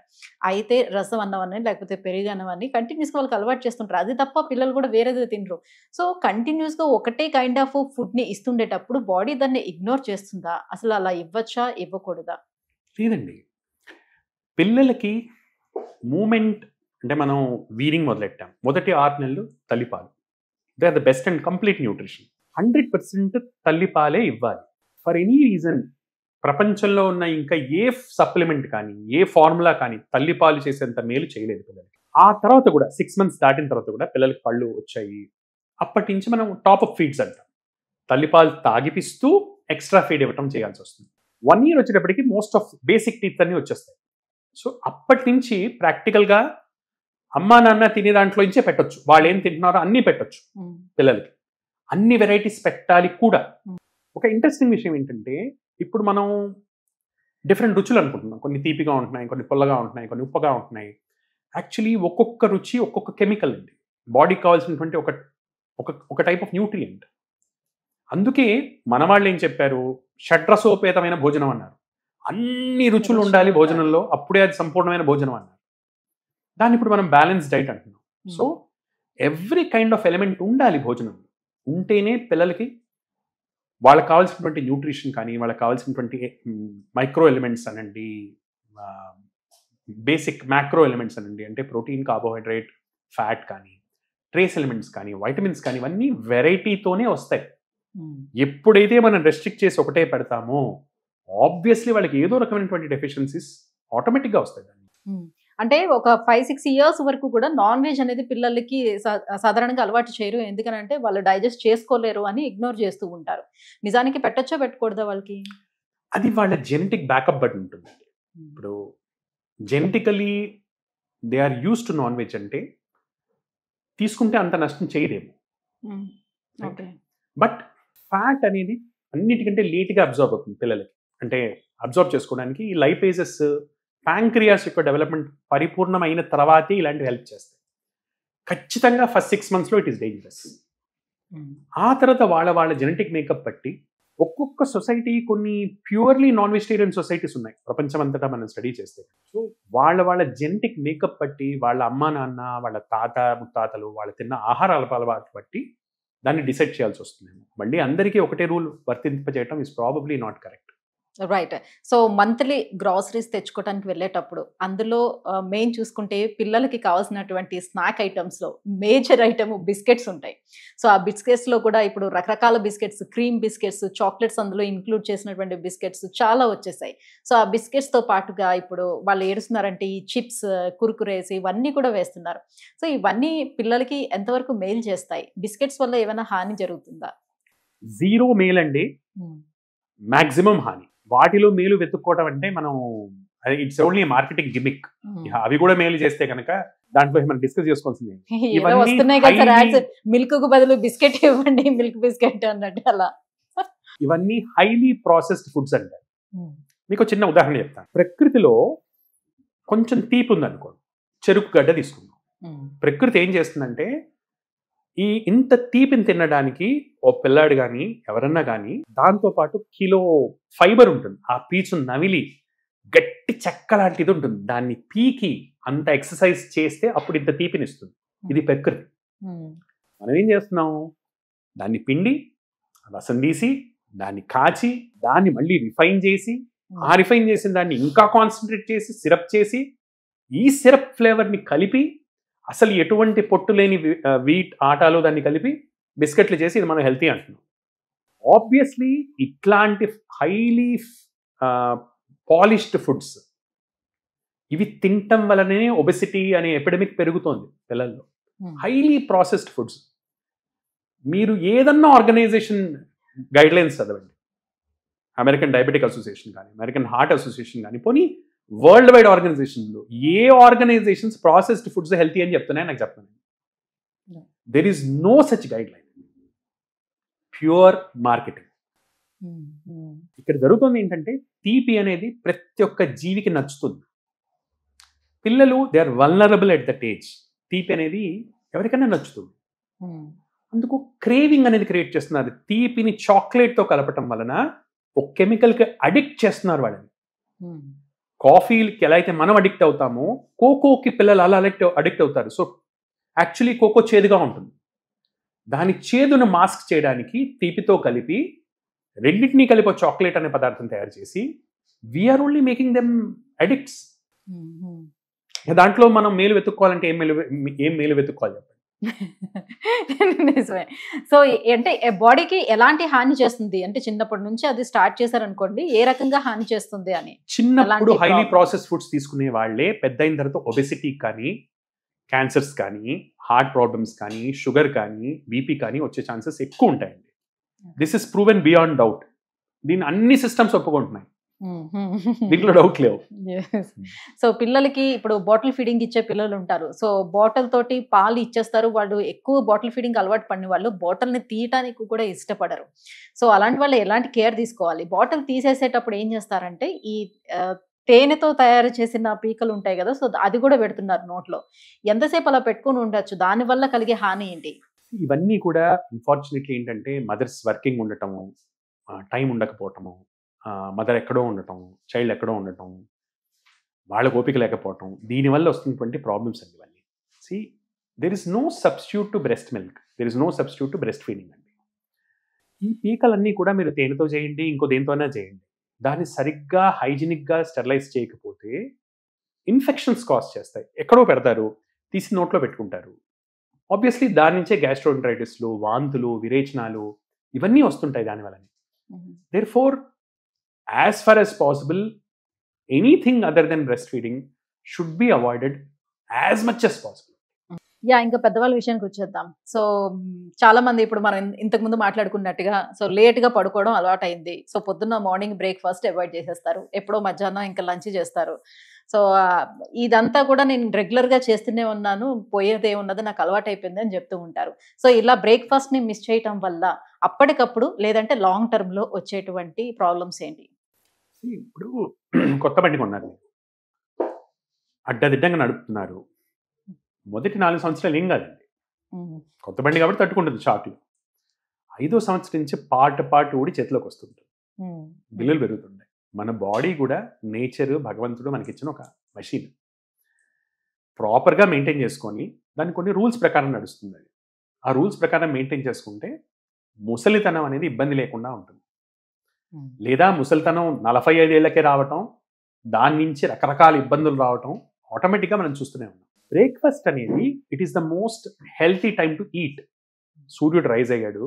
అయితే రసం అన్నం అని లేకపోతే పెరుగు అన్నం అని కంటిన్యూస్గా వాళ్ళకి అలవాటు చేస్తుంటారు. అది తప్ప పిల్లలు కూడా వేరేది తినరు. సో కంటిన్యూస్గా ఒకటే కైండ్ ఆఫ్ ఫుడ్ని ఇస్తుండేటప్పుడు బాడీ దాన్ని ఇగ్నోర్ చేస్తుందా? అసలు అలా ఇవ్వచ్చా, ఇవ్వకూడదా? లేదండి. పిల్లలకి మూమెంట్ అంటే మనం వీరింగ్ మొదలెట్టాం. మొదటి 6 నెలలు తల్లిపాలు, they are the best and complete nutrition. 100% తల్లిపాలే ఇవ్వాలి. ఫర్ ఎనీ రీజన్ ప్రపంచంలో ఉన్న ఇంకా ఏ సప్లిమెంట్ కానీ, ఏ ఫార్ములా కానీ తల్లిపాలు చేసేంత మేలు చేయలేదు పిల్లలకి. ఆ తర్వాత కూడా 6 months దాటిన తర్వాత కూడా పిల్లలకి పళ్ళు వచ్చాయి. అప్పటి నుంచి మనం టాప్ అప్ ఫీడ్స్ అంటాం. తల్లిపాలు తాగిపిస్తూ ఎక్స్ట్రా ఫీడ్ ఇవ్వటం చేయాల్సి వస్తుంది. 1 year వచ్చేటప్పటికి మోస్ట్ ఆఫ్ బేసిక్ టీత్ అన్ని వచ్చేస్తాయి. సో అప్పటి నుంచి ప్రాక్టికల్గా అమ్మా నాన్న తినే దాంట్లో నుంచే పెట్టొచ్చు. వాళ్ళు ఏం తింటున్నారో అన్నీ పెట్టొచ్చు పిల్లలకి. అన్ని వెరైటీస్ పెట్టాలి కూడా. ఒక ఇంట్రెస్టింగ్ విషయం ఏంటంటే, ఇప్పుడు మనం డిఫరెంట్ రుచులు అనుకుంటున్నాం. కొన్ని తీపిగా ఉంటున్నాయి, కొన్ని పుల్లగా ఉంటున్నాయి, కొన్ని ఉప్పగా ఉంటున్నాయి. యాక్చువల్లీ ఒక్కొక్క రుచి ఒక్కొక్క కెమికల్ అండి. బాడీకి కావాల్సినటువంటి ఒక టైప్ ఆఫ్ న్యూట్రియంట్. అందుకే మన వాళ్ళు ఏం చెప్పారు? షడ్రసోపేతమైన భోజనం అన్నారు. అన్ని రుచులు ఉండాలి భోజనంలో, అప్పుడే అది సంపూర్ణమైన భోజనం అన్నారు. దాన్ని ఇప్పుడు మనం బ్యాలెన్స్ డైట్ అంటున్నాం. So every kind of element ఉండాలి భోజనంలో. ఉంటేనే పిల్లలకి వాళ్ళకి కావాల్సినటువంటి న్యూట్రిషన్ కానీ, వాళ్ళకి కావాల్సినటువంటి మైక్రో ఎలిమెంట్స్ అనండి, బేసిక్ మ్యాక్రో ఎలిమెంట్స్ అనండి, అంటే ప్రోటీన్, కార్బోహైడ్రేట్, ఫ్యాట్ కానీ, ట్రేస్ ఎలిమెంట్స్ కానీ, వైటమిన్స్ కానీ, ఇవన్నీ వెరైటీతోనే వస్తాయి. ఎప్పుడైతే మనం రెస్ట్రిక్ట్ చేసి ఒకటే పెడతామో ఆబ్వియస్లీ వాళ్ళకి ఏదో రకమైనటువంటి డెఫిషియన్సీస్ ఆటోమేటిక్గా వస్తాయి. అంటే ఒక 5-6 years వరకు కూడా నాన్ వెజ్ అనేది పిల్లలకి సాధారణంగా అలవాటు చేయరు. ఎందుకనంటే వాళ్ళు డైజెస్ట్ చేసుకోలేరు అని ఇగ్నోర్ చేస్తూ ఉంటారు. నిజానికి పెట్టచ్చో పెట్టకూడదా వాళ్ళకి? అది వాళ్ళ జెనెటిక్ బ్యాకప్ బట్టి ఉంటుంది. ఇప్పుడు genetically they are use to non veg అంటే తీసుకుంటే అంత నష్టం చేయలేము. బట్ ఫ్యాట్ అనేది అన్నిటికంటే లేట్గా అబ్జర్వ్ అవుతుంది పిల్లలకి. అంటే అబ్జర్వ్ చేసుకోవడానికి ఈ లైపేజెస్, ప్యాంక్రియాస్ యొక్క డెవలప్మెంట్ పరిపూర్ణమైన తర్వాతే ఇలాంటివి హెల్ప్ చేస్తాయి. ఖచ్చితంగా ఫస్ట్ 6 monthsలో ఇట్ ఈస్ డేంజరస్. ఆ తర్వాత వాళ్ళ జెనెటిక్ మేకప్ బట్టి ఒక్కొక్క సొసైటీ, కొన్ని ప్యూర్లీ నాన్ వెజిటేరియన్ సొసైటీస్ ఉన్నాయి ప్రపంచం అంతటా మనం స్టడీ చేస్తే. సో వాళ్ళ జెనెటిక్ మేకప్ బట్టి, వాళ్ళ అమ్మా నాన్న, వాళ్ళ తాత ముత్తాతలు వాళ్ళు తిన్న ఆహార అలవాటు బట్టి దాన్ని డిసైడ్ చేయాల్సి వస్తుంది. మళ్ళీ అందరికీ ఒకటే రూల్ వర్తింపజేయడం is probably not correct. Right. So monthly groceries తెచ్చుకోవడానికి వెళ్ళేటప్పుడు అందులో మెయిన్ చూసుకుంటే పిల్లలకి కావాల్సినటువంటి స్నాక్ ఐటమ్స్లో మేజర్ ఐటమ్ బిస్కెట్స్ ఉంటాయి. సో ఆ బిస్కెట్స్లో కూడా ఇప్పుడు రకరకాల బిస్కెట్స్, క్రీమ్ బిస్కెట్స్, చాక్లెట్స్ అందులో ఇంక్లూడ్ చేసినటువంటి బిస్కెట్స్ చాలా వచ్చేసాయి. సో ఆ బిస్కెట్స్తో పాటుగా ఇప్పుడు వాళ్ళు ఏడుస్తున్నారంటే ఈ చిప్స్, కురుకురేస్ ఇవన్నీ కూడా వేస్తున్నారు. సో ఇవన్నీ పిల్లలకి ఎంతవరకు మేలు చేస్తాయి? బిస్కెట్స్ వల్ల ఏమైనా హాని జరుగుతుందా? జీరో మేల్ అండి, మ్యాక్సిమం హాని. వాటిలో మేలు వెతుక్కోవడం అంటే మనం ఇట్స్ ఓన్లీ మార్కెటింగ్ గిమిక్. అవి కూడా మేలు చేస్తే కనుక దాంట్లో మనం డిస్కస్ చేసుకోవాల్సింది. మిల్క్ కు బదులు బిస్కెట్ ఇవ్వండి, మిల్క్ బిస్కెట్ అన్నట్టు అలా. ఇవన్నీ హైలీ ప్రాసెస్డ్ ఫుడ్స్ అంటారు. మీకు చిన్న ఉదాహరణ చెప్తాను. ప్రకృతిలో కొంచెం తీపి ఉందనుకోండి, చెరుకు గడ్డ తీసుకుందాం. ప్రకృతి ఏం చేస్తుందంటే ఇంత తీపిని తినడానికి ఓ పిల్లాడు కానీ ఎవరన్నా కానీ దాంతోపాటు కిలో ఫైబర్ ఉంటుంది. ఆ పీచు నవిలి గట్టి చెక్క లాంటిది ఉంటుంది, దాన్ని పీకి అంత ఎక్సర్సైజ్ చేస్తే అప్పుడు ఇంత తీపిని ఇస్తుంది. ఇది ప్రకృతి. మనం ఏం చేస్తున్నాం, దాన్ని పిండి రసం తీసి దాన్ని కాచి దాన్ని మళ్ళీ రిఫైన్ చేసి ఆ రిఫైన్ చేసిన దాన్ని ఇంకా కాన్సన్ట్రేట్ చేసి సిరప్ చేసి ఈ సిరప్ ఫ్లేవర్ని కలిపి అసలు ఎటువంటి పొట్టు లేని వీట్ ఆటాలో దాన్ని కలిపి బిస్కెట్లు చేసి ఇది మనం హెల్తీ అంటున్నాం. ఆబ్వియస్లీ ఇట్లాంటి హైలీ పాలిష్డ్ ఫుడ్స్ ఇవి తినటం వలనే ఒబెసిటీ అనే ఎపిడమిక్ పెరుగుతోంది పిల్లల్లో. Highly processed foods. మీరు ఏదన్నా ఆర్గనైజేషన్ గైడ్ లైన్స్ చదవండి, అమెరికన్ డయాబెటిక్ అసోసియేషన్ కానీ అమెరికన్ హార్ట్ అసోసియేషన్ కానీ పోనీ వరల్డ్ వైడ్ ఆర్గనైజేషన్లో ఏ ఆర్గనైజేషన్స్ ప్రాసెస్డ్ ఫుడ్స్ హెల్తీ అని చెప్తున్నాయి నాకు చెప్పండి. There is no such guide line. Pure marketing. ఇక్కడ జరుగుతుంది ఏంటంటే తీపి అనేది ప్రతి ఒక్క జీవికి నచ్చుతుంది. పిల్లలు they are vulnerable at that age. తీపి అనేది ఎవరికైనా నచ్చుతుంది. అందుకు క్రేవింగ్ అనేది క్రియేట్ చేస్తున్నారు. తీపిని చాక్లెట్తో కలపటం వలన ఒక కెమికల్కి అడిక్ట్ చేస్తున్నారు వాళ్ళని. కాఫీకి ఎలా అయితే మనం అడిక్ట్ అవుతామో కోకోకి పిల్లలు అలా అడిక్ట్ అవుతారు. సో యాక్చువల్లీ కోకో చేదుగా ఉంటుంది. దాని చేదును మాస్క్ చేయడానికి తీపితో కలిపి రెండింటినీ కలిపి చాక్లెట్ అనే పదార్థం తయారు చేసి we're only making them addicts. దాంట్లో మనం మేలు వెతుక్కోవాలంటే ఏం మేలు వెతుక్కోవాలి చెప్పండి. నిజమే. సో అంటే బాడీకి ఎలాంటి హాని చేస్తుంది అంటే చిన్నప్పటి నుంచి అది స్టార్ట్ చేశారనుకోండి, ఏ రకంగా హాని చేస్తుంది అని. చిన్నప్పుడు హైలీ ప్రాసెస్ ఫుడ్స్ తీసుకునే వాళ్ళే పెద్ద అయిన తర్వాత ఒబెసిటీ కానీ క్యాన్సర్స్ కానీ హార్ట్ ప్రాబ్లమ్స్ కానీ షుగర్ కానీ బీపీ కానీ వచ్చే ఛాన్సెస్ ఎక్కువ ఉంటాయండి. This is proven beyond doubt. దీన్ని అన్ని సిస్టమ్స్ ఒప్పుకుంటున్నాయి, దీంట్లో డౌట్ లేవు. సో పిల్లలకి ఇప్పుడు బాటిల్ ఫీడింగ్ ఇచ్చే పిల్లలు ఉంటారు. సో బాటిల్ తోటి పాలు ఇచ్చేస్తారు. వాళ్ళు ఎక్కువ బాటిల్ ఫీడింగ్ అలవాటు పడిన వాళ్ళు బాటిల్ని తీయటానికి కూడా ఇష్టపడరు. సో అలాంటి వాళ్ళు ఎలాంటి కేర్ తీసుకోవాలి? బాటిల్ తీసేసేటప్పుడు ఏం చేస్తారంటే ఈ తేనెతో తయారు చేసిన పీకలు ఉంటాయి కదా, సో అది కూడా పెడుతున్నారు నోట్లో. ఎంతసేపు అలా పెట్టుకుని ఉండొచ్చు? దానివల్ల కలిగే హాని ఏంటి? ఇవన్నీ కూడా అన్ఫార్చునేట్లీ ఏంటంటే మదర్స్ వర్కింగ్ ఉండటము, టైం ఉండకపోవటము, మదర్ ఎక్కడో ఉండటం, చైల్డ్ ఎక్కడో ఉండటం, వాళ్ళకు ఓపిక లేకపోవటం, దీనివల్ల వస్తున్నటువంటి ప్రాబ్లమ్స్ అండి ఇవన్నీ. See there is no substitute to breast milk, there is no substitute to breast feeding అండి. ఈ పీకలన్నీ కూడా మీరు తేనెతో చేయండి, ఇంకో దేనితోనే చేయండి, దాన్ని సరిగ్గా హైజీనిక్గా స్టెరిలైజ్ చేయకపోతే ఇన్ఫెక్షన్స్ కాజ్ చేస్తాయి. ఎక్కడో పెడతారు, తీసి నోట్లో పెట్టుకుంటారు. ఆబ్వియస్లీ దాని నుంచే గ్యాస్ట్రోఎంటరైటిస్లు, వాంతులు, విరేచనాలు ఇవన్నీ వస్తుంటాయి దానివల్లనే. Therefore as far as possible anything other than breastfeeding should be avoided as much as possible. ఇంకా పెద్దవాళ్ళ విషయానికి వచ్చేద్దాం. సో చాలా మంది ఇప్పుడు మనం ఇంతకు ముందు మాట్లాడుకున్నట్టుగా సో లేట్గా పడుకోవడం అలవాటు అయింది. సో పొద్దున్న మార్నింగ్ బ్రేక్ఫాస్ట్ అవాయిడ్ చేసేస్తారు, ఎప్పుడో మధ్యాహ్నం ఇంకా లంచ్ చేస్తారు. సో ఇదంతా కూడా నేను రెగ్యులర్గా చేస్తూనే ఉన్నాను, పోయేదే ఉన్నది, నాకు అలవాటు అయిపోయింది అని చెప్తూ ఉంటారు. సో ఇలా బ్రేక్ఫాస్ట్ని మిస్ చేయటం వల్ల అప్పటికప్పుడు లేదంటే లాంగ్ టర్మ్లో వచ్చేటువంటి ప్రాబ్లమ్స్ ఏంటి? ఇప్పుడు కొత్త బండి కొన్నారు, అడ్డదిడ్డంగా నడుపుతున్నారు. మొదటి 4 సంవత్సరాలు ఏం కాదండి, కొత్త బండి కాబట్టి తట్టుకుంటుంది షాక్లు. 5వ సంవత్సరం నుంచి పాటు ఊడి చేతిలోకి వస్తుంటుంది, బిల్లులు పెరుగుతుంటాయి. మన బాడీ కూడా నేచర్, భగవంతుడు మనకిచ్చిన ఒక మెషిన్. ప్రాపర్గా మెయింటైన్ చేసుకొని దాన్ని కొన్ని రూల్స్ ప్రకారం నడుస్తుంది. అది ఆ రూల్స్ ప్రకారం మెయింటైన్ చేసుకుంటే ముసలితనం అనేది ఇబ్బంది లేకుండా ఉంటుంది. లేదా ముసలితనం 45 ఏళ్లకే రావటం, దాని నుంచి రకరకాల ఇబ్బందులు రావటం ఆటోమేటిక్గా మనం చూస్తూనే ఉన్నాం. బ్రేక్ఫాస్ట్ అనేది it is the most healthy time to eat. సూర్యుడు రైజ్ అయ్యాడు,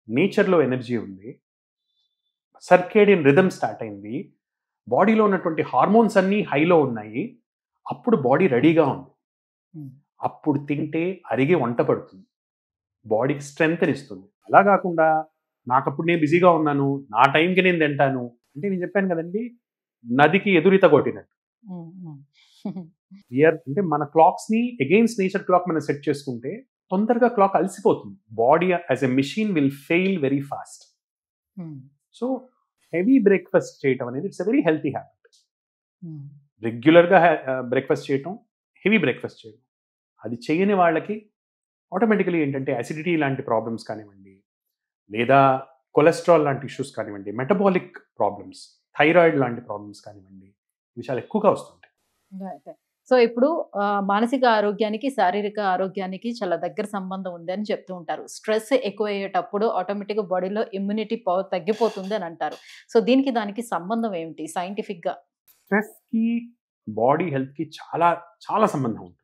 నేచర్లో ఎనర్జీ ఉంది, సర్కేడియన్ రిథమ్ స్టార్ట్ అయింది, బాడీలో ఉన్నటువంటి హార్మోన్స్ అన్నీ హైలో ఉన్నాయి, అప్పుడు బాడీ రెడీగా ఉంది. అప్పుడు తింటే అరిగి వంట పడుతుంది, బాడీకి స్ట్రెంగ్త్ ఇస్తుంది. అలా కాకుండా నాకప్పుడు నేను బిజీగా ఉన్నాను, నా టైంకి నేను తింటాను అంటే, నేను చెప్పాను కదండి నదికి ఎదురీత కొట్టినట్టు. అంటే మన క్లాక్స్ని అగెయిన్స్ట్ నేచర్ క్లాక్ మనం సెట్ చేసుకుంటే తొందరగా క్లాక్ అలసిపోతుంది. Body as a machine will fail very fast. So heavy breakfast చేయటం అనేది it's a very healthy habit. రెగ్యులర్గా బ్రేక్ఫాస్ట్ చేయటం, హెవీ బ్రేక్ఫాస్ట్ చేయడం, అది చేయని వాళ్ళకి ఆటోమేటికలీ ఏంటంటే అసిడిటీ లాంటి ప్రాబ్లమ్స్ కానివ్వండి, లేదా కొలెస్ట్రాల్ లాంటి ఇష్యూస్ కానివ్వండి, మెటబాలిక్ ప్రాబ్లమ్స్, థైరాయిడ్ లాంటి ప్రాబ్లమ్స్ కానివ్వండి, ఇవి చాలా ఎక్కువగా వస్తుంటాయి. సో ఇప్పుడు మానసిక ఆరోగ్యానికి శారీరక ఆరోగ్యానికి చాలా దగ్గర సంబంధం ఉంది అని చెప్తూ ఉంటారు. స్ట్రెస్ ఎక్కువ అయ్యేటప్పుడు ఆటోమేటిక్గా బాడీలో ఇమ్యూనిటీ పవర్ తగ్గిపోతుంది అని అంటారు. సో దీనికి దానికి సంబంధం ఏమిటి సైంటిఫిక్గా? స్ట్రెస్కి బాడీ హెల్త్కి చాలా చాలా సంబంధం ఉంటుంది.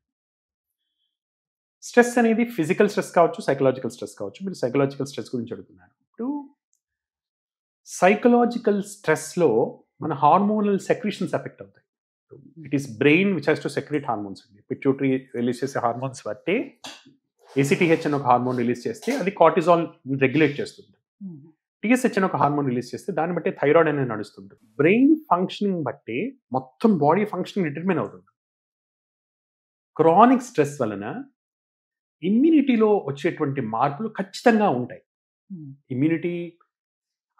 స్ట్రెస్ అనేది ఫిజికల్ స్ట్రెస్ కావచ్చు, సైకలాజికల్ స్ట్రెస్ కావచ్చు. మీరు సైకలాజికల్ స్ట్రెస్ గురించి అడుగుతున్నారు. ఇప్పుడు సైకలాజికల్ స్ట్రెస్లో మన హార్మోనల్ సెక్రీషన్స్ ఎఫెక్ట్ అవుతాయి. It is brain which has to secrete hormones అండి. పిట్యూటరీ రిలీజ్ చేసే హార్మోన్స్ బట్టి ఏసీటీహెచ్ అని ఒక హార్మోన్ రిలీజ్ చేస్తే అది కార్టిజాల్ రెగ్యులేట్ చేస్తుంది. టీఎస్హెచ్ అని ఒక హార్మోన్ రిలీజ్ చేస్తే దాన్ని బట్టి థైరాయిడ్ అనేది నడుస్తుంది. బ్రెయిన్ ఫంక్షనింగ్ బట్టి మొత్తం బాడీ ఫంక్షనింగ్ డిటర్మిన్ అవుతుంది. క్రానిక్ స్ట్రెస్ వలన ఇమ్యూనిటీలో వచ్చేటువంటి మార్పులు ఖచ్చితంగా ఉంటాయి. ఇమ్యూనిటీ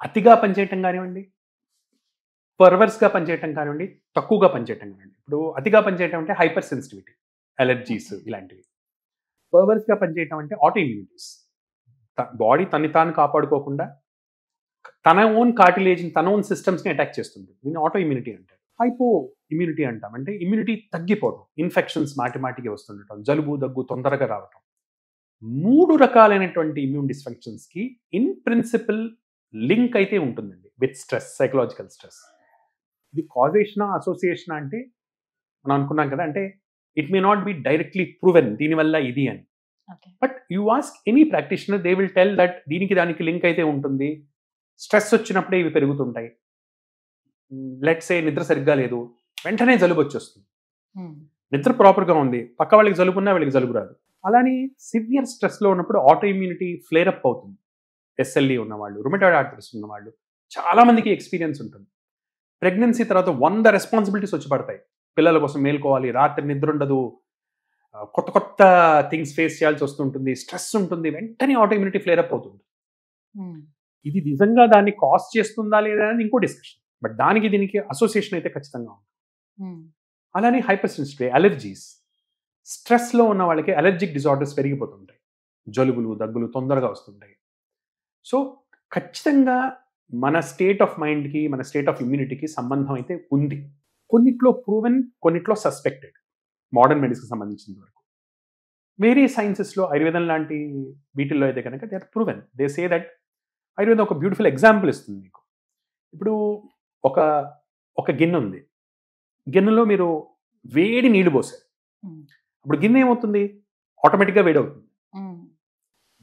అతిగా పనిచేయటం కానివ్వండి, పర్వర్స్గా పనిచేయటం కానివ్వండి, తక్కువగా పనిచేయటం కానివ్వండి. ఇప్పుడు అతిగా పనిచేయటం అంటే హైపర్ సెన్సిటివిటీ, అలర్జీస్ ఇలాంటివి. పర్వర్స్గా పనిచేయటం అంటే ఆటో ఇమ్యూనిటీస్. బాడీ తన్ని తాను కాపాడుకోకుండా తన ఓన్ కార్టిలేజ్ని, తన ఓన్ సిస్టమ్స్ని అటాక్ చేస్తుంది. దీన్ని ఆటో ఇమ్యూనిటీ అంటారు. హైపో ఇమ్యూనిటీ అంటాం. అంటే ఇమ్యూనిటీ తగ్గిపోవడం, ఇన్ఫెక్షన్స్ మాటిమాటికి వస్తుండటం, జలుబు దగ్గు తొందరగా రావటం. 3 రకాలైనటువంటి ఇమ్యూన్ డిస్ఫంక్షన్స్కి ఇన్ ప్రిన్సిపల్ లింక్ అయితే ఉంటుందండి విత్ స్ట్రెస్, సైకలాజికల్ స్ట్రెస్. ఇది కాజేషనా అసోసియేషనా అంటే మనం అనుకున్నాం కదా, అంటే it may not be directly proven దీనివల్ల ఇది అని. But you ask any practitioner, they will tell that దీనికి దానికి లింక్ అయితే ఉంటుంది. స్ట్రెస్ వచ్చినప్పుడే ఇవి పెరుగుతుంటాయి. లెట్స్ సే నిద్ర సరిగ్గా లేదు, వెంటనే జలుబు వచ్చేస్తుంది. నిద్ర ప్రాపర్గా ఉంది, పక్క వాళ్ళకి జలుబు ఉన్నా వీళ్ళకి జలుబు రాదు. అలానే సివియర్ స్ట్రెస్లో ఉన్నప్పుడు ఆటో ఇమ్యూనిటీ ఫ్లేర్ అప్ అవుతుంది. ఎస్ఎల్ఈ ఉన్నవాళ్ళు, రుమటాయిడ్ ఆర్థరైటిస్ ఉన్నవాళ్ళు చాలా మందికి ఎక్స్పీరియన్స్ ఉంటుంది. ప్రెగ్నెన్సీ తర్వాత 100 రెస్పాన్సిబిలిటీస్ వచ్చి పడతాయి. పిల్లల కోసం మేల్కోవాలి, రాత్రి నిద్ర ఉండదు, కొత్త కొత్త థింగ్స్ ఫేస్ చేయాల్సి వస్తుంటుంది, స్ట్రెస్ ఉంటుంది, వెంటనే ఆటో ఇమ్యూనిటీ ఫ్లేర్ అప్ అవుతుంది. ఇది నిజంగా దాన్ని కాస్ట్ చేస్తుందా లేదా అనేది ఇంకో డిస్కషన్. బట్ దానికి దీనికి అసోసియేషన్ అయితే ఖచ్చితంగా ఉంటుంది. అలానే హైపర్ సెన్సిటివిటీ, అలర్జీస్. స్ట్రెస్లో ఉన్న వాళ్ళకి అలర్జిక్ డిజార్డర్స్ పెరిగిపోతుంటాయి, జలుబులు దగ్గులు తొందరగా వస్తుంటాయి. సో ఖచ్చితంగా మన స్టేట్ ఆఫ్ మైండ్కి, మన స్టేట్ ఆఫ్ ఇమ్యూనిటీకి సంబంధం అయితే ఉంది. కొన్నిట్లో ప్రూవెన్, కొన్నిట్లో సస్పెక్టెడ్, మోడర్న్ మెడిసిన్కి సంబంధించిన వరకు. వేరే సైన్సెస్లో ఆయుర్వేదం లాంటి వీటిల్లో అయితే కనుక they are proven. They say that ఆయుర్వేదం ఒక బ్యూటిఫుల్ ఎగ్జాంపుల్ ఇస్తుంది మీకు. ఇప్పుడు ఒక గిన్నె ఉంది, గిన్నెలో మీరు వేడి నీళ్లు పోసారు. అప్పుడు గిన్నె ఏమవుతుంది? ఆటోమేటిక్గా వేడి అవుతుంది.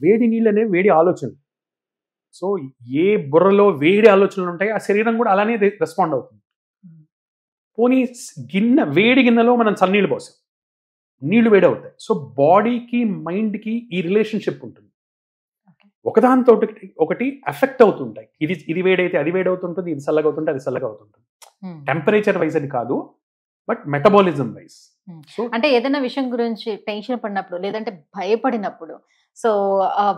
వేడి నీళ్ళు అనేవి వేడి ఆలోచనలు. సో ఏ బుర్రలో వేడి ఆలోచనలు ఉంటాయి, ఆ శరీరం కూడా అలానే రెస్పాండ్ అవుతుంది. పోనీ వేడి గిన్నెలో మనం చన్నీళ్ళు పోసాం, నీళ్లు వేడి అవుతాయి. సో బాడీకి మైండ్కి ఈ రిలేషన్షిప్ ఉంటుంది. ఒకదానితో ఒకటి ఎఫెక్ట్ అవుతుంటాయి. ఇది వేడైతే అది వేడి అవుతుంటుంది, ఇది చల్లగా అవుతుంటే అది చల్లగా అవుతుంటుంది. టెంపరేచర్ వైజ్ అని కాదు, బట్ మెటబాలిజం వైజ్. సో అంటే ఏదైనా విషయం గురించి టెన్షన్ పడినప్పుడు, లేదంటే భయపడినప్పుడు, సో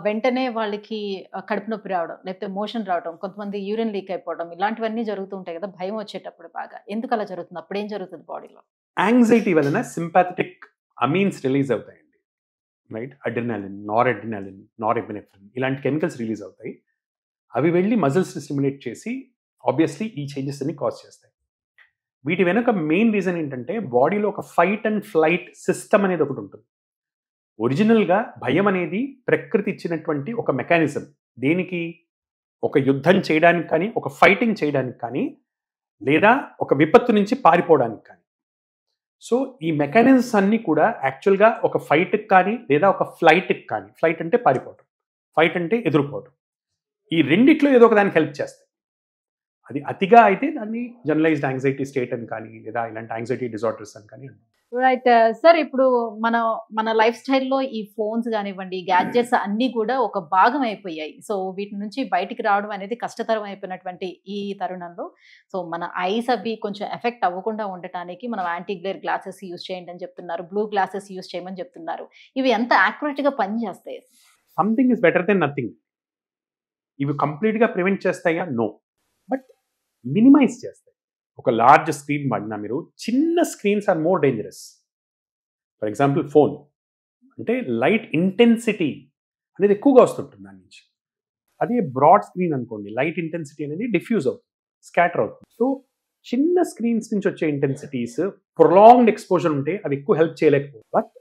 వెంటనే వాళ్ళకి కడుపు నొప్పి రావడం, లేకపోతే మోషన్ రావడం, కొంతమంది యూరిన్ లీక్ అయిపోవడం, ఇలాంటివన్నీ జరుగుతూ ఉంటాయి కదా భయం వచ్చేటప్పుడు. బాగా ఎందుకు అలా జరుగుతుంది? అప్పుడు ఏం జరుగుతుంది బాడీలో? యాంగ్జైటీ వలన సింపాథెటిక్ అమీన్స్ రిలీజ్ అవుతాయండి, రైట్? అడ్రినాలిన్, నారెపినెఫ్రిన్ ఇలాంటి కెమికల్స్ రిలీజ్ అవుతాయి. అవి వెళ్ళి మజిల్స్ని స్టిమ్యులేట్ చేసి ఆబ్వియస్లీ ఈ చేంజెస్ అన్ని కాజ్ చేస్తాయి. వీటి వెనుక మెయిన్ రీజన్ ఏంటంటే బాడీలో ఒక ఫైట్ అండ్ ఫ్లైట్ సిస్టమ్ అనేది ఒకటి ఉంటుంది. ఒరిజినల్గా భయం అనేది ప్రకృతి ఇచ్చినటువంటి ఒక మెకానిజం. దేనికి? ఒక యుద్ధం చేయడానికి కానీ, ఒక ఫైటింగ్ చేయడానికి కానీ, లేదా ఒక విపత్తు నుంచి పారిపోవడానికి కానీ. సో ఈ మెకానిజమ్స్ అన్నీ కూడా యాక్చువల్గా ఒక ఫైట్కి కానీ లేదా ఒక ఫ్లైట్కి కానీ, ఫ్లైట్ అంటే పారిపోవటం, ఫైట్ అంటే ఎదుర్కోవటం, ఈ రెండిట్లో ఏదో ఒక దానికి హెల్ప్ చేస్తాయి. అది అతిగా అయితే దాన్ని జనరలైజ్డ్ యాంగ్జైటీ స్టేట్ అని కానీ, లేదా ఇలాంటి యాంగ్జైటీ డిజార్డర్స్ అని కానీ. రైట్ సార్, ఇప్పుడు మన లైఫ్ స్టైల్లో ఈ ఫోన్స్ కానివ్వండి, గ్యాడ్జెట్స్ అన్నీ కూడా ఒక భాగం అయిపోయాయి. సో వీటి నుంచి బయటికి రావడం అనేది కష్టతరం అయిపోయినటువంటి ఈ తరుణంలో, సో మన ఐస్ అవి కొంచెం ఎఫెక్ట్ అవ్వకుండా ఉండటానికి మనం యాంటీ గ్లేర్ గ్లాసెస్ యూజ్ చేయండి అని చెప్తున్నారు, బ్లూ గ్లాసెస్ యూజ్ చేయమని చెప్తున్నారు. ఇవి ఎంత యాక్యురేట్గా పనిచేస్తాయి? Something is better than nothing. ఇవి కంప్లీట్గా ప్రివెంట్ చేస్తాయా? నో. బట్ మినిమైజ్ చేస్తాయి. ఒక లార్జ్ స్క్రీన్ వాడినా మీరు చిన్న screens are more dangerous. For example phone అంటే లైట్ ఇంటెన్సిటీ అనేది ఎక్కువగా వస్తుంటుంది దాని నుంచి. అదే బ్రాడ్ స్క్రీన్ అనుకోండి, లైట్ ఇంటెన్సిటీ అనేది డిఫ్యూజ్ అవుతుంది, స్కాటర్ అవుతుంది. సో చిన్న స్క్రీన్స్ నుంచి వచ్చే ఇంటెన్సిటీస్ ప్రొలాంగ్డ్ ఎక్స్పోజర్ ఉంటే అవి ఎక్కువ హెల్ప్ చేయలేకపోతే, బట్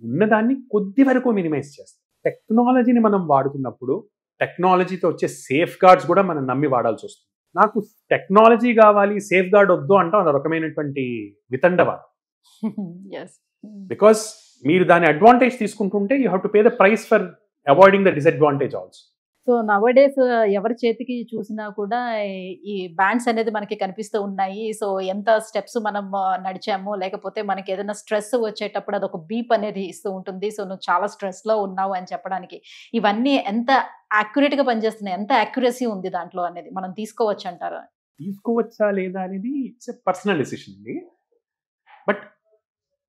ఉన్నదాన్ని కొద్ది వరకు మినిమైజ్ చేస్తాం. టెక్నాలజీని మనం వాడుతున్నప్పుడు టెక్నాలజీతో వచ్చే సేఫ్ గార్డ్స్ కూడా మనం నమ్మి వాడాల్సి వస్తుంది. నాకు టెక్నాలజీ కావాలి, సేఫ్ గార్డ్ వద్దు అంటాం, అది రకమైనటువంటి వితండవాదం. బికాస్ మీరు దాని అడ్వాంటేజ్ తీసుకుంటుంటే you have to pay the price for avoiding the disadvantage also. So nowadays ఎవరి చేతికి చూసినా కూడా ఈ బ్యాండ్స్ అనేది మనకి కనిపిస్తూ ఉన్నాయి. సో ఎంత స్టెప్స్ మనం నడిచాము, లేకపోతే మనకి ఏదైనా స్ట్రెస్ వచ్చేటప్పుడు అదొక బీప్ అనేది ఇస్తూ ఉంటుంది. సో నువ్వు చాలా స్ట్రెస్లో ఉన్నావు అని చెప్పడానికి ఇవన్నీ ఎంత యాక్యురేట్గా పనిచేస్తున్నాయి, ఎంత యాక్యురసీ ఉంది దాంట్లో అనేది మనం తీసుకోవచ్చు అంటారా? తీసుకోవచ్చా లేదా అనేది ఇట్స్ ఎ పర్సనల్ డెసిషన్ అండి. బట్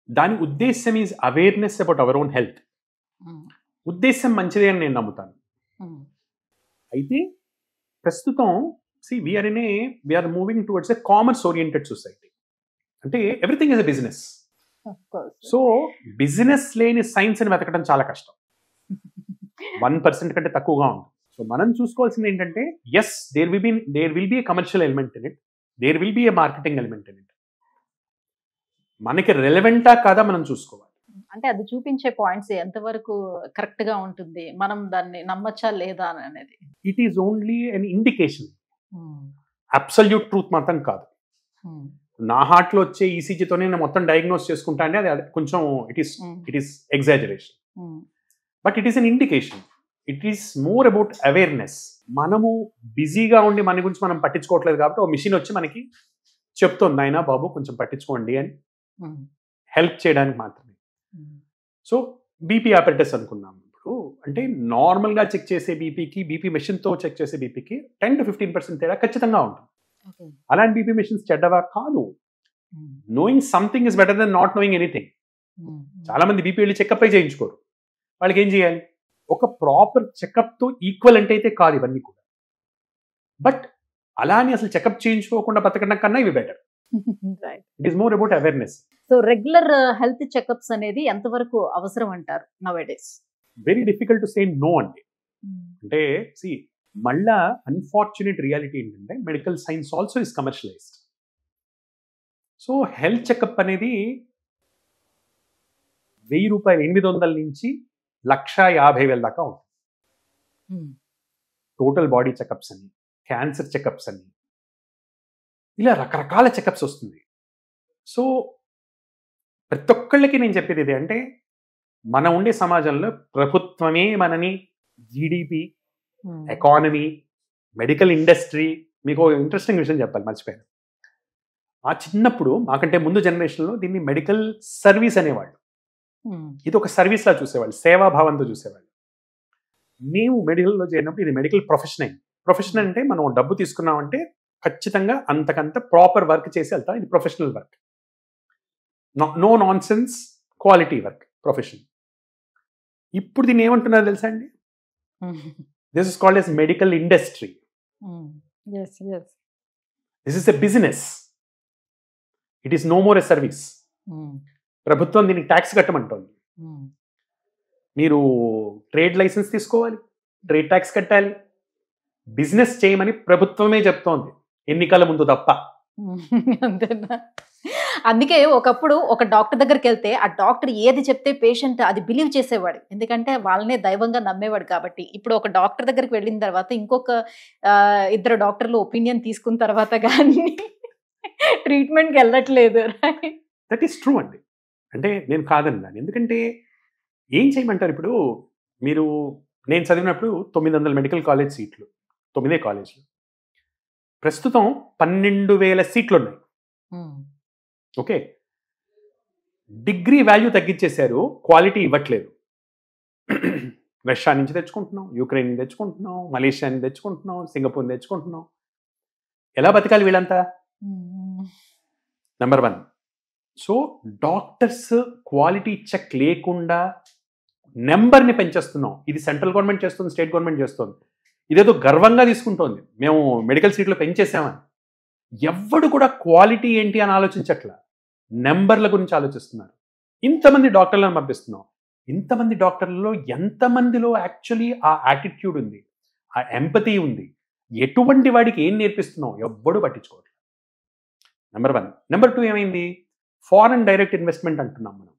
దాని ఉద్దేశం is awareness about our own health. ఉద్దేశం మంచిదే అని నేను నమ్ముతాను. అయితే ప్రస్తుతం we are moving towards a commerce oriented society. అంటే everything is a business. So business లేని సైన్స్ ని వెతకడం చాలా కష్టం. 1% కంటే తక్కువగా ఉంది. సో మనం చూసుకోవాల్సింది ఏంటంటే, yes there will be a commercial element in it, there will be a marketing element in it. మనకి రెలవెంటా కాదా మనం చూసుకోవాలి. అంటే అది చూపించే పాయింట్స్ ఎంతవరకు కరెక్ట్ గా ఉంటుంది, మనం దాన్ని నమ్మచ్చా లేదా అనేది. It is only an indication, absolute truth మాత్రం కాదు. నా హార్ట్ లో వచ్చే ఈసీజీతోనే నేను మొత్తం డయాగ్నోస్ చేసుకుంటా అంటే అది కొంచెం it is exaggeration. But it is an indication. It is more about awareness. మనము బిజీగా ఉండి మన గురించి మనం పట్టించుకోవట్లేదు కాబట్టి ఒక మిషన్ వచ్చి మనకి చెప్తుంది, నాయనా బాబు కొంచెం పట్టించుకోండి అని, హెల్ప్ చేయడానికి మాత్రమే. సో బీపీ ఆపరేటర్స్ అనుకున్నాం ఇప్పుడు. అంటే నార్మల్గా చెక్ చేసే బీపీకి, బీపీ మెషిన్తో చెక్ చేసే బీపీకి 10 to 15% తేడా ఖచ్చితంగా ఉంటుంది. అలాంటి బీపీ మెషిన్స్ చెడ్డవా? కాదు. Knowing something is better than not knowing anything. చాలా మంది బీపీ వెళ్ళి చెకప్ అయి చేయించుకోరు. వాళ్ళకి ఏం చేయాలి? ఒక ప్రాపర్ చెకప్తో ఈక్వల్ అంటే అయితే కాదు ఇవన్నీ కూడా. బట్ అలా అని అసలు చెకప్ చేయించుకోకుండా బతకడం కన్నా ఇవి better. It is more about awareness. So regular health checkups అనేది ఎంతవరకు అవసరం అంటారు nowadays? Very difficult to say no అండి. అంటే మళ్ళా అన్ఫార్చునేట్ రియాలిటీ ఏంటంటే medical science also is commercialised. So health checkup అనేది ₹1000, 800 నుంచి ₹150,000 దాకా ఉంటుంది. టోటల్ బాడీ చెకప్స్ అని, క్యాన్సర్ చెకప్స్ అని, ఇలా రకరకాల చెకప్స్ వస్తుంది. సో ప్రతి ఒక్కళ్ళకి నేను చెప్పేది ఇదే, అంటే మనం ఉండే సమాజంలో ప్రభుత్వమే మనని జీడిపి, ఎకానమీ, మెడికల్ ఇండస్ట్రీ. మీకు ఇంట్రెస్టింగ్ విషయం చెప్పాలి, మర్చిపోయాను. ఆ చిన్నప్పుడు మాకంటే ముందు జనరేషన్లో దీన్ని మెడికల్ సర్వీస్ అనేవాళ్ళు. ఇది ఒక సర్వీస్ లా చూసేవాళ్ళు, సేవాభావంతో చూసేవాళ్ళు. మేము మెడికల్లో చేరినప్పుడు ఇది మెడికల్ ప్రొఫెషన్ అయింది. ప్రొఫెషన్ అంటే మనం డబ్బు తీసుకున్నామంటే ఖచ్చితంగా అంతకంత ప్రాపర్ వర్క్ చేసి వెళ్తాం. ఇది professional work, no nonsense quality work, profession. ఇప్పుడు దీన్ని ఏమంటున్నారు తెలుసా అండి? This is called as medical industry. This is a business. It is no more a service. ప్రభుత్వం దీనికి ట్యాక్స్ కట్టమంటోంది. మీరు ట్రేడ్ లైసెన్స్ తీసుకోవాలి, ట్రేడ్ ట్యాక్స్ కట్టాలి, బిజినెస్ చేయమని ప్రభుత్వమే చెప్తోంది ఎన్నికల ముందు తప్ప. అంతేనా? అందుకే ఒకప్పుడు ఒక డాక్టర్ దగ్గరికి వెళ్తే ఆ డాక్టర్ ఏది చెప్తే పేషెంట్ అది బిలీవ్ చేసేవాడు, ఎందుకంటే వాళ్ళనే దైవంగా నమ్మేవాడు కాబట్టి. ఇప్పుడు ఒక డాక్టర్ దగ్గరికి వెళ్ళిన తర్వాత ఇంకొక 2 డాక్టర్లు ఒపీనియన్ తీసుకున్న తర్వాత కానీ ట్రీట్మెంట్కి వెళ్ళట్లేదు. దట్ ఈస్ ట్రూ అండి. అంటే నేను కాదన్నాను, ఎందుకంటే ఏం చేయమంటారు ఇప్పుడు మీరు. నేను చదివినప్పుడు 900 మెడికల్ కాలేజ్ సీట్లు, 9 కాలేజీలు. ప్రస్తుతం 12,000 సీట్లు ఉన్నాయి. ఓకే, డిగ్రీ వాల్యూ తగ్గించేశారు, క్వాలిటీ ఇవ్వట్లేదు. రష్యా నుంచి తెచ్చుకుంటున్నాం, యుక్రెయిన్ నుంచి తెచ్చుకుంటున్నాం, మలేషియా నుంచి తెచ్చుకుంటున్నాం, సింగపూర్ తెచ్చుకుంటున్నాం. ఎలా బతకాలి వీళ్ళంతా? Number 1. So doctors quality check లేకుండా నెంబర్ని పెంచేస్తున్నాం. ఇది సెంట్రల్ గవర్నమెంట్ చేస్తుంది, స్టేట్ గవర్నమెంట్ చేస్తుంది. ఇదేదో గర్వంగా తీసుకుంటోంది, మేము మెడికల్ సీట్లు పెంచేసామని. ఎవ్వడు కూడా క్వాలిటీ ఏంటి అని ఆలోచించట్లా, నెంబర్ల గురించి ఆలోచిస్తున్నారు. ఇంతమంది డాక్టర్లను పంపిస్తున్నాం, ఇంతమంది డాక్టర్లలో ఎంతమందిలో యాక్చువల్లీ ఆ యాటిట్యూడ్ ఉంది, ఆ ఎంపతి ఉంది, ఎటువంటి వాడికి ఏం నేర్పిస్తున్నాం ఎవ్వడు పట్టించుకోవట్లేదు. నెంబర్ 1. నెంబర్ 2 ఏమైంది? ఫారెన్ డైరెక్ట్ ఇన్వెస్ట్మెంట్ అంటున్నాం మనం.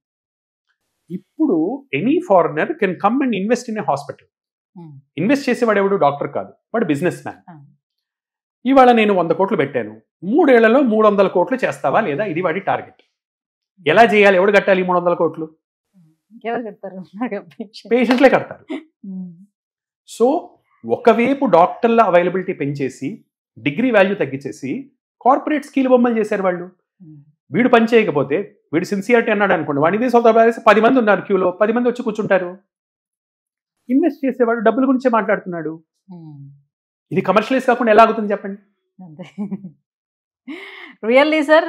ఇప్పుడు any foreigner can come and invest in a hospital. Invest చేసేవాడు ఎవడు? డాక్టర్ కాదు, వాడు బిజినెస్ మ్యాన్. ఇవాళ నేను 100 కోట్లు పెట్టాను, 3 ఏళ్లలో 300 కోట్లు చేస్తావా లేదా? ఇది వాడి టార్గెట్. ఎలా చేయాలి? ఎవడు కట్టాలి 300 కోట్లు? పేషెంట్లే కడతారు. సో ఒకవైపు డాక్టర్ల అవైలబిలిటీ పెంచేసి డిగ్రీ వాల్యూ తగ్గించేసి కార్పొరేట్ స్కీల్ బొమ్మలు చేశారు వాళ్ళు. వీడు పని చేయకపోతే, వీడు సిన్సియారిటీ అన్నాడు అనుకోండి, వాడి ఇదే సొంత 10 మంది ఉన్నారు క్యూలో, 10 మంది వచ్చి కూర్చుంటారు. ఇన్వెస్ట్ చేసేవాడు డబ్బుల గురించే మాట్లాడుతున్నాడు. ఇది కమర్షియలైజ్ కాకుండా ఎలా ఆగుతుంది చెప్పండి? రియల్లీ సార్,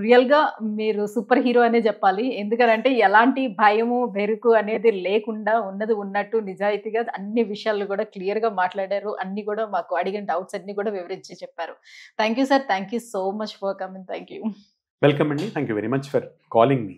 రియల్గా మీరు సూపర్ హీరో అనే చెప్పాలి. ఎందుకంటే ఎలాంటి భయము బెరుకు అనేది లేకుండా ఉన్నది ఉన్నట్టు నిజాయితీగా అన్ని విషయాలు కూడా క్లియర్గా మాట్లాడారు. అన్ని కూడా మాకు అడిగిన డౌట్స్ అన్ని కూడా వివరించి చెప్పారు. Thank you sir, thank you so much for coming. Thank you. Welcome అండి, thank you very much for calling me.